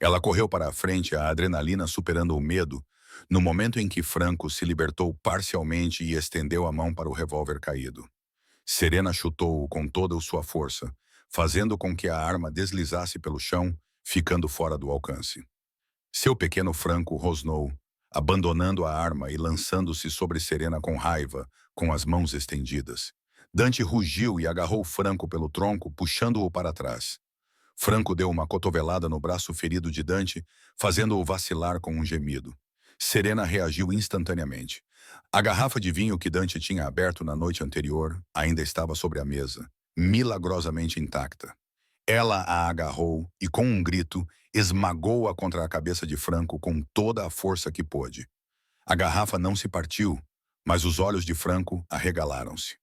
Ela correu para a frente, a adrenalina superando o medo, no momento em que Franco se libertou parcialmente e estendeu a mão para o revólver caído. Serena chutou-o com toda a sua força, fazendo com que a arma deslizasse pelo chão, ficando fora do alcance. Seu pequeno Franco rosnou, abandonando a arma e lançando-se sobre Serena com raiva, com as mãos estendidas. Dante rugiu e agarrou Franco pelo tronco, puxando-o para trás. Franco deu uma cotovelada no braço ferido de Dante, fazendo-o vacilar com um gemido. Serena reagiu instantaneamente. A garrafa de vinho que Dante tinha aberto na noite anterior ainda estava sobre a mesa, milagrosamente intacta. Ela a agarrou e, com um grito, esmagou-a contra a cabeça de Franco com toda a força que pôde. A garrafa não se partiu, mas os olhos de Franco arregalaram-se.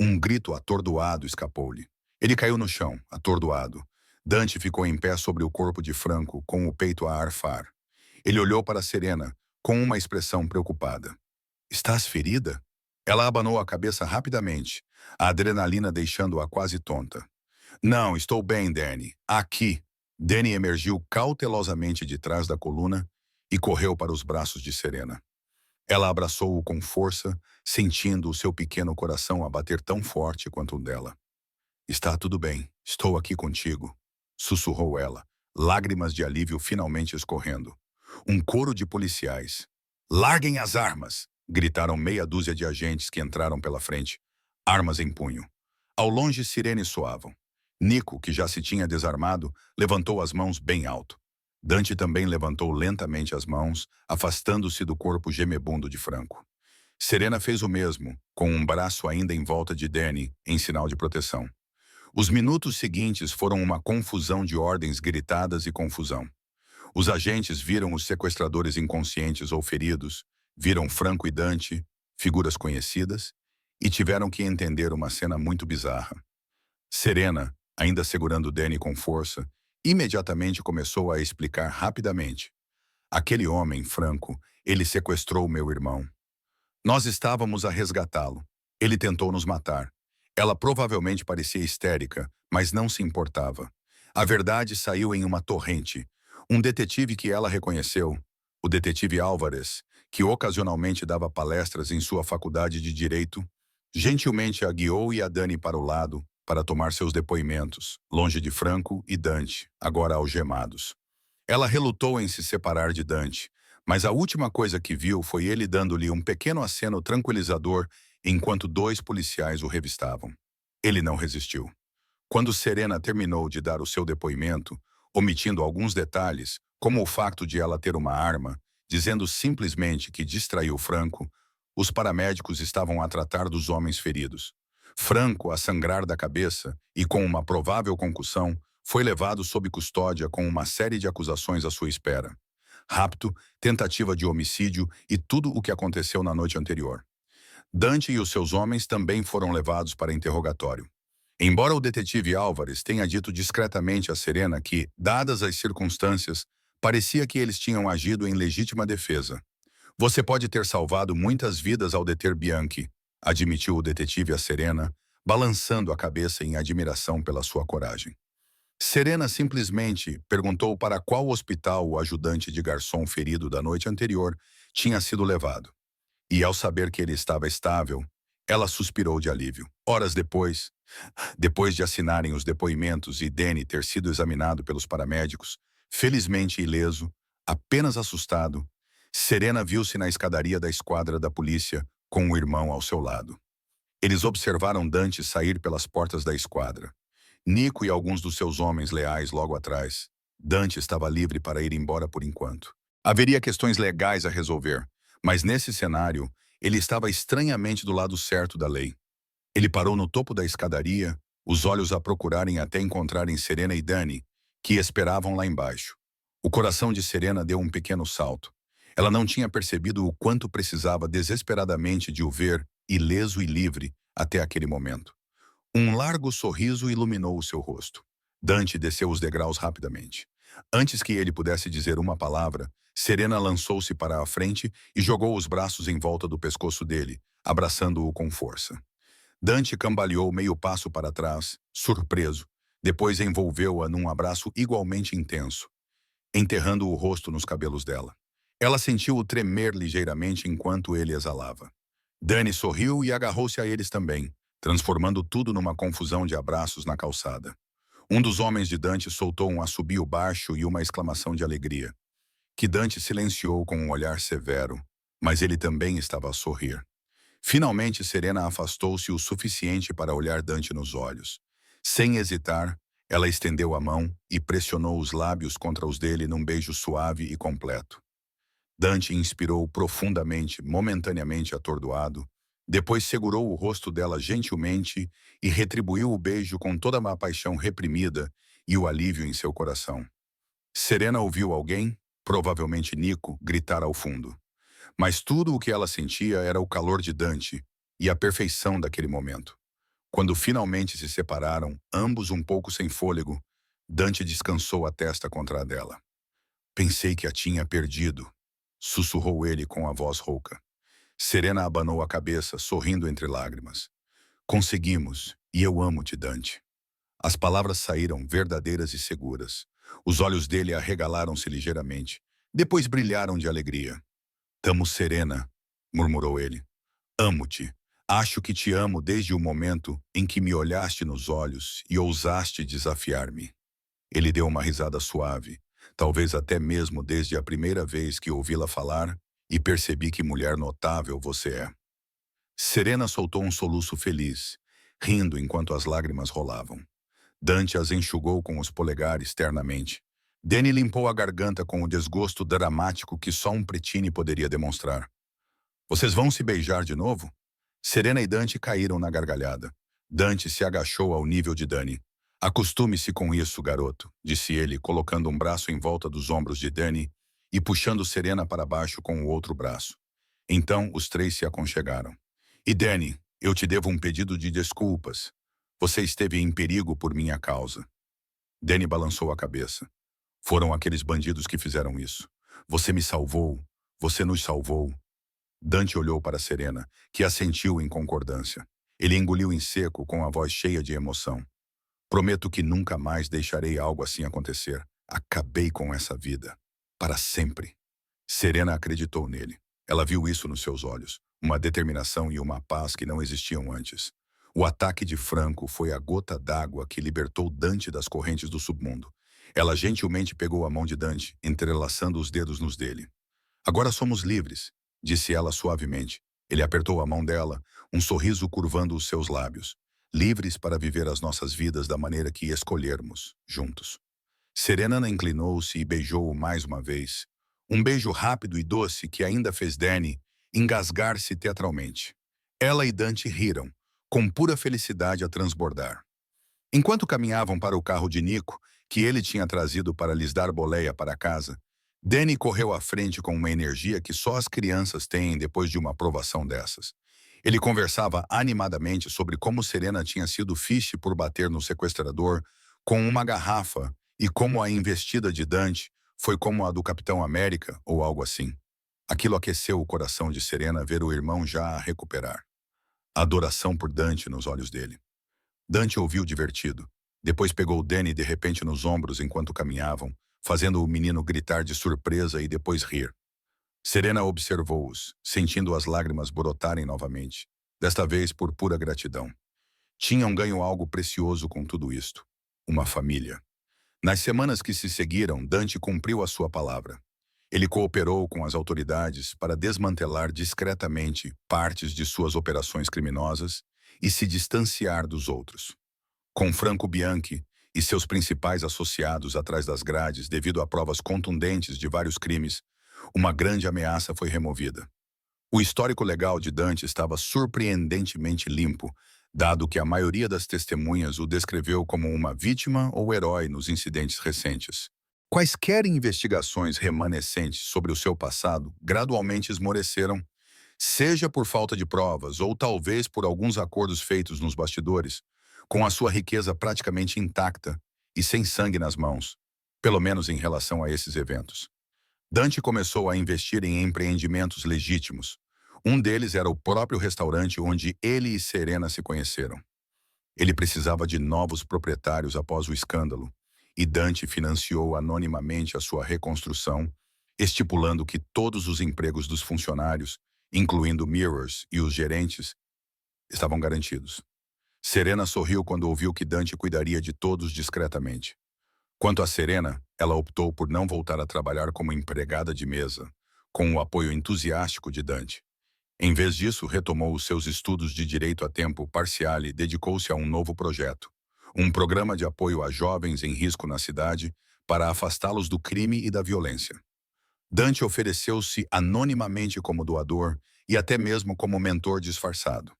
Um grito atordoado escapou-lhe. Ele caiu no chão, atordoado. Dante ficou em pé sobre o corpo de Franco, com o peito a arfar. Ele olhou para Serena, com uma expressão preocupada. "Estás ferida?" Ela abanou a cabeça rapidamente, a adrenalina deixando-a quase tonta. "Não, estou bem, Danny. Aqui." Danny emergiu cautelosamente de trás da coluna e correu para os braços de Serena. Ela abraçou-o com força, sentindo o seu pequeno coração a bater tão forte quanto o dela. "Está tudo bem, estou aqui contigo", sussurrou ela, lágrimas de alívio finalmente escorrendo. Um coro de policiais. "Larguem as armas!" gritaram meia dúzia de agentes que entraram pela frente, armas em punho. Ao longe, sirenes soavam. Nico, que já se tinha desarmado, levantou as mãos bem alto. Dante também levantou lentamente as mãos, afastando-se do corpo gemebundo de Franco. Serena fez o mesmo, com um braço ainda em volta de Danny, em sinal de proteção. Os minutos seguintes foram uma confusão de ordens gritadas e confusão. Os agentes viram os sequestradores inconscientes ou feridos, viram Franco e Dante, figuras conhecidas, e tiveram que entender uma cena muito bizarra. Serena, ainda segurando Danny com força, imediatamente começou a explicar rapidamente. "Aquele homem, Franco, ele sequestrou meu irmão. Nós estávamos a resgatá-lo. Ele tentou nos matar. Ela provavelmente parecia histérica, mas não se importava. A verdade saiu em uma torrente. Um detetive que ela reconheceu, o detetive Álvares, que ocasionalmente dava palestras em sua faculdade de Direito, gentilmente a guiou e a Danny para o lado para tomar seus depoimentos, longe de Franco e Dante, agora algemados. Ela relutou em se separar de Dante, mas a última coisa que viu foi ele dando-lhe um pequeno aceno tranquilizador enquanto dois policiais o revistavam. Ele não resistiu. Quando Serena terminou de dar o seu depoimento, omitindo alguns detalhes, como o facto de ela ter uma arma, dizendo simplesmente que distraiu Franco, os paramédicos estavam a tratar dos homens feridos. Franco, a sangrar da cabeça e com uma provável concussão, foi levado sob custódia com uma série de acusações à sua espera. Rapto, tentativa de homicídio e tudo o que aconteceu na noite anterior. Dante e os seus homens também foram levados para interrogatório. Embora o detetive Álvares tenha dito discretamente a Serena que, dadas as circunstâncias, parecia que eles tinham agido em legítima defesa. "Você pode ter salvado muitas vidas ao deter Bianchi", admitiu o detetive a Serena, balançando a cabeça em admiração pela sua coragem. Serena simplesmente perguntou para qual hospital o ajudante de garçom ferido da noite anterior tinha sido levado. E ao saber que ele estava estável, ela suspirou de alívio. Horas depois de assinarem os depoimentos e Danny ter sido examinado pelos paramédicos, felizmente ileso, apenas assustado, Serena viu-se na escadaria da esquadra da polícia com o irmão ao seu lado. Eles observaram Dante sair pelas portas da esquadra. Nico e alguns dos seus homens leais logo atrás. Dante estava livre para ir embora por enquanto. Haveria questões legais a resolver, mas nesse cenário, ele estava estranhamente do lado certo da lei. Ele parou no topo da escadaria, os olhos a procurarem até encontrarem Serena e Danny, que esperavam lá embaixo. O coração de Serena deu um pequeno salto. Ela não tinha percebido o quanto precisava desesperadamente de o ver, ileso e livre, até aquele momento. Um largo sorriso iluminou o seu rosto. Dante desceu os degraus rapidamente. Antes que ele pudesse dizer uma palavra, Serena lançou-se para a frente e jogou os braços em volta do pescoço dele, abraçando-o com força. Dante cambaleou meio passo para trás, surpreso. Depois envolveu-a num abraço igualmente intenso. enterrando o rosto nos cabelos dela. Ela sentiu-o tremer ligeiramente enquanto ele exalava. Dani sorriu e agarrou-se a eles também, transformando tudo numa confusão de abraços na calçada. Um dos homens de Dante soltou um assobio baixo e uma exclamação de alegria, que Dante silenciou com um olhar severo, mas ele também estava a sorrir. Finalmente, Serena afastou-se o suficiente para olhar Dante nos olhos. Sem hesitar, ela estendeu a mão e pressionou os lábios contra os dele num beijo suave e completo. Dante inspirou profundamente, momentaneamente atordoado, depois segurou o rosto dela gentilmente e retribuiu o beijo com toda uma paixão reprimida e o alívio em seu coração. Serena ouviu alguém, provavelmente Nico, gritar ao fundo. Mas tudo o que ela sentia era o calor de Dante e a perfeição daquele momento. Quando finalmente se separaram, ambos um pouco sem fôlego, Dante descansou a testa contra a dela. Pensei que a tinha perdido, sussurrou ele com a voz rouca. Serena abanou a cabeça, sorrindo entre lágrimas. Conseguimos, e eu amo-te, Dante. As palavras saíram verdadeiras e seguras. Os olhos dele arregalaram-se ligeiramente. Depois brilharam de alegria. Tamo, Serena, murmurou ele. Amo-te. Acho que te amo desde o momento em que me olhaste nos olhos e ousaste desafiar-me. Ele deu uma risada suave, talvez até mesmo desde a primeira vez que ouvi-la falar, e percebi que mulher notável você é. Serena soltou um soluço feliz, rindo enquanto as lágrimas rolavam. Dante as enxugou com os polegares ternamente. Danny limpou a garganta com o desgosto dramático que só um pretine poderia demonstrar. Vocês vão se beijar de novo? Serena e Dante caíram na gargalhada. Dante se agachou ao nível de Danny. Acostume-se com isso, garoto, disse ele, colocando um braço em volta dos ombros de Danny e puxando Serena para baixo com o outro braço. Então, os três se aconchegaram. E Danny, eu te devo um pedido de desculpas. Você esteve em perigo por minha causa. Danny balançou a cabeça. Foram aqueles bandidos que fizeram isso. Você me salvou. Você nos salvou. Dante olhou para Serena, que assentiu em concordância. Ele engoliu em seco com a voz cheia de emoção. Prometo que nunca mais deixarei algo assim acontecer. Acabei com essa vida. Para sempre. Serena acreditou nele. Ela viu isso nos seus olhos. Uma determinação e uma paz que não existiam antes. O ataque de Franco foi a gota d'água que libertou Dante das correntes do submundo. Ela gentilmente pegou a mão de Dante, entrelaçando os dedos nos dele. Agora somos livres, disse ela suavemente. Ele apertou a mão dela, um sorriso curvando os seus lábios. Livres para viver as nossas vidas da maneira que escolhermos, juntos. Serena inclinou-se e beijou-o mais uma vez. Um beijo rápido e doce que ainda fez Danny engasgar-se teatralmente. Ela e Dante riram, com pura felicidade a transbordar. Enquanto caminhavam para o carro de Nico, que ele tinha trazido para lhes dar boleia para casa, Danny correu à frente com uma energia que só as crianças têm depois de uma aprovação dessas. Ele conversava animadamente sobre como Serena tinha sido fiche por bater no sequestrador com uma garrafa e como a investida de Dante foi como a do Capitão América ou algo assim. Aquilo aqueceu o coração de Serena ver o irmão já a recuperar. A adoração por Dante nos olhos dele. Dante ouviu divertido. Depois pegou Danny de repente nos ombros enquanto caminhavam, fazendo o menino gritar de surpresa e depois rir. Serena observou-os, sentindo as lágrimas brotarem novamente, desta vez por pura gratidão. Tinham ganho algo precioso com tudo isto. Uma família. Nas semanas que se seguiram, Dante cumpriu a sua palavra. Ele cooperou com as autoridades para desmantelar discretamente partes de suas operações criminosas e se distanciar dos outros. Com Franco Bianchi e seus principais associados atrás das grades devido a provas contundentes de vários crimes, uma grande ameaça foi removida. O histórico legal de Dante estava surpreendentemente limpo, dado que a maioria das testemunhas o descreveu como uma vítima ou herói nos incidentes recentes. Quaisquer investigações remanescentes sobre o seu passado gradualmente esmoreceram, seja por falta de provas ou talvez por alguns acordos feitos nos bastidores, com a sua riqueza praticamente intacta e sem sangue nas mãos, pelo menos em relação a esses eventos. Dante começou a investir em empreendimentos legítimos. Um deles era o próprio restaurante onde ele e Serena se conheceram. Ele precisava de novos proprietários após o escândalo, e Dante financiou anonimamente a sua reconstrução, estipulando que todos os empregos dos funcionários, incluindo Mirrors e os gerentes, estavam garantidos. Serena sorriu quando ouviu que Dante cuidaria de todos discretamente. Quanto a Serena, ela optou por não voltar a trabalhar como empregada de mesa, com o apoio entusiástico de Dante. Em vez disso, retomou os seus estudos de direito a tempo parcial e dedicou-se a um novo projeto, um programa de apoio a jovens em risco na cidade para afastá-los do crime e da violência. Dante ofereceu-se anonimamente como doador e até mesmo como mentor disfarçado.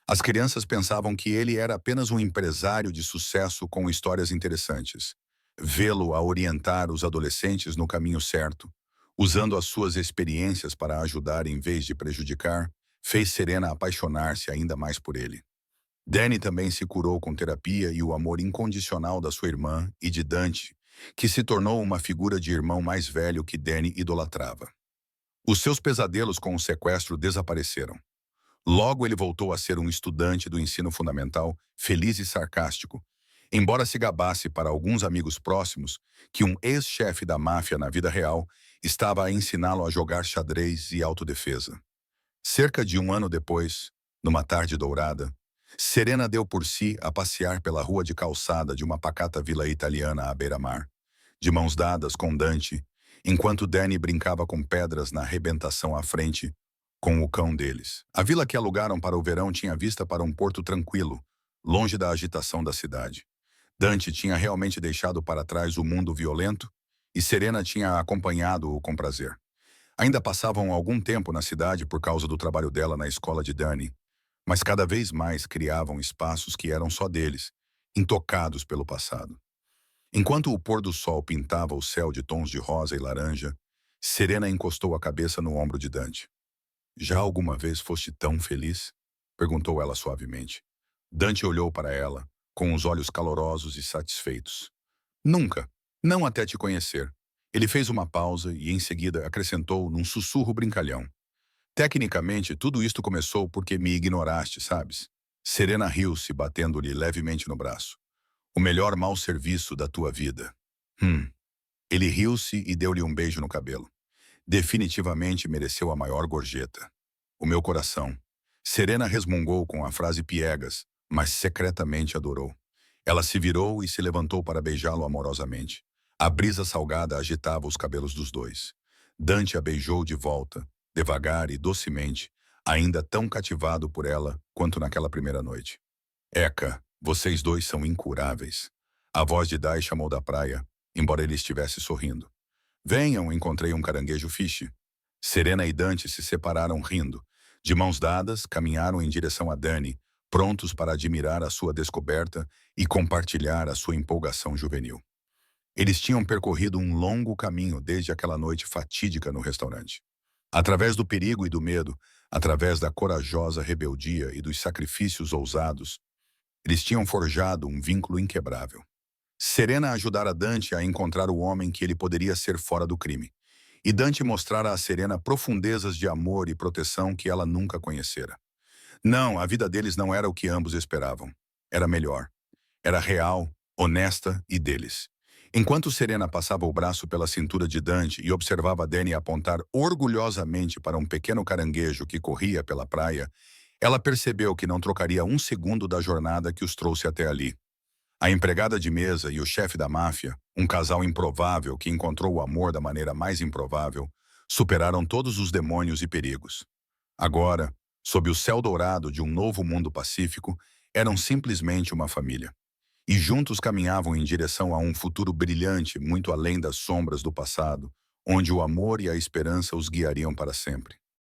As crianças pensavam que ele era apenas um empresário de sucesso com histórias interessantes. Vê-lo a orientar os adolescentes no caminho certo, usando as suas experiências para ajudar em vez de prejudicar, fez Serena apaixonar-se ainda mais por ele. Danny também se curou com terapia e o amor incondicional da sua irmã e de Dante, que se tornou uma figura de irmão mais velho que Danny idolatrava. Os seus pesadelos com o sequestro desapareceram. Logo ele voltou a ser um estudante do ensino fundamental, feliz e sarcástico, embora se gabasse para alguns amigos próximos que um ex-chefe da máfia na vida real estava a ensiná-lo a jogar xadrez e autodefesa. Cerca de um ano depois, numa tarde dourada, Serena deu por si a passear pela rua de calçada de uma pacata vila italiana à beira-mar, de mãos dadas com Dante, enquanto Danny brincava com pedras na arrebentação à frente, com o cão deles. A vila que alugaram para o verão tinha vista para um porto tranquilo, longe da agitação da cidade. Dante tinha realmente deixado para trás o mundo violento e Serena tinha acompanhado-o com prazer. Ainda passavam algum tempo na cidade por causa do trabalho dela na escola de Danny, mas cada vez mais criavam espaços que eram só deles, intocados pelo passado. Enquanto o pôr do sol pintava o céu de tons de rosa e laranja, Serena encostou a cabeça no ombro de Dante. "Já alguma vez foste tão feliz?" perguntou ela suavemente. Dante olhou para ela, com os olhos calorosos e satisfeitos. "Nunca, não até te conhecer." Ele fez uma pausa e em seguida acrescentou num sussurro brincalhão. "Tecnicamente, tudo isto começou porque me ignoraste, sabes?" Serena riu-se, batendo-lhe levemente no braço. "O melhor mau serviço da tua vida." Ele riu-se e deu-lhe um beijo no cabelo. "Definitivamente mereceu a maior gorjeta. O meu coração." Serena resmungou com a frase piegas, mas secretamente adorou. Ela se virou e se levantou para beijá-lo amorosamente. A brisa salgada agitava os cabelos dos dois. Dante a beijou de volta, devagar e docemente, ainda tão cativado por ela quanto naquela primeira noite. "Eca, vocês dois são incuráveis." A voz de Dai chamou da praia, embora ele estivesse sorrindo. "Venham, encontrei um caranguejo fiche." Serena e Dante se separaram rindo. De mãos dadas, caminharam em direção a Danny, prontos para admirar a sua descoberta e compartilhar a sua empolgação juvenil. Eles tinham percorrido um longo caminho desde aquela noite fatídica no restaurante. Através do perigo e do medo, através da corajosa rebeldia e dos sacrifícios ousados, eles tinham forjado um vínculo inquebrável. Serena ajudara Dante a encontrar o homem que ele poderia ser fora do crime, e Dante mostrara a Serena profundezas de amor e proteção que ela nunca conhecera. Não, a vida deles não era o que ambos esperavam. Era melhor. Era real, honesta e deles. Enquanto Serena passava o braço pela cintura de Dante e observava Danny apontar orgulhosamente para um pequeno caranguejo que corria pela praia, ela percebeu que não trocaria um segundo da jornada que os trouxe até ali. A empregada de mesa e o chefe da máfia, um casal improvável que encontrou o amor da maneira mais improvável, superaram todos os demônios e perigos. Agora, sob o céu dourado de um novo mundo pacífico, eram simplesmente uma família. E juntos caminhavam em direção a um futuro brilhante muito além das sombras do passado, onde o amor e a esperança os guiariam para sempre.